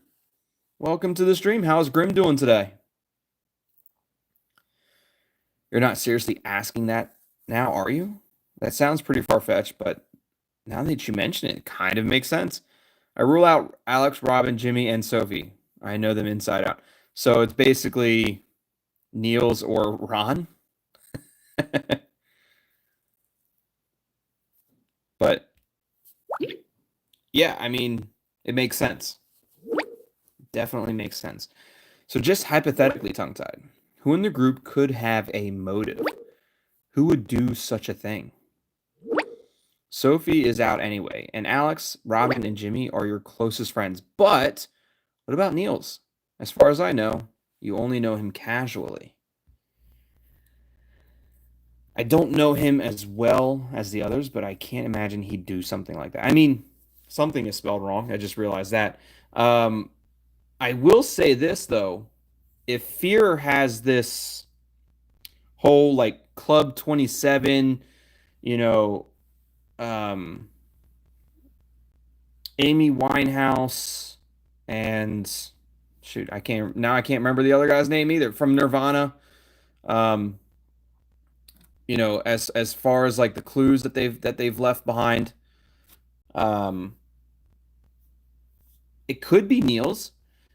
Welcome to the stream. How's Grim doing today? You're not seriously asking that now, are you? That sounds pretty far-fetched, but now that you mention it, it kind of makes sense. I rule out Alex, Robin, Jimmy, and Sophie. I know them inside out. So it's basically Niels or Ron. But yeah, I mean, it makes sense. Definitely makes sense. So just hypothetically, tongue-tied, who in the group could have a motive? Who would do such a thing? Sophie is out anyway, and Alex, Robin, and Jimmy are your closest friends. But what about Niels? As far as I know, you only know him casually. I don't know him as well as the others, but I can't imagine he'd do something like that. I mean, something is spelled wrong. I just realized that. I will say this, though. If Fear has this whole, like, Club 27, you know, Amy Winehouse and shoot, I can't remember the other guy's name either from Nirvana. You know, as far as like the clues that they've left behind, it could be Niels,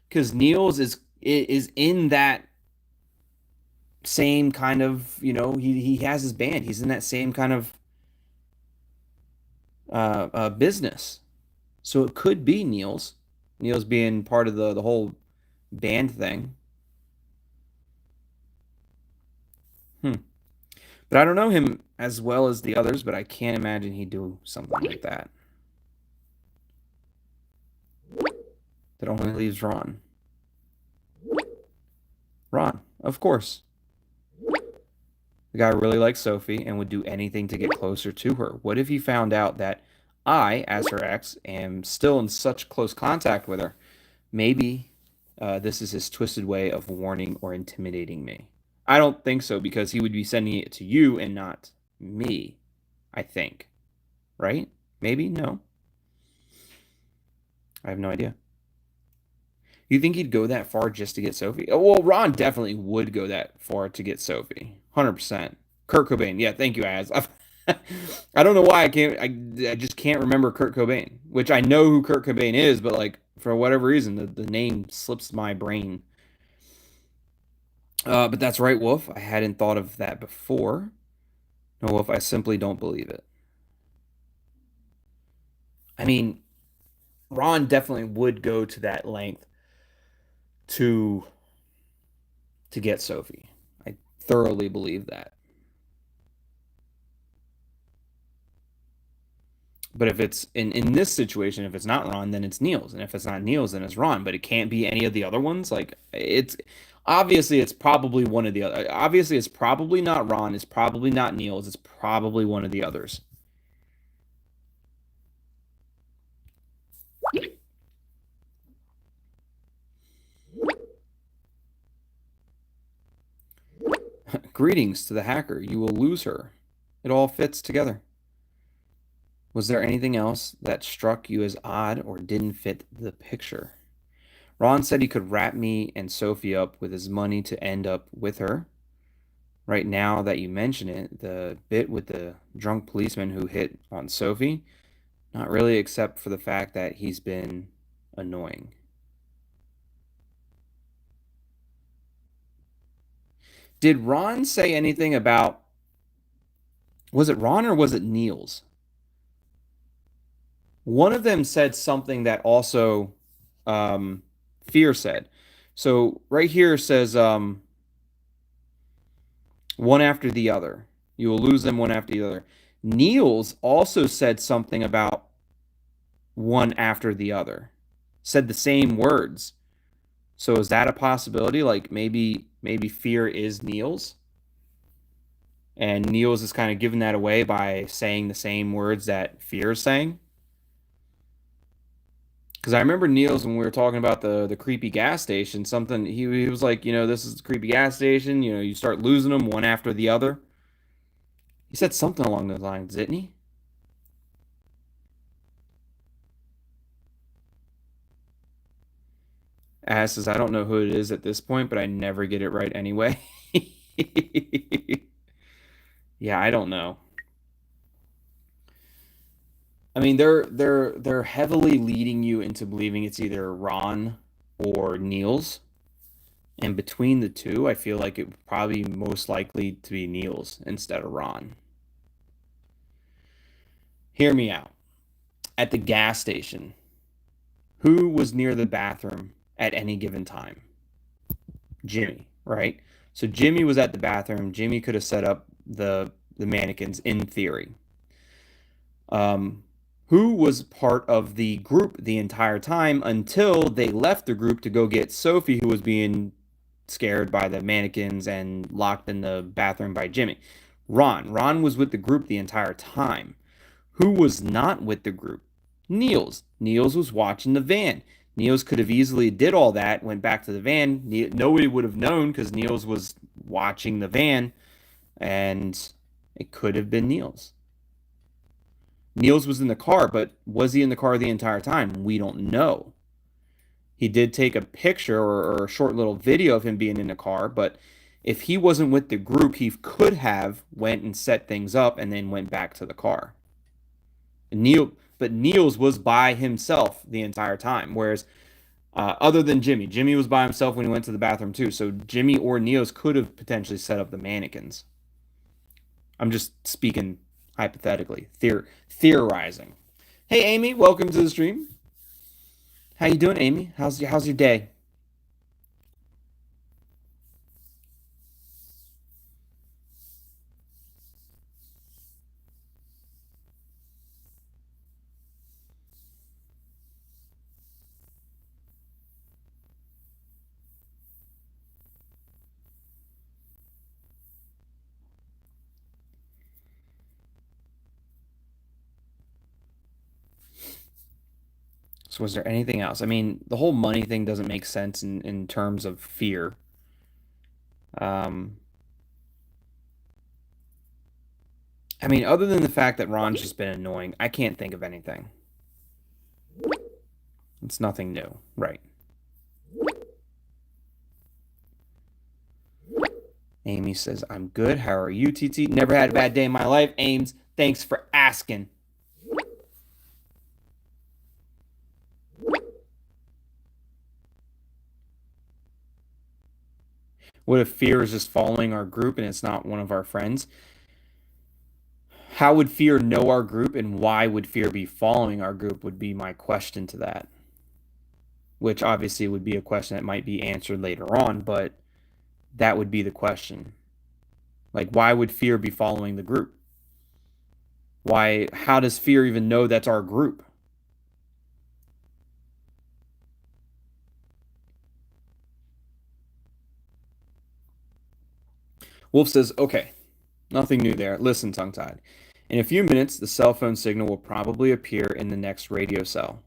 because Niels is in that same kind of, you know, he has his band. He's in that same kind of business. So it could be Niels. Niels being part of the whole band thing. But I don't know him as well as the others, but I can't imagine he'd do something like that. That only leaves Ron. Ron, of course. The guy really likes Sophie and would do anything to get closer to her. What if he found out that I, as her ex, am still in such close contact with her? Maybe this is his twisted way of warning or intimidating me. I don't think so, because he would be sending it to you and not me, I think. Right? Maybe? No. I have no idea. You think he'd go that far just to get Sophie? Oh, well, Ron definitely would go that far to get Sophie. 100%. Kurt Cobain. Yeah, thank you, Az. I don't know why I just can't remember Kurt Cobain, which I know who Kurt Cobain is, but like for whatever reason, the name slips my brain. But that's right, Wolf. I hadn't thought of that before. No, Wolf, I simply don't believe it. I mean, Ron definitely would go to that length to get Sophie. I thoroughly believe that. But if it's in this situation, if it's not Ron, then it's Niels. And if it's not Niels, then it's Ron. But it can't be any of the other ones. Like, it's obviously it's probably one of the other. Obviously, it's probably not Ron. It's probably not Niels. It's probably one of the others. Greetings to the hacker. You will lose her. It all fits together. Was there anything else that struck you as odd or didn't fit the picture? Ron said he could wrap me and Sophie up with his money to end up with her. Right now that you mention it, the bit with the drunk policeman who hit on Sophie, not really, except for the fact that he's been annoying. Did Ron say anything about... Was it Ron or was it Niels? One of them said something that also Fear said. So right here says one after the other. You will lose them one after the other. Niels also said something about one after the other. Said the same words. So is that a possibility? Like maybe Fear is Niels? And Niels is kind of giving that away by saying the same words that Fear is saying? Because I remember Niels, when we were talking about the creepy gas station, something, he was like, this is the creepy gas station, you start losing them one after the other. He said something along those lines, didn't he? Ass says, I don't know who it is at this point, but I never get it right anyway. Yeah, I don't know. I mean, they're heavily leading you into believing it's either Ron or Niels. And between the two, I feel like it would probably most likely to be Niels instead of Ron. Hear me out. At the gas station, who was near the bathroom at any given time? Jimmy, right? So Jimmy was at the bathroom. Jimmy could have set up the mannequins in theory. Who was part of the group the entire time until they left the group to go get Sophie, who was being scared by the mannequins and locked in the bathroom by Jimmy? Ron. Ron was with the group the entire time. Who was not with the group? Niels. Niels was watching the van. Niels could have easily did all that, went back to the van. Nobody would have known because Niels was watching the van, and it could have been Niels. Niels was in the car, but was he in the car the entire time? We don't know. He did take a picture or a short little video of him being in the car, but if he wasn't with the group, he could have went and set things up and then went back to the car. But Niels was by himself the entire time, whereas other than Jimmy was by himself when he went to the bathroom too. So Jimmy or Niels could have potentially set up the mannequins. I'm just speaking hypothetically, theorizing. Hey, Amy, welcome to the stream. How you doing, Amy? How's your day? So was there anything else? I mean, the whole money thing doesn't make sense in terms of fear. Um, I mean, other than the fact that Ron's just been annoying, I can't think of anything. It's nothing new, right? Amy says, I'm good. How are you, TT? Never had a bad day in my life. Ames, thanks for asking. What if fear is just following our group and it's not one of our friends? How would fear know our group and why would fear be following our group would be my question to that. Which obviously would be a question that might be answered later on, but that would be the question. Like, why would fear be following the group? How does fear even know that's our group? Wolf says, okay, nothing new there. Listen, tongue-tied. In a few minutes, the cell phone signal will probably appear in the next radio cell.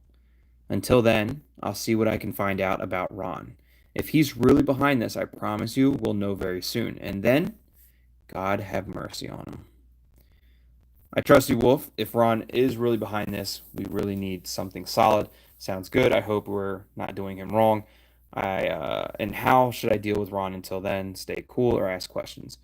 Until then, I'll see what I can find out about Ron. If he's really behind this, I promise you we'll know very soon. And then, God have mercy on him. I trust you, Wolf. If Ron is really behind this, we really need something solid. Sounds good. I hope we're not doing him wrong. And how should I deal with Ron until then? Stay cool or ask questions.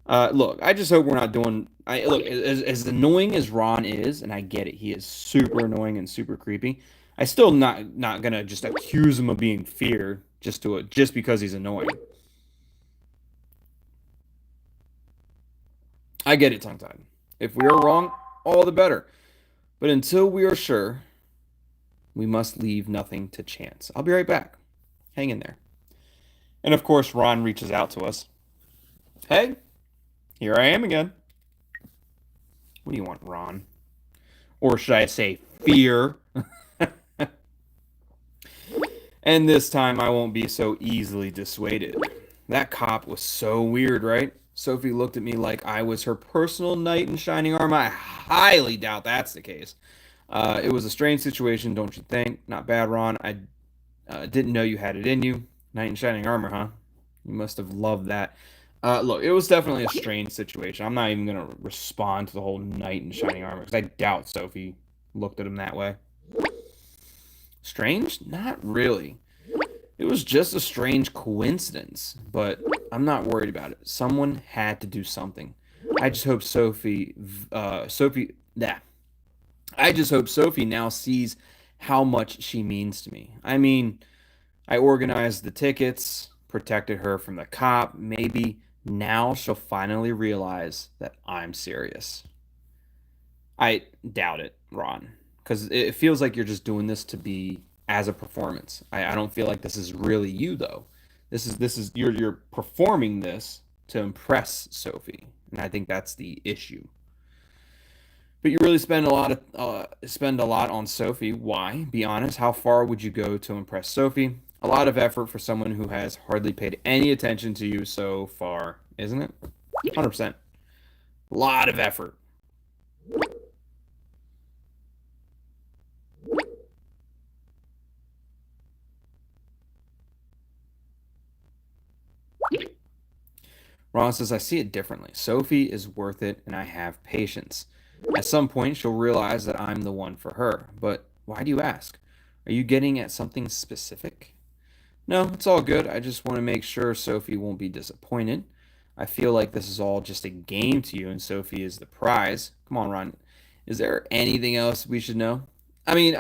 Look, I just hope we're not doing. Look, as annoying as Ron is, and I get it, he is super annoying and super creepy. I still not gonna just accuse him of being feared just because he's annoying. I get it, tongue tied. If we are wrong, all the better. But until we are sure, we must leave nothing to chance. I'll be right back. Hang in there. And of course, Ron reaches out to us. Hey, here I am again. What do you want, Ron? Or should I say fear? And this time I won't be so easily dissuaded. That cop was so weird, right? Sophie looked at me like I was her personal knight in shining armor. I highly doubt that's the case. It was a strange situation, don't you think? Not bad, Ron. I didn't know you had it in you. Knight in shining armor, huh? You must have loved that. Look, it was definitely a strange situation. I'm not even going to respond to the whole knight in shining armor because I doubt Sophie looked at him that way. Strange? Not really. It was just a strange coincidence, but I'm not worried about it. Someone had to do something. I just hope Sophie now sees how much she means to me. I mean, I organized the tickets, protected her from the cop. Maybe now she'll finally realize that I'm serious. I doubt it, Ron, because it feels like you're just doing this to be as a performance. I don't feel like this is really you though. This is you're performing this to impress Sophie, and I think that's the issue. But you really spend a lot on Sophie. Why? Be honest. How far would you go to impress Sophie? A lot of effort for someone who has hardly paid any attention to you so far, isn't it? 100%. A lot of effort. Ron says, I see it differently. Sophie is worth it, and I have patience. At some point, she'll realize that I'm the one for her. But why do you ask? Are you getting at something specific? No, it's all good. I just want to make sure Sophie won't be disappointed. I feel like this is all just a game to you, and Sophie is the prize. Come on, Ron. Is there anything else we should know? I mean,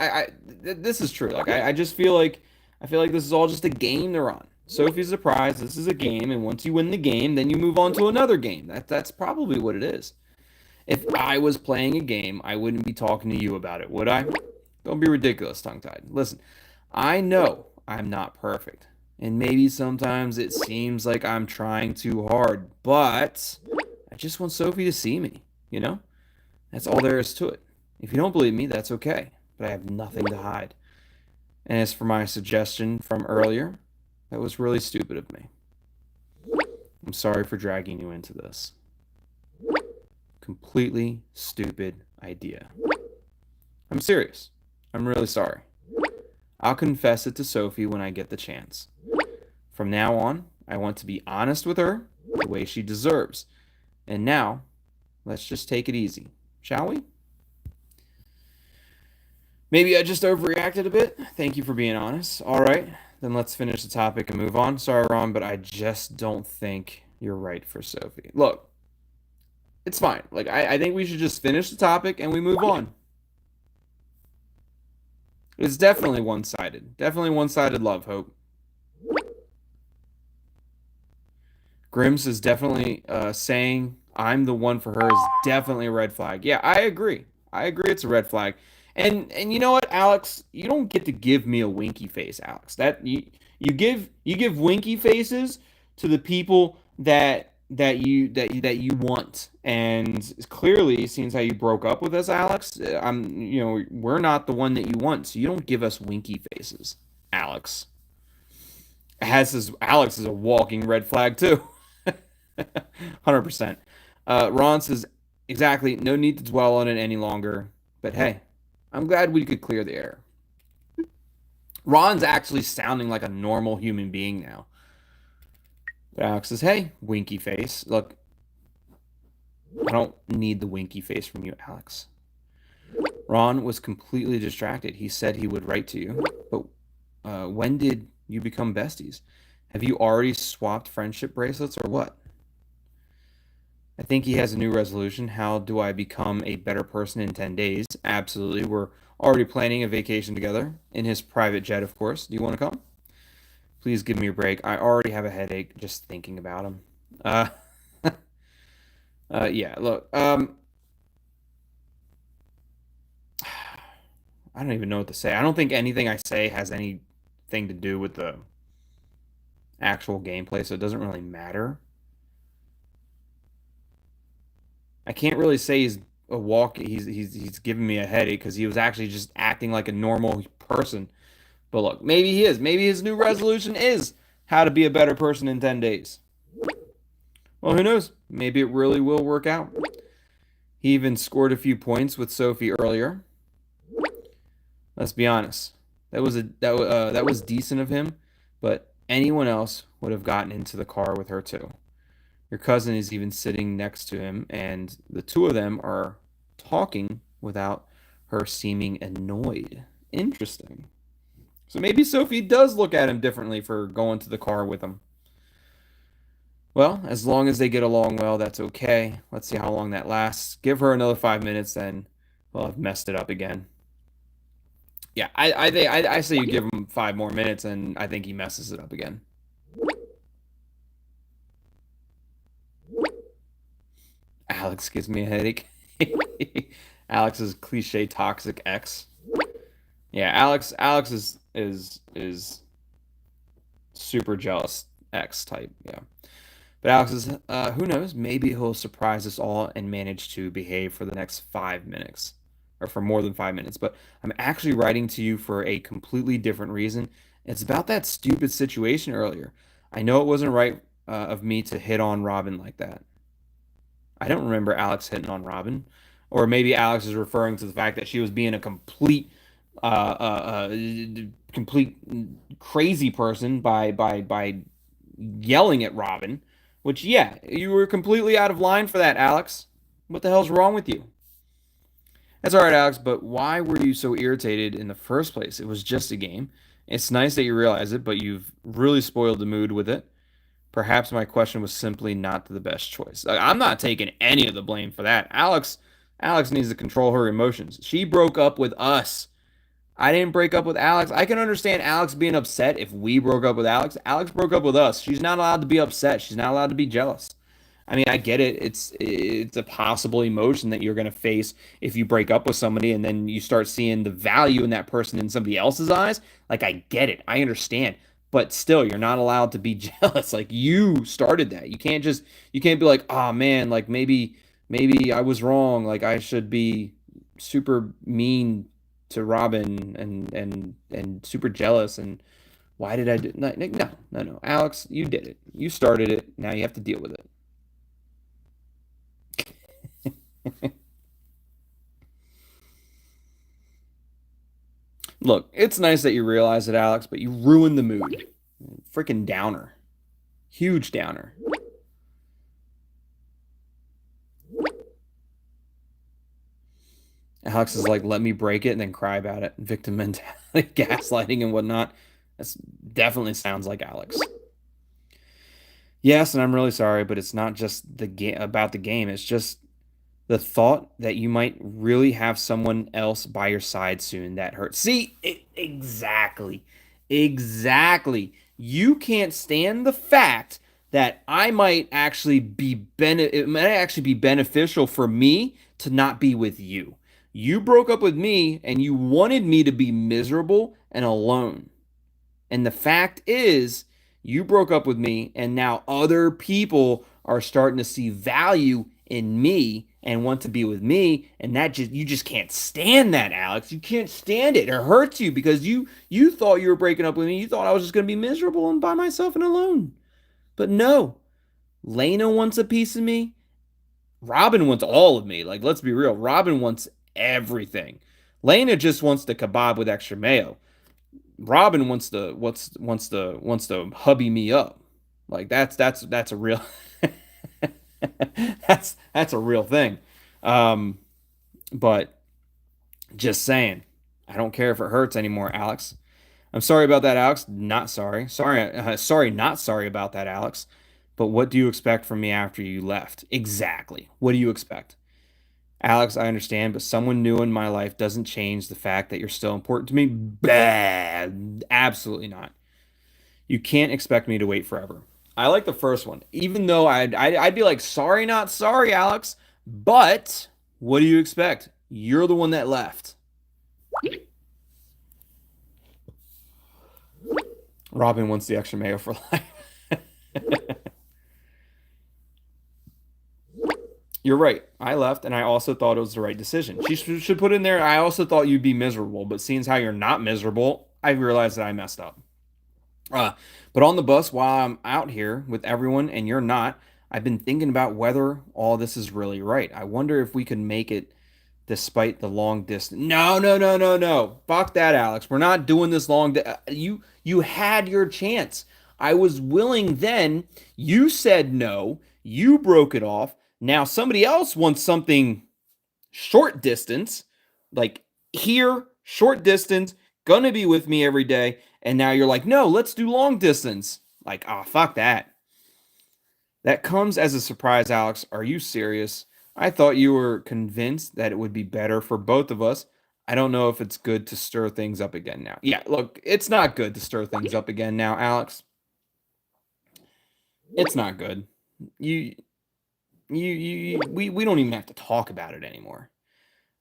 this is true. Like, I just feel like this is all just a game they're on. Sophie's the prize. This is a game, and once you win the game, then you move on to another game. That's probably what it is. If I was playing a game, I wouldn't be talking to you about it, would I? Don't be ridiculous, tongue-tied. Listen, I know I'm not perfect. And maybe sometimes it seems like I'm trying too hard, but I just want Sophie to see me, you know? That's all there is to it. If you don't believe me, that's okay, but I have nothing to hide. And as for my suggestion from earlier, that was really stupid of me. I'm sorry for dragging you into this. Completely stupid idea. I'm serious. I'm really sorry. I'll confess it to Sophie when I get the chance. From now on, I want to be honest with her the way she deserves. And now, let's just take it easy, shall we? Maybe I just overreacted a bit. Thank you for being honest. All right, then let's finish the topic and move on. Sorry, Ron, but I just don't think you're right for Sophie. Look, it's fine. Like, I think we should just finish the topic and we move on. It's definitely one-sided. Definitely one-sided love, Hope. Grims is definitely saying I'm the one for her is definitely a red flag. Yeah, I agree. I agree it's a red flag. And you know what, Alex? You don't get to give me a winky face, Alex. That you give winky faces to the people that you want. And clearly, since how you broke up with us, Alex, we're not the one that you want. So you don't give us winky faces, Alex. Alex is a walking red flag too. 100%. Ron says, exactly, no need to dwell on it any longer. But hey, I'm glad we could clear the air. Ron's actually sounding like a normal human being now. But Alex says, hey, winky face. Look, I don't need the winky face from you, Alex. Ron was completely distracted. He said he would write to you. But when did you become besties? Have you already swapped friendship bracelets or what? I think he has a new resolution. How do I become a better person in 10 days? Absolutely. We're already planning a vacation together in his private jet, of course. Do you want to come? Please give me a break. I already have a headache just thinking about him. Yeah, look. I don't even know what to say. I don't think anything I say has anything to do with the actual gameplay, so it doesn't really matter. I can't really say he's giving me a headache because he was actually just acting like a normal person. But look, maybe he is. Maybe his new resolution is how to be a better person in 10 days. Well, who knows? Maybe it really will work out. He even scored a few points with Sophie earlier. Let's be honest. That was decent of him, but anyone else would have gotten into the car with her too. Your cousin is even sitting next to him, and the two of them are talking without her seeming annoyed. Interesting. So maybe Sophie does look at him differently for going to the car with him. Well, as long as they get along well, that's okay. Let's see how long that lasts. Give her another 5 minutes, then well, I've messed it up again. Yeah, I say you give him 5 more minutes, and I think he messes it up again. Alex gives me a headache. Alex's cliche toxic ex. Yeah, Alex is super jealous ex type. Yeah, but Alex is who knows? Maybe he'll surprise us all and manage to behave for the next 5 minutes, or for more than 5 minutes. But I'm actually writing to you for a completely different reason. It's about that stupid situation earlier. I know it wasn't right of me to hit on Robin like that. I don't remember Alex hitting on Robin. Or maybe Alex is referring to the fact that she was being a complete complete crazy person by yelling at Robin. Which, yeah, you were completely out of line for that, Alex. What the hell's wrong with you? That's all right, Alex, but why were you so irritated in the first place? It was just a game. It's nice that you realize it, but you've really spoiled the mood with it. Perhaps my question was simply not the best choice. I'm not taking any of the blame for that. Alex needs to control her emotions. She broke up with us. I didn't break up with Alex. I can understand Alex being upset if we broke up with Alex. Alex broke up with us. She's not allowed to be upset. She's not allowed to be jealous. I mean, I get it. It's a possible emotion that you're going to face if you break up with somebody and then you start seeing the value in that person in somebody else's eyes. Like, I get it. I understand. But still, you're not allowed to be jealous. Like, you started that. You can't be like, "Oh man, like maybe I was wrong. Like I should be super mean to Robin and super jealous and why did I do no. Alex, you did it. You started it. Now you have to deal with it." Look, it's nice that you realize it, Alex, but you ruined the mood. Freaking downer. Huge downer. Alex is like, let me break it and then cry about it. Victim mentality, gaslighting and whatnot. That definitely sounds like Alex. Yes, and I'm really sorry, but it's not just the game about the game. It's just the thought that you might really have someone else by your side soon that hurts. See, exactly. Exactly. You can't stand the fact that it might actually be beneficial for me to not be with you. You broke up with me and you wanted me to be miserable and alone. And the fact is, you broke up with me, and now other people are starting to see value in me and want to be with me, and you just can't stand that, Alex. You can't stand it. It hurts you because you thought you were breaking up with me. You thought I was just going to be miserable and by myself and alone. But no, Lena wants a piece of me. Robin wants all of me. Like, let's be real. Robin wants everything. Lena just wants the kebab with extra mayo. Robin wants to hubby me up. Like that's a real that's a real thing. But just saying, I don't care if it hurts anymore, Alex. I'm sorry about that, Alex. Not sorry. Sorry, not sorry about that, Alex. But what do you expect from me after you left? Exactly. What do you expect? Alex, I understand, but someone new in my life doesn't change the fact that you're still important to me. Bad. Absolutely not. You can't expect me to wait forever. I like the first one, even though I'd be like, sorry, not sorry, Alex. But what do you expect? You're the one that left. Robin wants the extra mayo for life. You're right. I left, and I also thought it was the right decision. She should put in there, I also thought you'd be miserable, but seeing as how you're not miserable, I realized that I messed up. But on the bus while I'm out here with everyone and you're not, I've been thinking about whether all this is really right. I wonder if we could make it despite the long distance. No, no, no, no, no. Fuck that, Alex. We're not doing this you had your chance. I was willing then. You said no. You broke it off. Now somebody else wants something short distance, like here, short distance, gonna be with me every day. And now you're like, no, let's do long distance. Like, oh, fuck that. That comes as a surprise, Alex. Are you serious? I thought you were convinced that it would be better for both of us. I don't know if it's good to stir things up again now. Yeah, look, it's not good to stir things up again now, Alex. It's not good. We don't even have to talk about it anymore.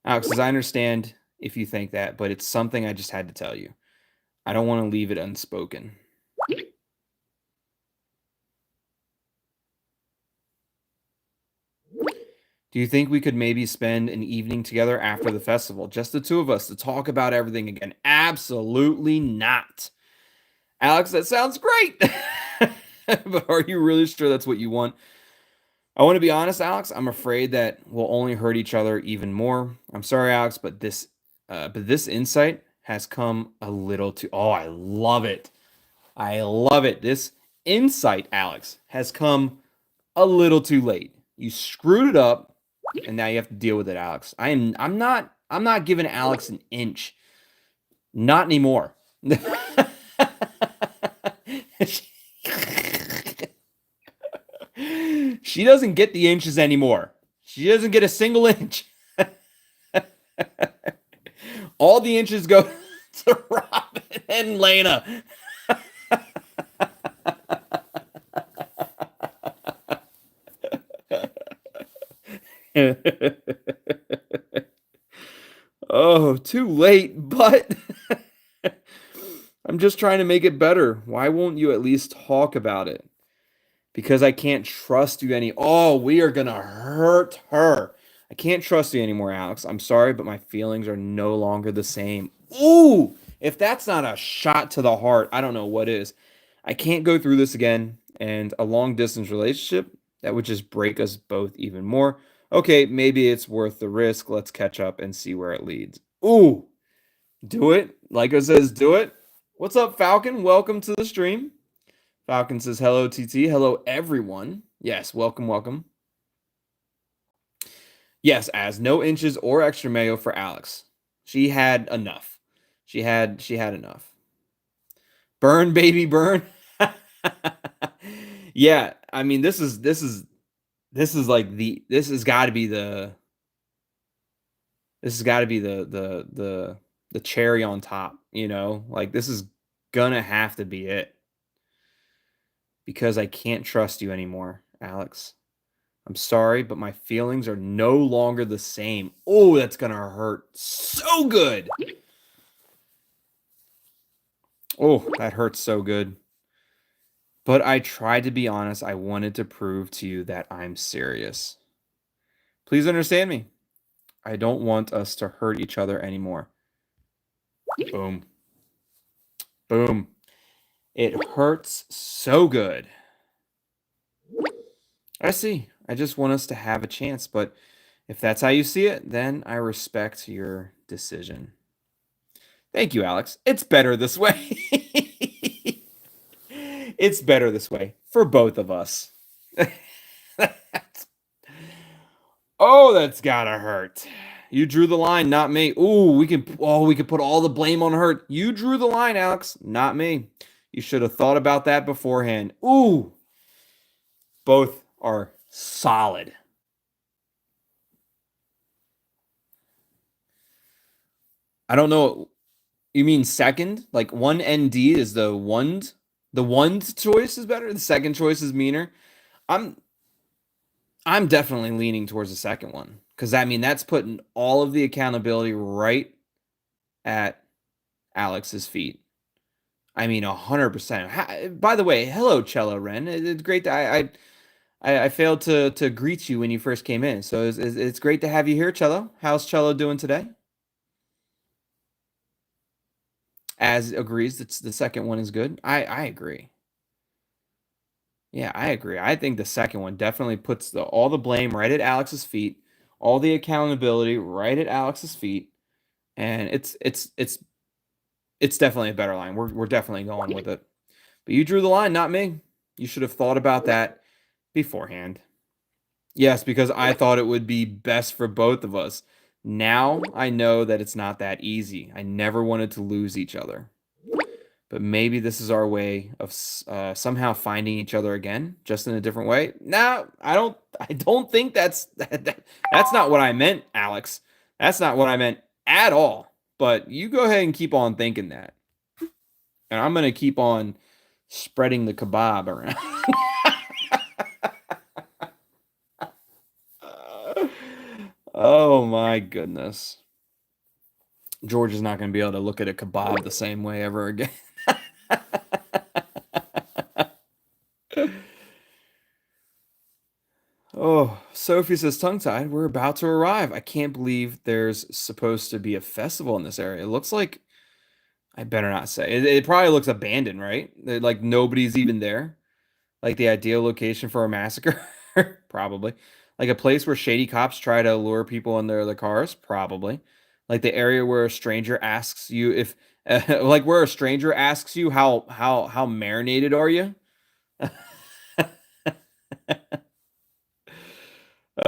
Alex, as I understand if you think that, but it's something I just had to tell you. I don't want to leave it unspoken. Do you think we could maybe spend an evening together after the festival? Just the two of us to talk about everything again? Absolutely not. Alex, that sounds great. But are you really sure that's what you want? I want to be honest, Alex. I'm afraid that we'll only hurt each other even more. I'm sorry, Alex, but this insight has come a little too. Oh, I love it. I love it. This insight, Alex, has come a little too late. You screwed it up, and now you have to deal with it, Alex. I'm not giving Alex an inch. Not anymore. She doesn't get the inches anymore. She doesn't get a single inch. All the inches go to Robin and Lena. Oh, too late, but I'm just trying to make it better. Why won't you at least talk about it? Because I can't trust you any. Oh, we are gonna hurt her. I can't trust you anymore, Alex. I'm sorry, but my feelings are no longer the same. Ooh, if that's not a shot to the heart, I don't know what is. I can't go through this again, and a long distance relationship that would just break us both even more. Okay, maybe it's worth the risk. Let's catch up and see where it leads. Ooh, do it. Like it says, do it. What's up, Falcon? Welcome to the stream. Falcon says, hello, TT. Hello, everyone. Yes, welcome, welcome. Yes, as no inches or extra mayo for Alex. She had enough. She had enough. Burn, baby, burn. Yeah, I mean, this has got to be the cherry on top, you know? Like, this is gonna have to be it. Because I can't trust you anymore, Alex. I'm sorry, but my feelings are no longer the same. Oh, that's gonna hurt so good. Oh, that hurts so good. But I tried to be honest. I wanted to prove to you that I'm serious. Please understand me. I don't want us to hurt each other anymore. Boom. Boom. It hurts so good. I see. I just want us to have a chance, but if that's how you see it, then I respect your decision. Thank you, Alex. It's better this way. It's better this way for both of us. Oh, that's gotta hurt. You drew the line, not me. Ooh, we could put all the blame on her. You drew the line, Alex, not me. You should have thought about that beforehand. Ooh. Both are solid. I don't know. You mean second? Like one ND is the one. The one choice is better. The second choice is meaner. I'm definitely leaning towards the second one because that's putting all of the accountability right at Alex's feet. I mean, 100%. By the way, hello, Cello Ren. It's great that I failed to greet you when you first came in, so it's great to have you here, Cello. How's Cello doing today? As agrees, the second one is good. I agree. Yeah, I agree. I think the second one definitely puts all the blame right at Alex's feet, all the accountability right at Alex's feet, and it's definitely a better line. We're definitely going with it. But you drew the line, not me. You should have thought about that beforehand. Yes, because I thought it would be best for both of us. Now I know that it's not that easy. I never wanted to lose each other. But maybe this is our way of somehow finding each other again, just in a different way. No, I don't think that's not what I meant, Alex. That's not what I meant at all. But you go ahead and keep on thinking that. And I'm going to keep on spreading the kebab around. Oh my goodness. George is not going to be able to look at a kebab the same way ever again. Oh, Sophie says tongue-tied. We're about to arrive. I can't believe there's supposed to be a festival in this area. It looks like I better not say. It probably looks abandoned, right? Like nobody's even there. Like the ideal location for a massacre, probably. Like a place where shady cops try to lure people in their cars, probably. Like the area where a stranger asks you if, like where a stranger asks you how marinated are you?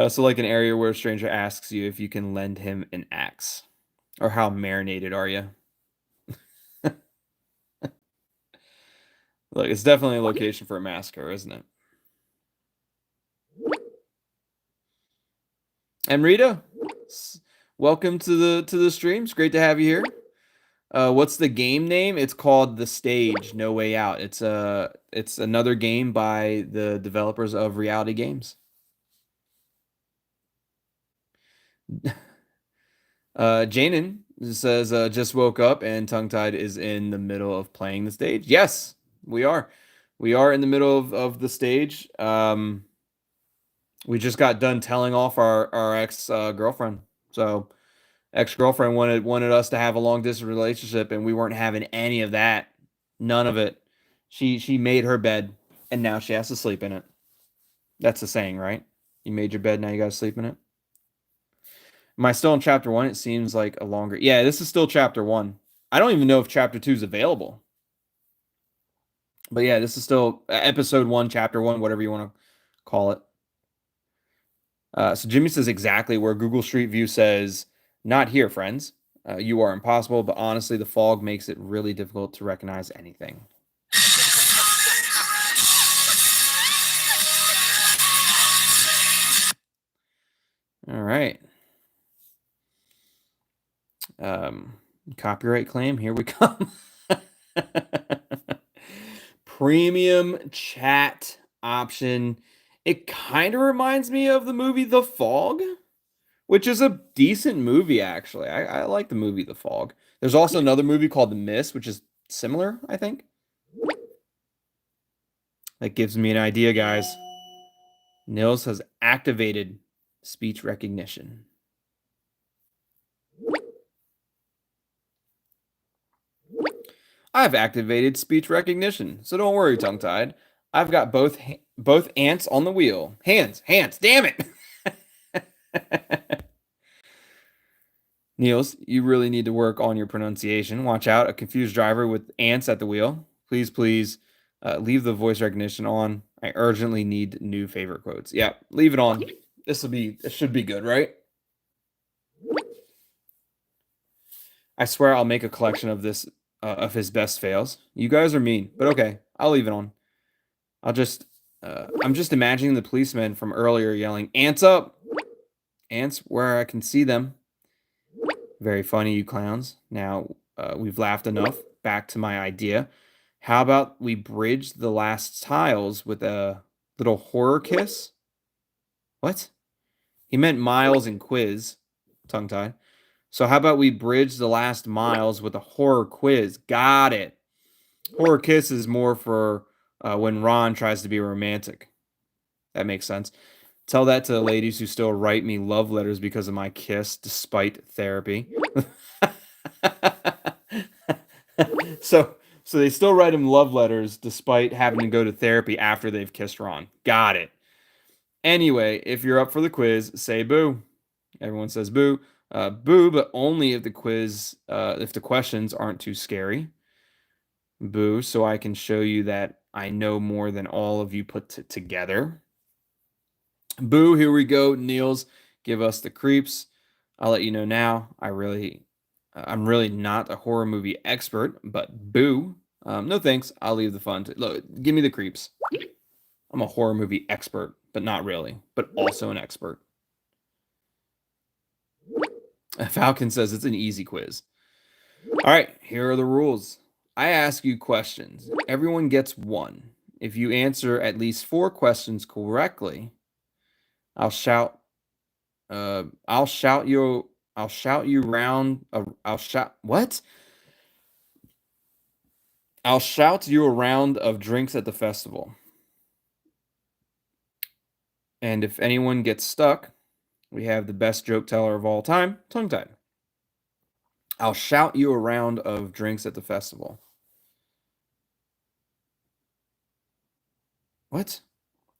So like an area where a stranger asks you if you can lend him an axe, or how marinated are you? Look, it's definitely a location for a massacre, isn't it? And Rita, welcome to the stream. It's great to have you here. What's the game name? It's called The Stage No Way Out. It's another game by the developers of Reality Games. Janin says, just woke up and tongue-tied is in the middle of playing the stage. Yes, we are. We are in the middle of the stage. We just got done telling off our ex girlfriend. So ex-girlfriend wanted us to have a long distance relationship, and we weren't having any of that. None of it. She made her bed, and now she has to sleep in it. That's the saying, right? You made your bed, now you gotta sleep in it. Am I still in chapter 1? It seems like a longer. Yeah, this is still chapter 1. I don't even know if chapter 2 is available. But yeah, this is still episode 1, chapter 1, whatever you want to call it. So Jimmy says exactly where Google Street View says, "Not here, friends. You are impossible, but honestly, the fog makes it really difficult to recognize anything." All right. Copyright claim. Here we come. Premium chat option. It kind of reminds me of the movie The Fog, which is a decent movie, actually. I like the movie The Fog. There's also another movie called The Mist, which is similar, I think. That gives me an idea, guys. Nils has activated speech recognition. I've activated speech recognition, so don't worry, tongue-tied. I've got both ants on the wheel. Hands, damn it! Niels, you really need to work on your pronunciation. Watch out, a confused driver with ants at the wheel. Please, leave the voice recognition on. I urgently need new favorite quotes. Yeah, leave it on. This should be good, right? I swear I'll make a collection of this, of his best fails. You guys are mean, but okay, I'll leave it on. I'm just imagining the policeman from earlier yelling, "Ants up! Ants where I can see them." Very funny, you clowns. Now, we've laughed enough. Back to my idea. How about we bridge the last tiles with a little horror kiss? What? He meant miles and quiz. Tongue-tied. So how about we bridge the last miles with a horror quiz? Got it. Horror kiss is more for when Ron tries to be romantic. That makes sense. Tell that to the ladies who still write me love letters because of my kiss, despite therapy. So they still write him love letters despite having to go to therapy after they've kissed Ron. Got it. Anyway, if you're up for the quiz, say boo. Everyone says boo. Boo, but only if the questions aren't too scary. Boo, so I can show you that I know more than all of you put together. Boo, here we go. Niels, give us the creeps. I'll let you know now. I'm really not a horror movie expert, but boo. No thanks. I'll leave the fun. Look, give me the creeps. I'm a horror movie expert, but not really, but also an expert. Falcon says it's an easy quiz. All right, here are the rules. I ask you questions. Everyone gets one. If you answer at least 4 questions correctly, I'll shout you around of drinks at the festival. And if anyone gets stuck, we have the best joke teller of all time, tongue-tied. I'll shout you a round of drinks at the festival. What?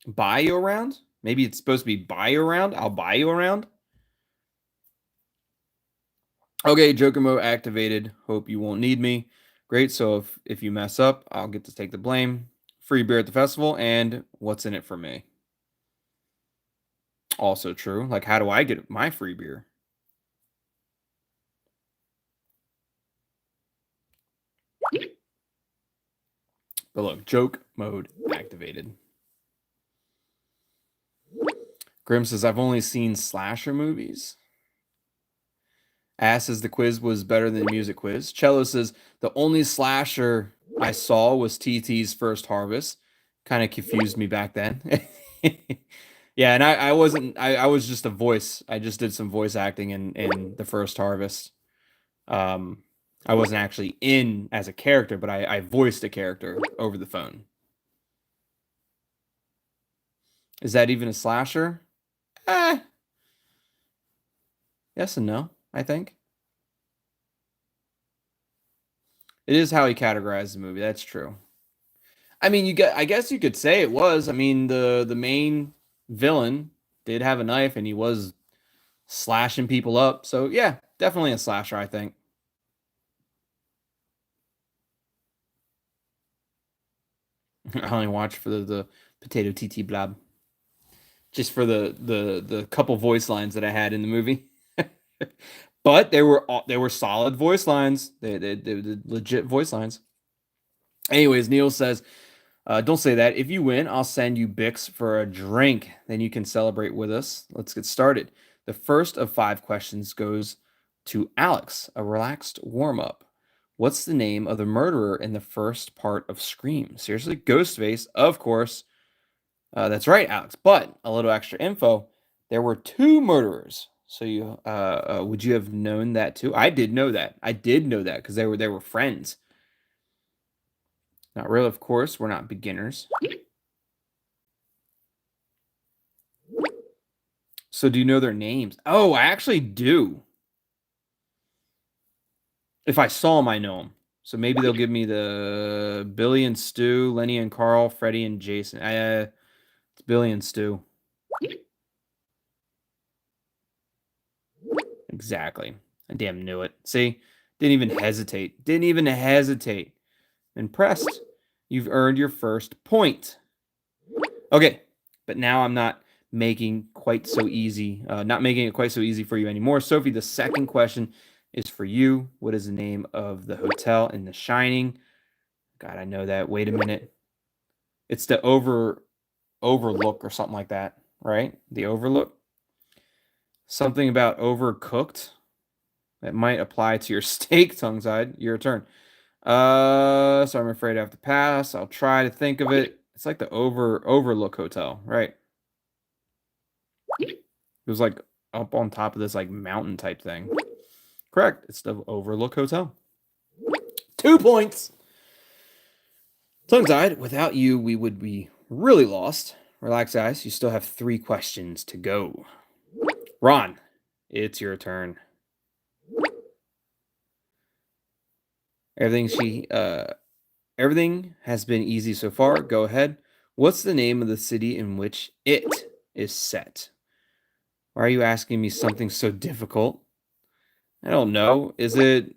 Buy you a round? Maybe it's supposed to be buy you a round? I'll buy you a round? Okay, Joker mode activated. Hope you won't need me. Great, so if you mess up, I'll get to take the blame. Free beer at the festival, and what's in it for me? Also true. Like, how do I get my free beer? But look, joke mode activated. Grim says, I've only seen slasher movies. Ass says the quiz was better than the music quiz. Cello says, the only slasher I saw was TT's First Harvest. Kind of confused me back then. Yeah, and I wasn't. I was just a voice. I just did some voice acting in the first Harvest. Um, I wasn't actually in as a character, but I voiced a character over the phone. Is that even a slasher? Eh, yes and no, I think. It is how he categorized the movie. That's true. I mean, I guess you could say it was. I mean, the main villain did have a knife and he was slashing people up. So yeah, definitely a slasher, I think. I only watched for the potato TT blob. Just for the couple voice lines that I had in the movie. But they were solid voice lines. They were legit voice lines. Anyways, Neil says, don't say that. If you win, I'll send you Bix for a drink. Then you can celebrate with us. Let's get started. The first of 5 questions goes to Alex, a relaxed warm-up. What's the name of the murderer in the first part of Scream? Seriously? Ghostface, of course. That's right, Alex. But a little extra info. There were 2 murderers. So you would you have known that too? I did know that. I did know that because they were friends. Not really, of course. We're not beginners. So do you know their names? Oh, I actually do. If I saw them, I know them. So maybe they'll give me the Billy and Stu, Lenny and Carl, Freddie and Jason. It's Billy and Stu. Exactly. I damn knew it. See? Didn't even hesitate. Didn't even hesitate. Impressed. You've earned your first point. Okay, but now I'm not making quite so easy. Not making it quite so easy for you anymore. Sophie, the second question is for you. What is the name of the hotel in The Shining? God, I know that. Wait a minute. It's the Overlook or something like that, right? The Overlook. Something about overcooked. That might apply to your steak, tongue-tied. Your turn. So I'm afraid I have to pass. I'll try to think of it. It's like the Overlook Hotel, right? It was like up on top of this like mountain type thing. Correct. It's the Overlook Hotel. 2 points. Tongue-tied. Without you, we would be really lost. Relax, guys. You still have 3 questions to go. Ron, it's your turn. Everything has been easy so far. Go ahead. What's the name of the city in which it is set? Why are you asking me something so difficult? I don't know. Is it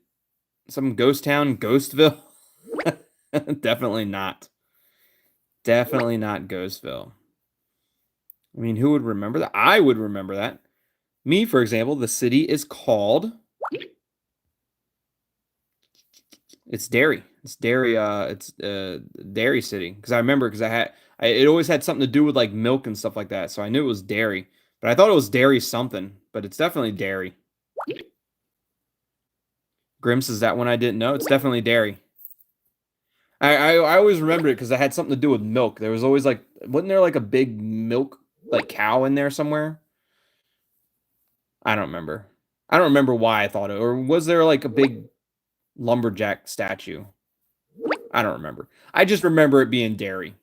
some ghost town, Ghostville? Definitely not. Definitely not Ghostville. I mean, who would remember that? I would remember that. Me, for example, the city is called... It's Derry. It's Derry. It's Derry City. Because I remember, because it always had something to do with like milk and stuff like that. So I knew it was Derry, but I thought it was Derry something. But it's definitely Derry. Grims, is that one I didn't know? It's definitely Derry. I always remembered it because it had something to do with milk. There was always like, wasn't there like a big milk like cow in there somewhere? I don't remember. I don't remember why I thought it. Or was there like a big lumberjack statue? I don't remember. I just remember it being Derry.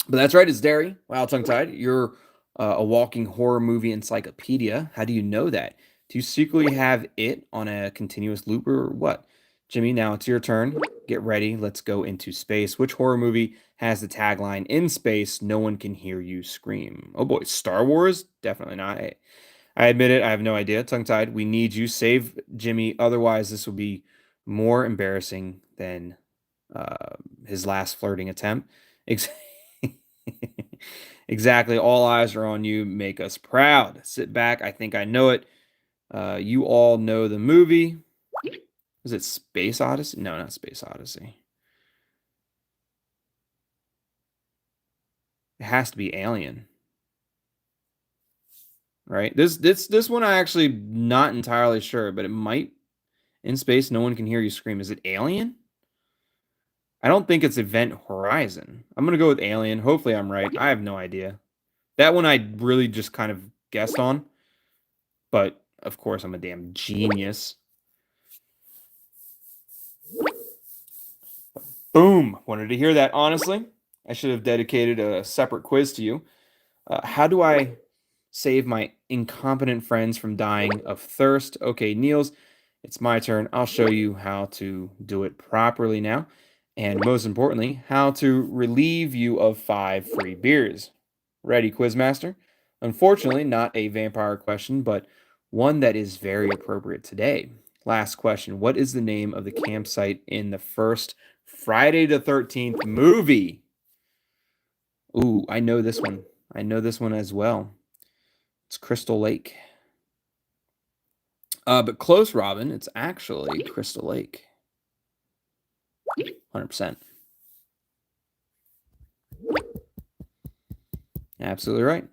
But that's right, it's Derry. Wow, tongue-tied. You're a walking horror movie encyclopedia. How do you know that? Do you secretly have it on a continuous loop or what? Jimmy, now it's your turn. Get ready. Let's go into space. Which horror movie has the tagline, "In space, no one can hear you scream"? Oh boy, Star Wars? Definitely not. I admit it, I have no idea. Tongue-tied. We need you. Save Jimmy. Otherwise, this will be more embarrassing than his last flirting attempt. Exactly. All eyes are on you. Make us proud. Sit back. I think I know it. You all know the movie. Was it Space Odyssey? No, not Space Odyssey. It has to be Alien. Right? This one I actually not entirely sure, but it might. In space, no one can hear you scream. Is it Alien? I don't think it's Event Horizon. I'm going to go with Alien. Hopefully I'm right. I have no idea. That one I really just kind of guessed on. But, of course, I'm a damn genius. Boom. Wanted to hear that, honestly. I should have dedicated a separate quiz to you. How do I save my incompetent friends from dying of thirst? Okay, Niels, it's my turn. I'll show you how to do it properly now. And most importantly, how to relieve you of 5 free beers. Ready, Quizmaster? Unfortunately, not a vampire question, but one that is very appropriate today. Last question. What is the name of the campsite in the first Friday the 13th movie? Ooh, I know this one. I know this one as well. It's Crystal Lake. But close, Robin. It's actually Crystal Lake. 100%. Absolutely right.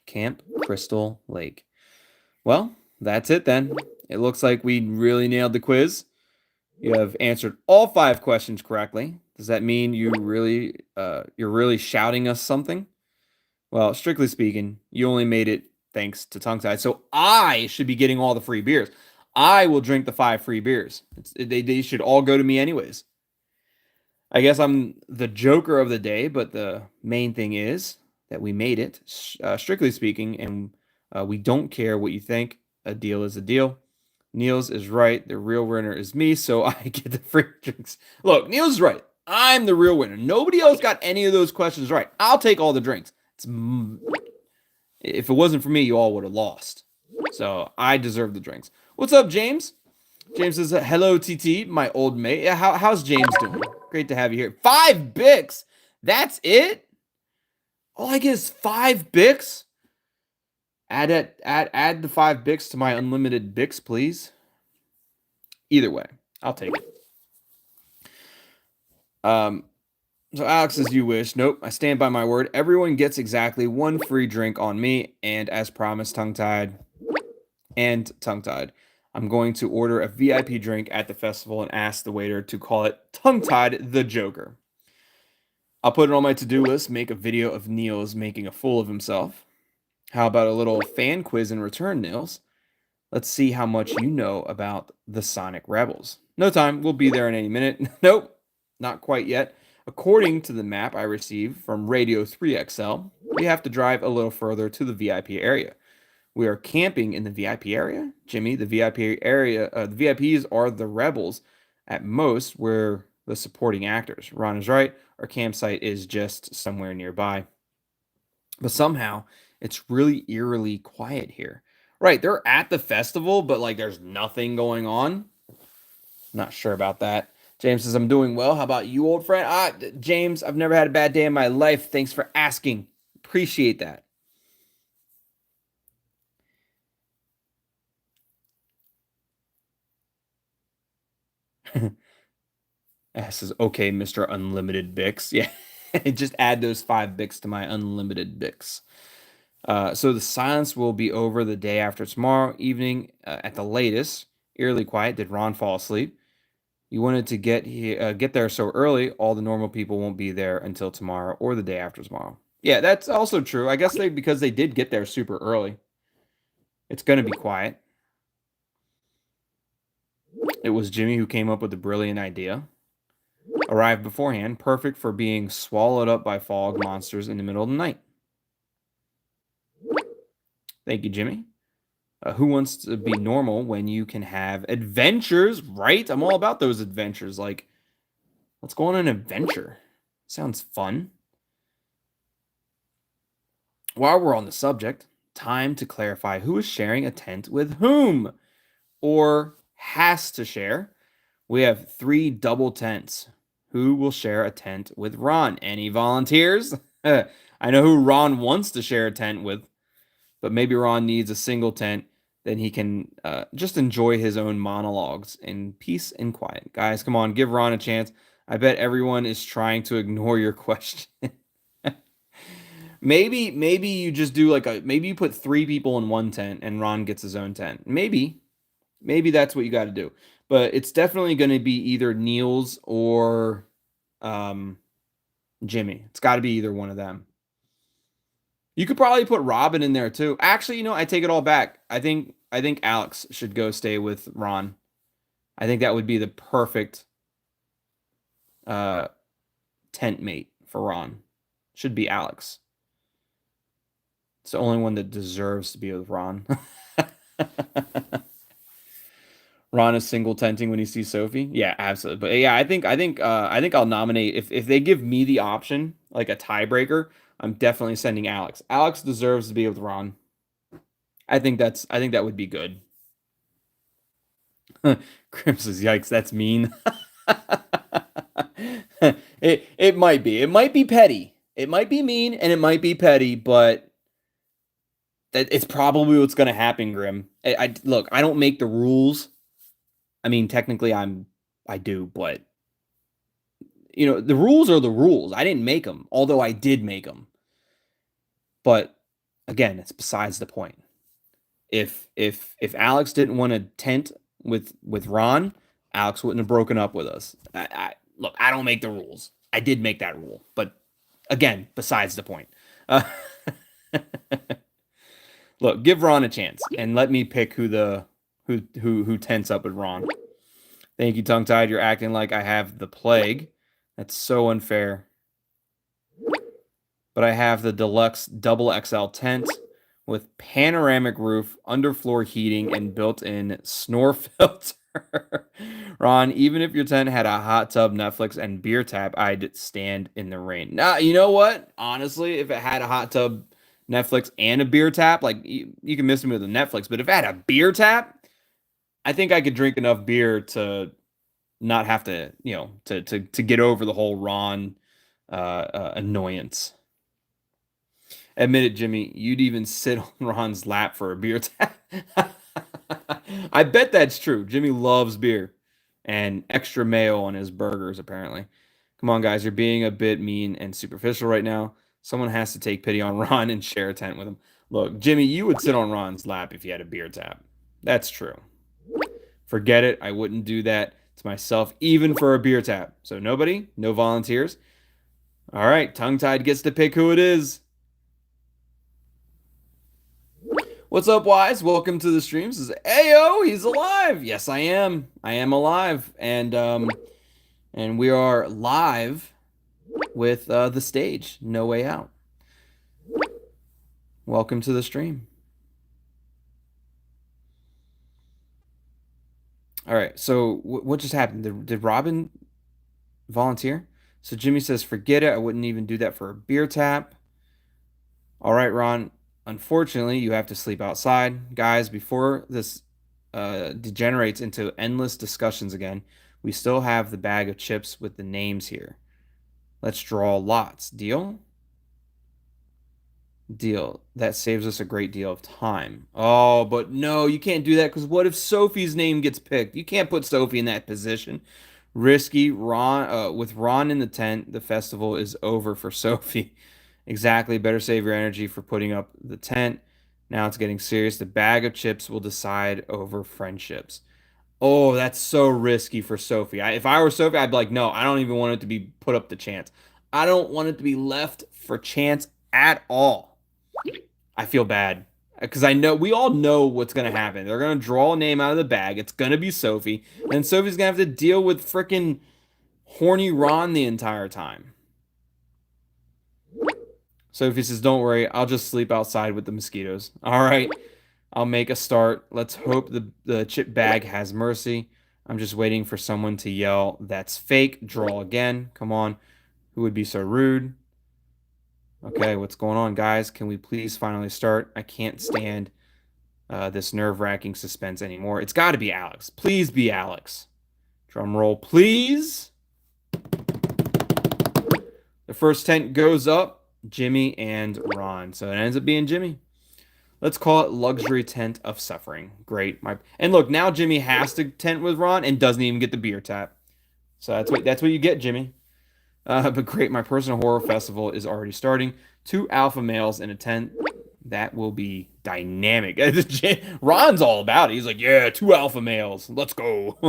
Camp Crystal Lake. Well, that's it then. It looks like we really nailed the quiz. You have answered all 5 questions correctly. Does that mean you're really shouting us something? Well, strictly speaking, you only made it thanks to tongue tied. So I should be getting all the free beers. I will drink the 5 free beers. They should all go to me anyways. I guess I'm the joker of the day, but the main thing is that we made it, strictly speaking, and we don't care what you think. A deal is a deal. Niels is right. The real winner is me, so I get the free drinks. Look, Niels is right. I'm the real winner. Nobody else got any of those questions right. I'll take all the drinks. If it wasn't for me, you all would have lost. So I deserve the drinks. What's up, James? James says, hello, TT, my old mate. Yeah, how's James doing? Great to have you here. 5 Bics. That's it? All I get is 5 Bics? Add the 5 Bics to my unlimited Bics, please. Either way, I'll take it. So Alex says, you wish. Nope, I stand by my word. Everyone gets exactly 1 free drink on me, and as promised, tongue-tied. I'm going to order a VIP drink at the festival and ask the waiter to call it Tongue-Tied the Joker. I'll put it on my to-do list, make a video of Niels making a fool of himself. How about a little fan quiz in return, Niels? Let's see how much you know about the Sonic Rebels. No time, we'll be there in any minute. Nope, not quite yet. According to the map I received from Radio 3XL, we have to drive a little further to the VIP area. We are camping in the VIP area. Jimmy, the VIP area, the VIPs are the rebels. At most, we're the supporting actors. Ron is right. Our campsite is just somewhere nearby. But somehow, it's really eerily quiet here. Right, they're at the festival, but like there's nothing going on. Not sure about that. James says, I'm doing well. How about you, old friend? James, I've never had a bad day in my life. Thanks for asking. Appreciate that. Says, okay, Mr. Unlimited Bix. Yeah, just add those 5 Bix to my unlimited Bix. So the silence will be over the day after tomorrow evening at the latest. Eerily quiet. Did Ron fall asleep? You wanted to get there so early, all the normal people won't be there until tomorrow or the day after tomorrow. Yeah, that's also true. I guess because they did get there super early. It's going to be quiet. It was Jimmy who came up with the brilliant idea. Arrived beforehand, perfect for being swallowed up by fog monsters in the middle of the night. Thank you, Jimmy. Who wants to be normal when you can have adventures, right? I'm all about those adventures. Like, let's go on an adventure. Sounds fun. While we're on the subject, time to clarify who is sharing a tent with whom or has to share. We have 3 double tents. Who will share a tent with Ron? Any volunteers? I know who Ron wants to share a tent with, but maybe Ron needs a single tent. Then he can just enjoy his own monologues in peace and quiet. Guys, come on, give Ron a chance. I bet everyone is trying to ignore your question. maybe you just do maybe you put 3 people in one tent and Ron gets his own tent. Maybe that's what you got to do. But it's definitely going to be either Niels or Jimmy. It's got to be either one of them. You could probably put Robin in there too. Actually, you know, I take it all back. I think Alex should go stay with Ron. I think that would be the perfect tent mate for Ron. Should be Alex. It's the only one that deserves to be with Ron. Ron is single tenting when he sees Sophie. Yeah, absolutely. But yeah, I think I'll nominate if they give me the option, like a tiebreaker, I'm definitely sending Alex. Alex deserves to be with Ron. I think that would be good. Grim says, "Yikes, that's mean." It might be. It might be petty. It might be mean and it might be petty, but it's probably what's going to happen, Grim. Look, I don't make the rules. I mean, technically I do, but you know, the rules are the rules. I didn't make them, although I did make them. But again, it's besides the point. If Alex didn't want to tent with Ron, Alex wouldn't have broken up with us. Look, I don't make the rules. I did make that rule, but again, besides the point. Look, give Ron a chance and let me pick who tents up with Ron. Thank you, Tongue Tied. You're acting like I have the plague. That's so unfair. But I have the deluxe double XL tent with panoramic roof, underfloor heating, and built-in snore filter. Ron, even if your tent had a hot tub, Netflix, and beer tap, I'd stand in the rain. Now, you know what? Honestly, if it had a hot tub, Netflix, and a beer tap, like you can miss me with a Netflix, but if it had a beer tap, I think I could drink enough beer to not have to, you know, to get over the whole Ron annoyance. Admit it, Jimmy, you'd even sit on Ron's lap for a beer tap. I bet that's true. Jimmy loves beer and extra mayo on his burgers, apparently. Come on, guys, you're being a bit mean and superficial right now. Someone has to take pity on Ron and share a tent with him. Look, Jimmy, you would sit on Ron's lap if you had a beer tap. That's true. Forget it. I wouldn't do that to myself, even for a beer tap. So nobody? No volunteers? All right, Tongue Tied gets to pick who it is. What's up, Wise? Welcome to the stream. Says, Ayo, he's alive. Yes, I am. I am alive. And we are live with the stage, No Way Out. Welcome to the stream. All right, so what just happened? Did Robin volunteer? So Jimmy says, forget it. I wouldn't even do that for a beer tap. All right, Ron. Unfortunately, you have to sleep outside. Guys, before this degenerates into endless discussions again, we still have the bag of chips with the names here. Let's draw lots. Deal? Deal. That saves us a great deal of time. Oh, but no, you can't do that because what if Sophie's name gets picked? You can't put Sophie in that position. Risky. Ron, with Ron in the tent, the festival is over for Sophie. Exactly. Better save your energy for putting up the tent. Now it's getting serious. The bag of chips will decide over friendships. Oh, that's so risky for Sophie. If I were Sophie, I'd be like, no, I don't even want it to be put up to chance. I don't want it to be left for chance at all. I feel bad because we all know what's going to happen. They're going to draw a name out of the bag. It's going to be Sophie. And Sophie's going to have to deal with freaking horny Ron the entire time. Sophie says, don't worry, I'll just sleep outside with the mosquitoes. All right, I'll make a start. Let's hope the chip bag has mercy. I'm just waiting for someone to yell, that's fake. Draw again. Come on. Who would be so rude? Okay, what's going on, guys? Can we please finally start? I can't stand this nerve-wracking suspense anymore. It's got to be Alex. Please be Alex. Drum roll, please. The first tent goes up. Jimmy and Ron. So it ends up being Jimmy. Let's call it luxury tent of suffering. Great. And look, now Jimmy has to tent with Ron and doesn't even get the beer tap. So that's what you get, Jimmy. But great, my personal horror festival is already starting. 2 alpha males in a tent. That will be dynamic. Ron's all about it. He's like, yeah, 2 alpha males. Let's go.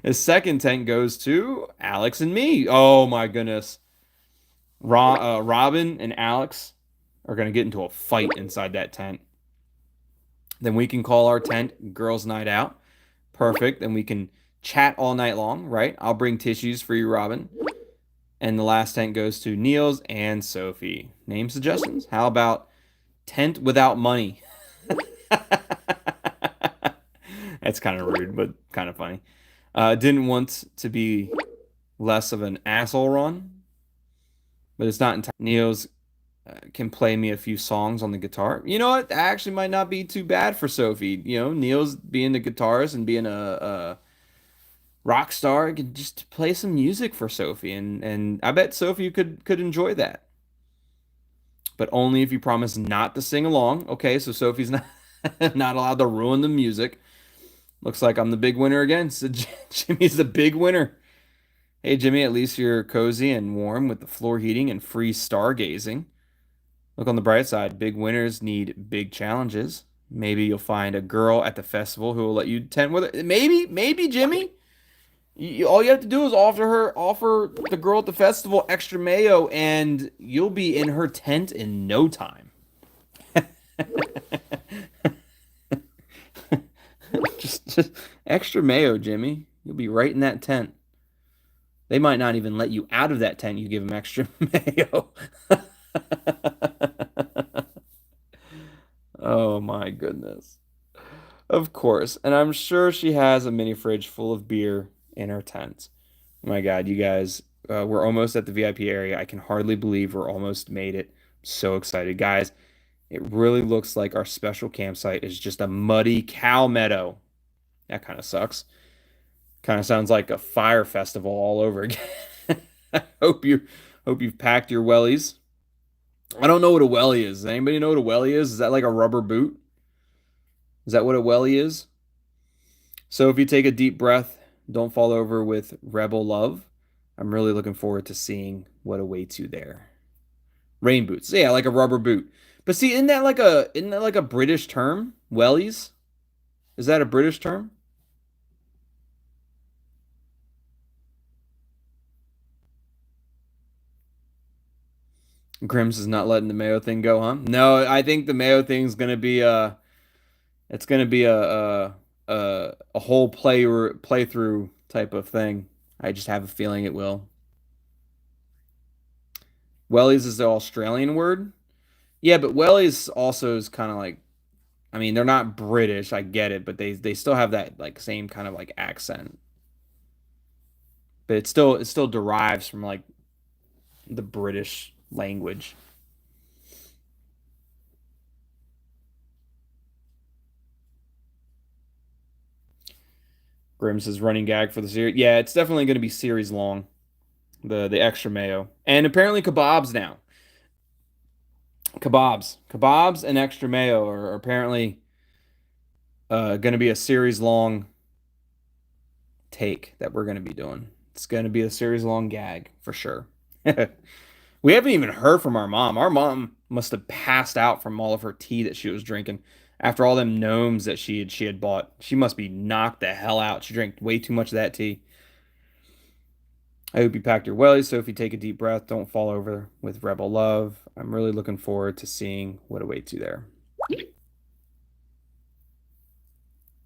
The second tent goes to Alex and me. Oh my goodness. Robin and Alex are going to get into a fight inside that tent. Then we can call our tent Girls Night Out. Perfect. Then we can chat all night long, right? I'll bring tissues for you, Robin. And the last tent goes to Niels and Sophie. Name suggestions? How about tent without money? That's kind of rude, but kind of funny. Didn't want to be less of an asshole, Ron, but it's not entirely. Niels can play me a few songs on the guitar. You know what? That actually might not be too bad for Sophie. You know, Niels being the guitarist and being a rock star could just play some music for Sophie, and I bet Sophie could enjoy that. But only if you promise not to sing along. Okay, so Sophie's not not allowed to ruin the music. Looks like I'm the big winner again. So Jimmy's the big winner. Hey Jimmy, at least you're cozy and warm with the floor heating and free stargazing. Look on the bright side. Big winners need big challenges. Maybe you'll find a girl at the festival who will let you tent with her. Maybe Jimmy. All you have to do is offer the girl at the festival extra mayo, and you'll be in her tent in no time. just extra mayo, Jimmy. You'll be right in that tent. They might not even let you out of that tent. You give them extra mayo. Oh my goodness. Of course. And I'm sure she has a mini fridge full of beer in her tent. Oh my God, you guys, we're almost at the VIP area. I can hardly believe we're almost made it. I'm so excited. Guys, it really looks like our special campsite is just a muddy cow meadow. That kind of sucks. Kind of sounds like a fire festival all over again. I hope you've packed your wellies. I don't know what a welly is. Does anybody know what a welly is? Is that like a rubber boot? Is that what a welly is? So if you take a deep breath, don't fall over with Rebel Love. I'm really looking forward to seeing what awaits you there. Rain boots. Yeah, like a rubber boot. But see, isn't that like a British term? Wellies? Is that a British term? Grims is not letting the mayo thing go, huh? No, I think the mayo thing's gonna be it's gonna be a whole playthrough type of thing. I just have a feeling it will. Wellies is the Australian word. Yeah, but wellies also is kind of like, I mean, they're not British, I get it, but they still have that like same kind of like accent. But it still derives from like the British language. Grimm's is running gag for the series. Yeah, it's definitely going to be series long. The extra mayo. And apparently kebabs now. Kebabs and extra mayo are apparently going to be a series long take that we're going to be doing. It's going to be a series long gag for sure. We haven't even heard from our mom. Our mom must have passed out from all of her tea that she was drinking after all them gnomes that she had bought. She must be knocked the hell out. She drank way too much of that tea. I hope you packed your wellies, so if you take a deep breath, don't fall over with Rebel Love. I'm really looking forward to seeing what awaits you there.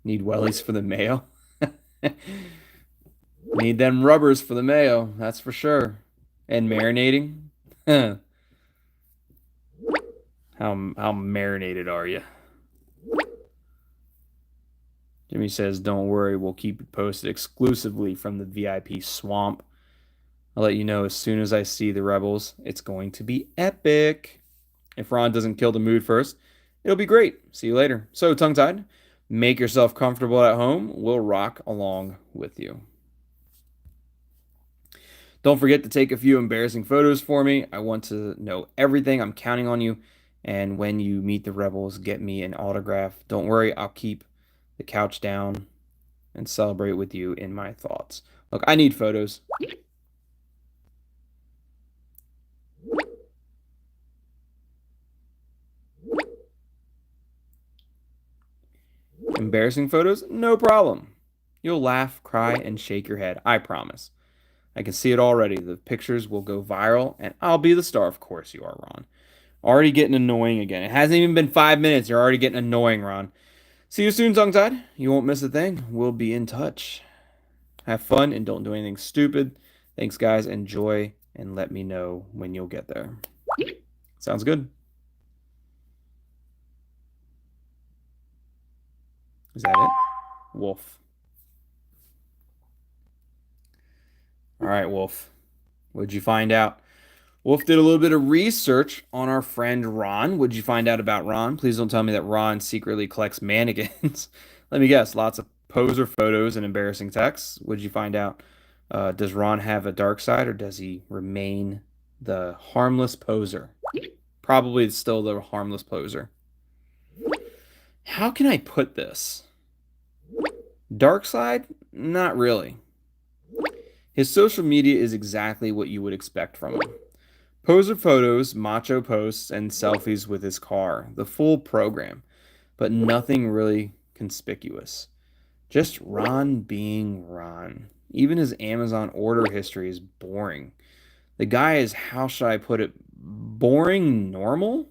Need wellies for the mayo? Need them rubbers for the mayo, that's for sure. And marinating? How marinated are you? Jimmy says, don't worry, we'll keep you posted exclusively from the VIP swamp. I'll let you know as soon as I see the rebels. It's going to be epic. If Ron doesn't kill the mood first, it'll be great. See you later. So, tongue-tied, make yourself comfortable at home. We'll rock along with you. Don't forget to take a few embarrassing photos for me. I want to know everything. I'm counting on you. And when you meet the rebels, get me an autograph. Don't worry, I'll keep the couch down and celebrate with you in my thoughts. Look, I need photos. Embarrassing photos? No problem. You'll laugh, cry, and shake your head. I promise. I can see it already. The pictures will go viral, and I'll be the star. Of course you are, Ron. Already getting annoying again. It hasn't even been 5 minutes. You're already getting annoying, Ron. See you soon, Tongue-Tied. You won't miss a thing. We'll be in touch. Have fun and don't do anything stupid. Thanks, guys. Enjoy and let me know when you'll get there. Sounds good. Is that it? Wolf. All right, Wolf. What'd you find out? Wolf did a little bit of research on our friend Ron. What'd you find out about Ron? Please don't tell me that Ron secretly collects mannequins. Let me guess. Lots of poser photos and embarrassing texts. What'd you find out? Does Ron have a dark side, or does he remain the harmless poser? Probably still the harmless poser. How can I put this? Dark side? Not really. His social media is exactly what you would expect from him. Poser photos, macho posts, and selfies with his car. The full program. But nothing really conspicuous. Just Ron being Ron. Even his Amazon order history is boring. The guy is, how should I put it, boring normal?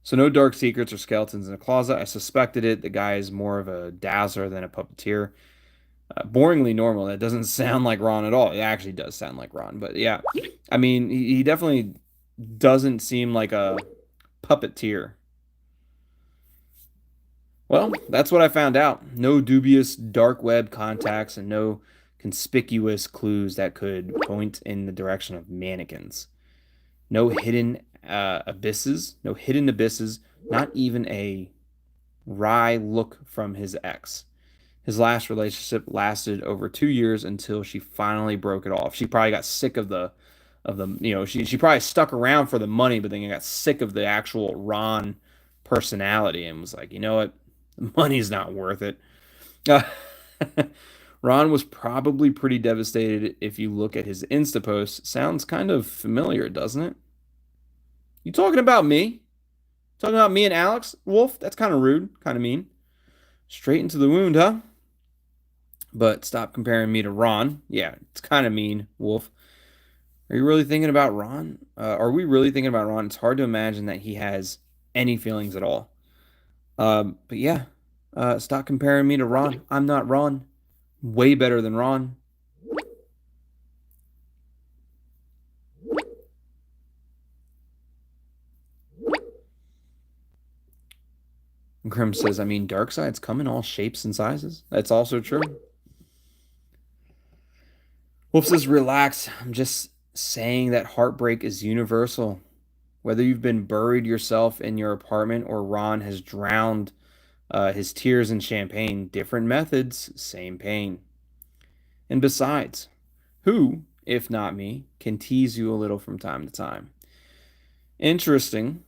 So no dark secrets or skeletons in a closet. I suspected it. The guy is more of a dazzler than a puppeteer. Boringly normal. That doesn't sound like Ron at all. It actually does sound like Ron. But yeah, I mean, he definitely doesn't seem like a puppeteer. Well, that's what I found out. No dubious dark web contacts and no conspicuous clues that could point in the direction of mannequins. No hidden abysses. No hidden abysses. Not even a wry look from his ex. His last relationship lasted over 2 years until she finally broke it off. She probably got sick of the she probably stuck around for the money, but then got sick of the actual Ron personality and was like, you know what? The money's not worth it. Ron was probably pretty devastated if you look at his Insta post. Sounds kind of familiar, doesn't it? You talking about me? Talking about me and Alex? Wolf? That's kind of rude, kind of mean. Straight into the wound, huh? But stop comparing me to Ron. Yeah, it's kind of mean, Wolf. Are you really thinking about Ron? Are we really thinking about Ron? It's hard to imagine that he has any feelings at all. But yeah, stop comparing me to Ron. I'm not Ron. Way better than Ron. Grim says, I mean, dark sides come in all shapes and sizes. That's also true. Wolf says, relax. I'm just saying that heartbreak is universal. Whether you've been buried yourself in your apartment or Ron has drowned his tears in champagne, different methods, same pain. And besides, who, if not me, can tease you a little from time to time? Interestingly,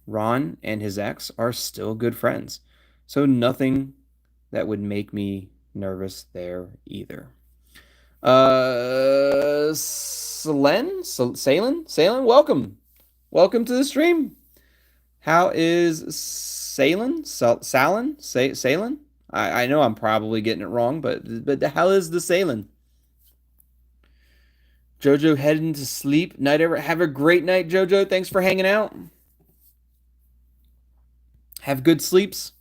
Ron and his ex are still good friends, so nothing that would make me nervous there either. Salen, welcome to the stream. How is Salen? I know I'm probably getting it wrong, but how is the Salen? Jojo heading to sleep. Have a great night, Jojo. Thanks for hanging out. Have good sleeps.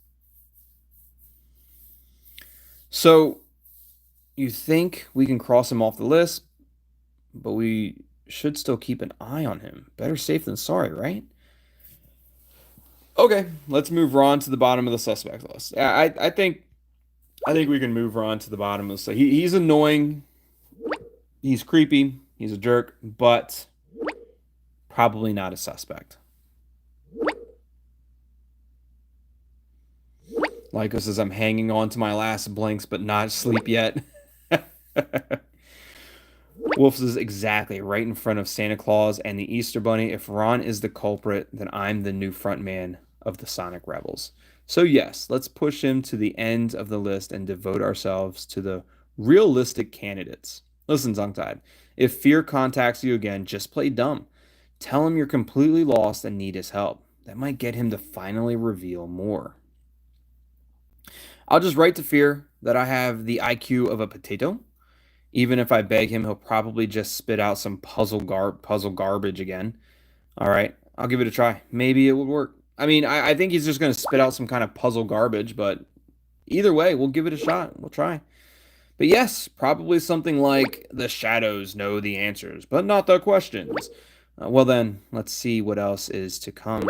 So, you think we can cross him off the list, but we should still keep an eye on him. Better safe than sorry, right? Okay, let's move Ron to the bottom of the suspect list. I think we can move Ron to the bottom of the list. He's annoying. He's creepy. He's a jerk, but probably not a suspect. Lyco says, I'm hanging on to my last blinks, but not asleep yet. Wolf says, exactly, right in front of Santa Claus and the Easter Bunny. If Ron is the culprit, then I'm the new frontman of the Sonic Rebels. So yes, let's push him to the end of the list and devote ourselves to the realistic candidates. Listen, Tongue-Tied, if fear contacts you again, just play dumb. Tell him you're completely lost and need his help. That might get him to finally reveal more. I'll just write to Fear that I have the IQ of a potato. Even if I beg him, he'll probably just spit out some puzzle garbage again. All right, I'll give it a try. Maybe it would work. I mean, I think he's just going to spit out some kind of puzzle garbage, but either way, we'll give it a shot. We'll try. But yes, probably something like the shadows know the answers, but not the questions. Well then, let's see what else is to come.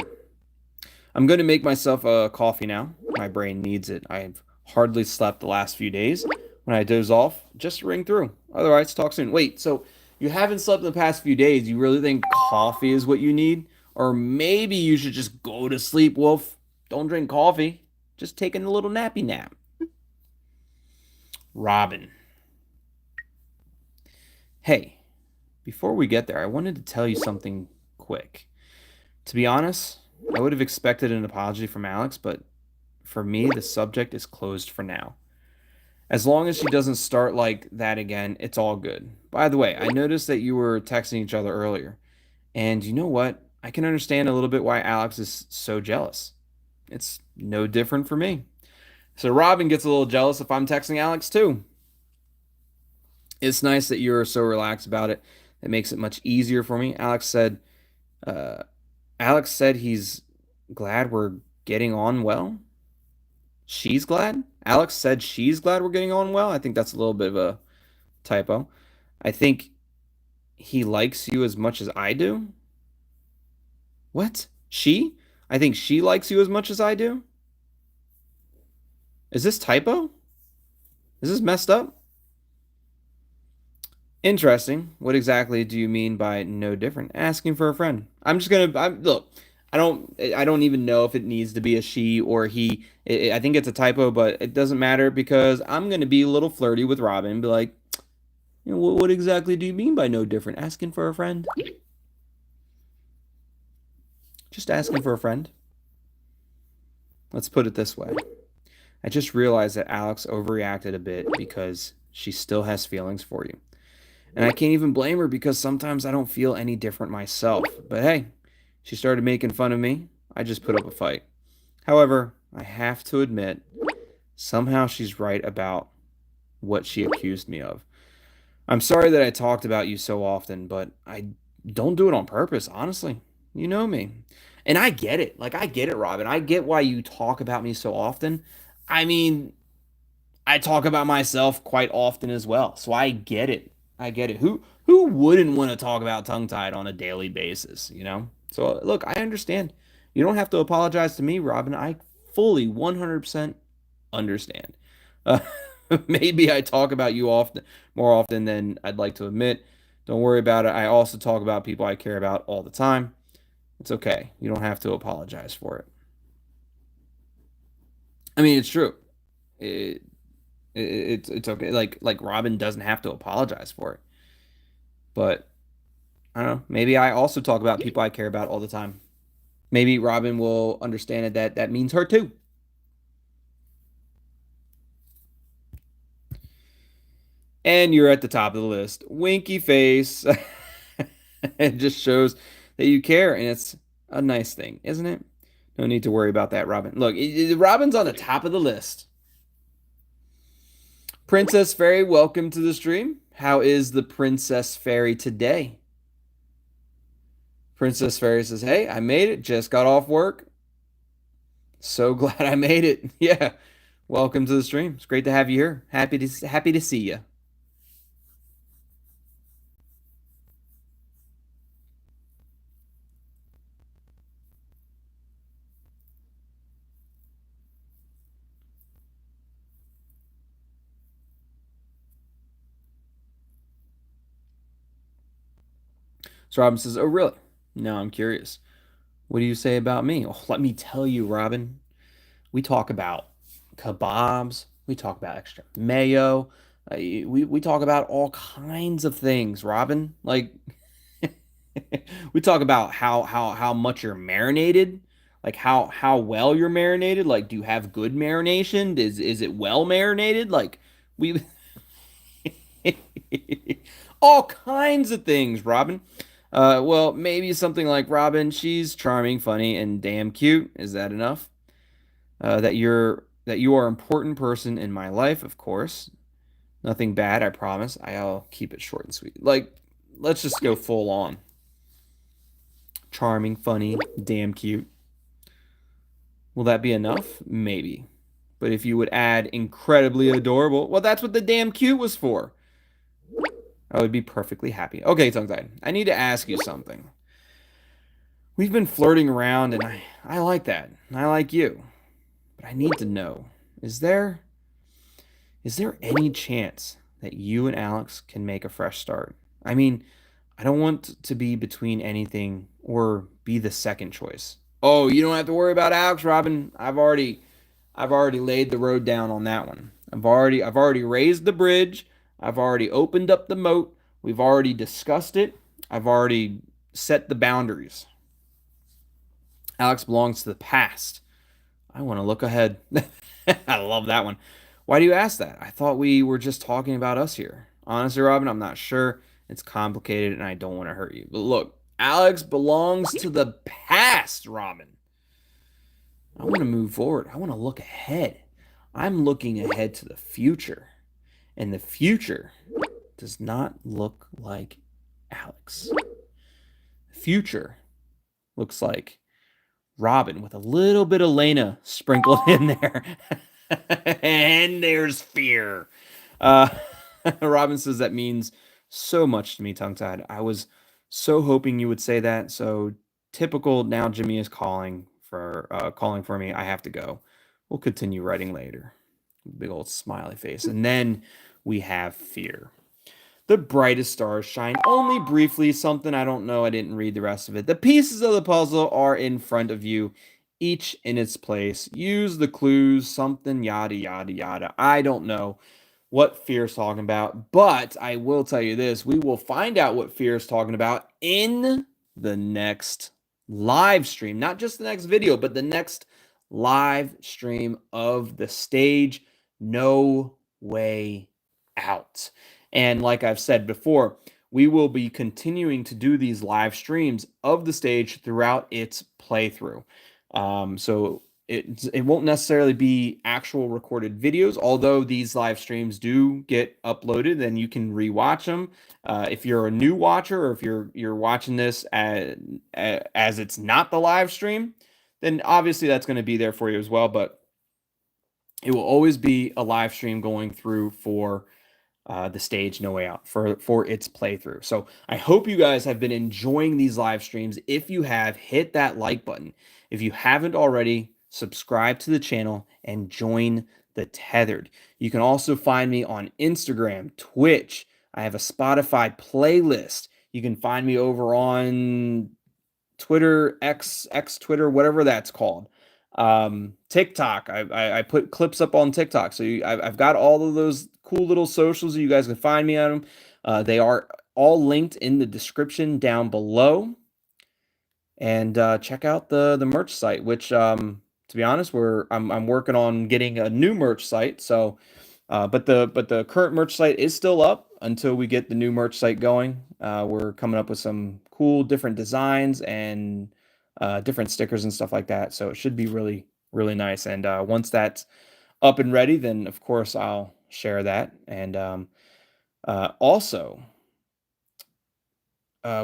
I'm going to make myself a coffee now. My brain needs it. I've hardly slept the last few days. When I doze off, just ring through. Otherwise, talk soon. Wait, so you haven't slept in the past few days. You really think coffee is what you need? Or maybe you should just go to sleep, Wolf. Don't drink coffee. Just taking a little nappy nap. Robin. Hey, before we get there, I wanted to tell you something quick. To be honest, I would have expected an apology from Alex, but for me, the subject is closed for now. As long as she doesn't start like that again, it's all good. By the way, I noticed that you were texting each other earlier. And you know what? I can understand a little bit why Alex is so jealous. It's no different for me. So Robin gets a little jealous if I'm texting Alex too. It's nice that you're so relaxed about it. It makes it much easier for me. Uh, Alex said he's glad we're getting on well. She's glad? Alex said she's glad we're getting on well. I think that's a little bit of a typo. I think he likes you as much as I do. What? She? I think she likes you as much as I do? Is this typo? Is this messed up? Interesting. What exactly do you mean by no different? Asking for a friend. Look, I don't even know if it needs to be a she or he. I think it's a typo, but it doesn't matter because I'm gonna be a little flirty with Robin and be like, what exactly do you mean by no different? Asking for a friend? Just asking for a friend. Let's put it this way. I just realized that Alex overreacted a bit because she still has feelings for you. And I can't even blame her because sometimes I don't feel any different myself. But hey, she started making fun of me. I just put up a fight. However, I have to admit, somehow she's right about what she accused me of. I'm sorry that I talked about you so often, but I don't do it on purpose, honestly. You know me. And I get it. Like, I get it, Robin. I get why you talk about me so often. I mean, I talk about myself quite often as well. So I get it. I get it. Who wouldn't want to talk about tongue-tied on a daily basis, you know? So look, I understand. You don't have to apologize to me, Robin. I fully 100% understand. Uh, maybe I talk about you more often than I'd like to admit. Don't worry about it. I also talk about people I care about all the time. It's okay. You don't have to apologize for it. I mean, it's true. It's okay. Like Robin doesn't have to apologize for it. But I don't know. Maybe I also talk about people I care about all the time. Maybe Robin will understand it that means her too. And you're at the top of the list. Winky face. It just shows that you care, and it's a nice thing, isn't it? No need to worry about that, Robin. Look, Robin's on the top of the list. Princess Fairy, welcome to the stream. How is the Princess Fairy today? Princess Fairy says, hey, I made it. Just got off work. So glad I made it. Yeah. Welcome to the stream. It's great to have you here. Happy to see you. So Robin says, oh, really? No, I'm curious. What do you say about me? Oh, let me tell you, Robin. We talk about kebabs. We talk about extra mayo. We talk about all kinds of things, Robin. Like, we talk about how much you're marinated, like how well you're marinated. Like, do you have good marination? Is it well marinated? Like, we all kinds of things, Robin. Well, maybe something like Robin, she's charming, funny, and damn cute. Is that enough? That you're that you are an important person in my life, of course. Nothing bad, I promise. I'll keep it short and sweet. Like, let's just go full on. Charming, funny, damn cute. Will that be enough? Maybe. But if you would add incredibly adorable, well, that's what the damn cute was for. I would be perfectly happy. Okay, tongue-tied. I need to ask you something. We've been flirting around, and I like that. I like you. But I need to know, is there any chance that you and Alex can make a fresh start? I mean, I don't want to be between anything or be the second choice. Oh, you don't have to worry about Alex, Robin. I've already laid the road down on that one. I've already raised the bridge. I've already opened up the moat. We've already discussed it. I've already set the boundaries. Alex belongs to the past. I want to look ahead. I love that one. Why do you ask that? I thought we were just talking about us here. Honestly, Robin, I'm not sure. It's complicated and I don't want to hurt you. But look, Alex belongs to the past, Robin. I want to move forward. I want to look ahead. I'm looking ahead to the future. And the future does not look like Alex. The future looks like Robin with a little bit of Lena sprinkled in there. And there's fear. Robin says that means so much to me, tongue-tied. I was so hoping you would say that. So typical, now Jimmy is calling for me. I have to go. We'll continue writing later. Big old smiley face. And then we have fear. The brightest stars shine only briefly. Something I don't know. I didn't read the rest of it. The pieces of the puzzle are in front of you, each in its place. Use the clues, something, yada, yada, yada. I don't know what Fear is talking about, but I will tell you this. We will find out what Fear is talking about in the next live stream. Not just the next video, but the next live stream of the stage No Way Out. And like I've said before, we will be continuing to do these live streams of the stage throughout its playthrough. So it won't necessarily be actual recorded videos, although these live streams do get uploaded and you can rewatch them. If you're a new watcher or if you're watching this as it's not the live stream, then obviously that's going to be there for you as well. But it will always be a live stream going through for the stage No Way Out for its playthrough. So I hope you guys have been enjoying these live streams. If you have, hit that like button. If you haven't already, subscribe to the channel and join the Tethered. You can also find me on Instagram, Twitch. I have a Spotify playlist. You can find me over on Twitter, X Twitter, whatever that's called. TikTok. I put clips up on TikTok, so I've got all of those cool little socials. You guys can find me on them. They are all linked in the description down below. And check out the merch site, which to be honest, I'm working on getting a new merch site. So, but the current merch site is still up until we get the new merch site going. We're coming up with some cool different designs and different stickers and stuff like that. So it should be really, really nice. And once that's up and ready, then of course I'll share that. And also,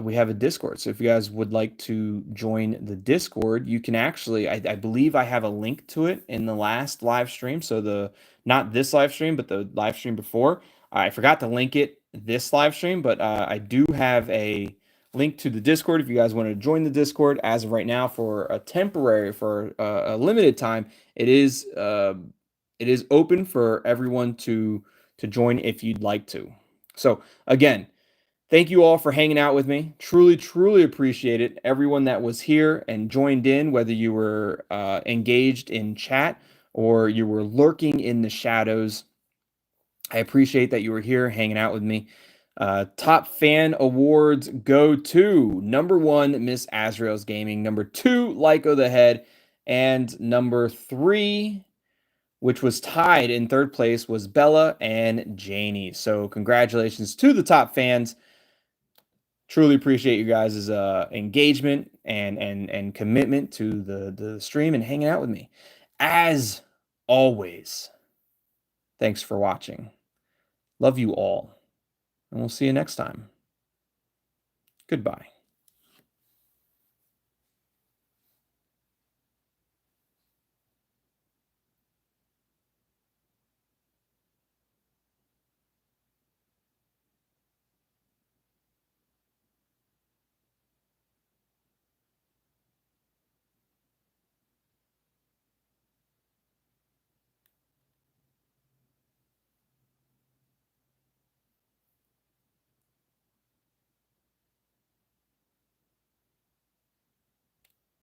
we have a Discord. So if you guys would like to join the Discord, you can actually, I believe I have a link to it in the last live stream. So not this live stream, but the live stream before. I forgot to link it this live stream, but I do have a link to the Discord if you guys want to join the Discord. As of right now, for a limited time, it is open for everyone to join if you'd like to. So again, thank you all for hanging out with me. Truly, truly appreciate it. Everyone that was here and joined in, whether you were engaged in chat or you were lurking in the shadows, I appreciate that you were here hanging out with me. Top fan awards go to number 1, Miss Azrael's Gaming, number 2, Lyco the Head, and number 3, which was tied in third place, was Bella and Janie. So congratulations to the top fans. Truly appreciate you guys' engagement and commitment to the stream and hanging out with me. As always, thanks for watching. Love you all, and we'll see you next time. Goodbye.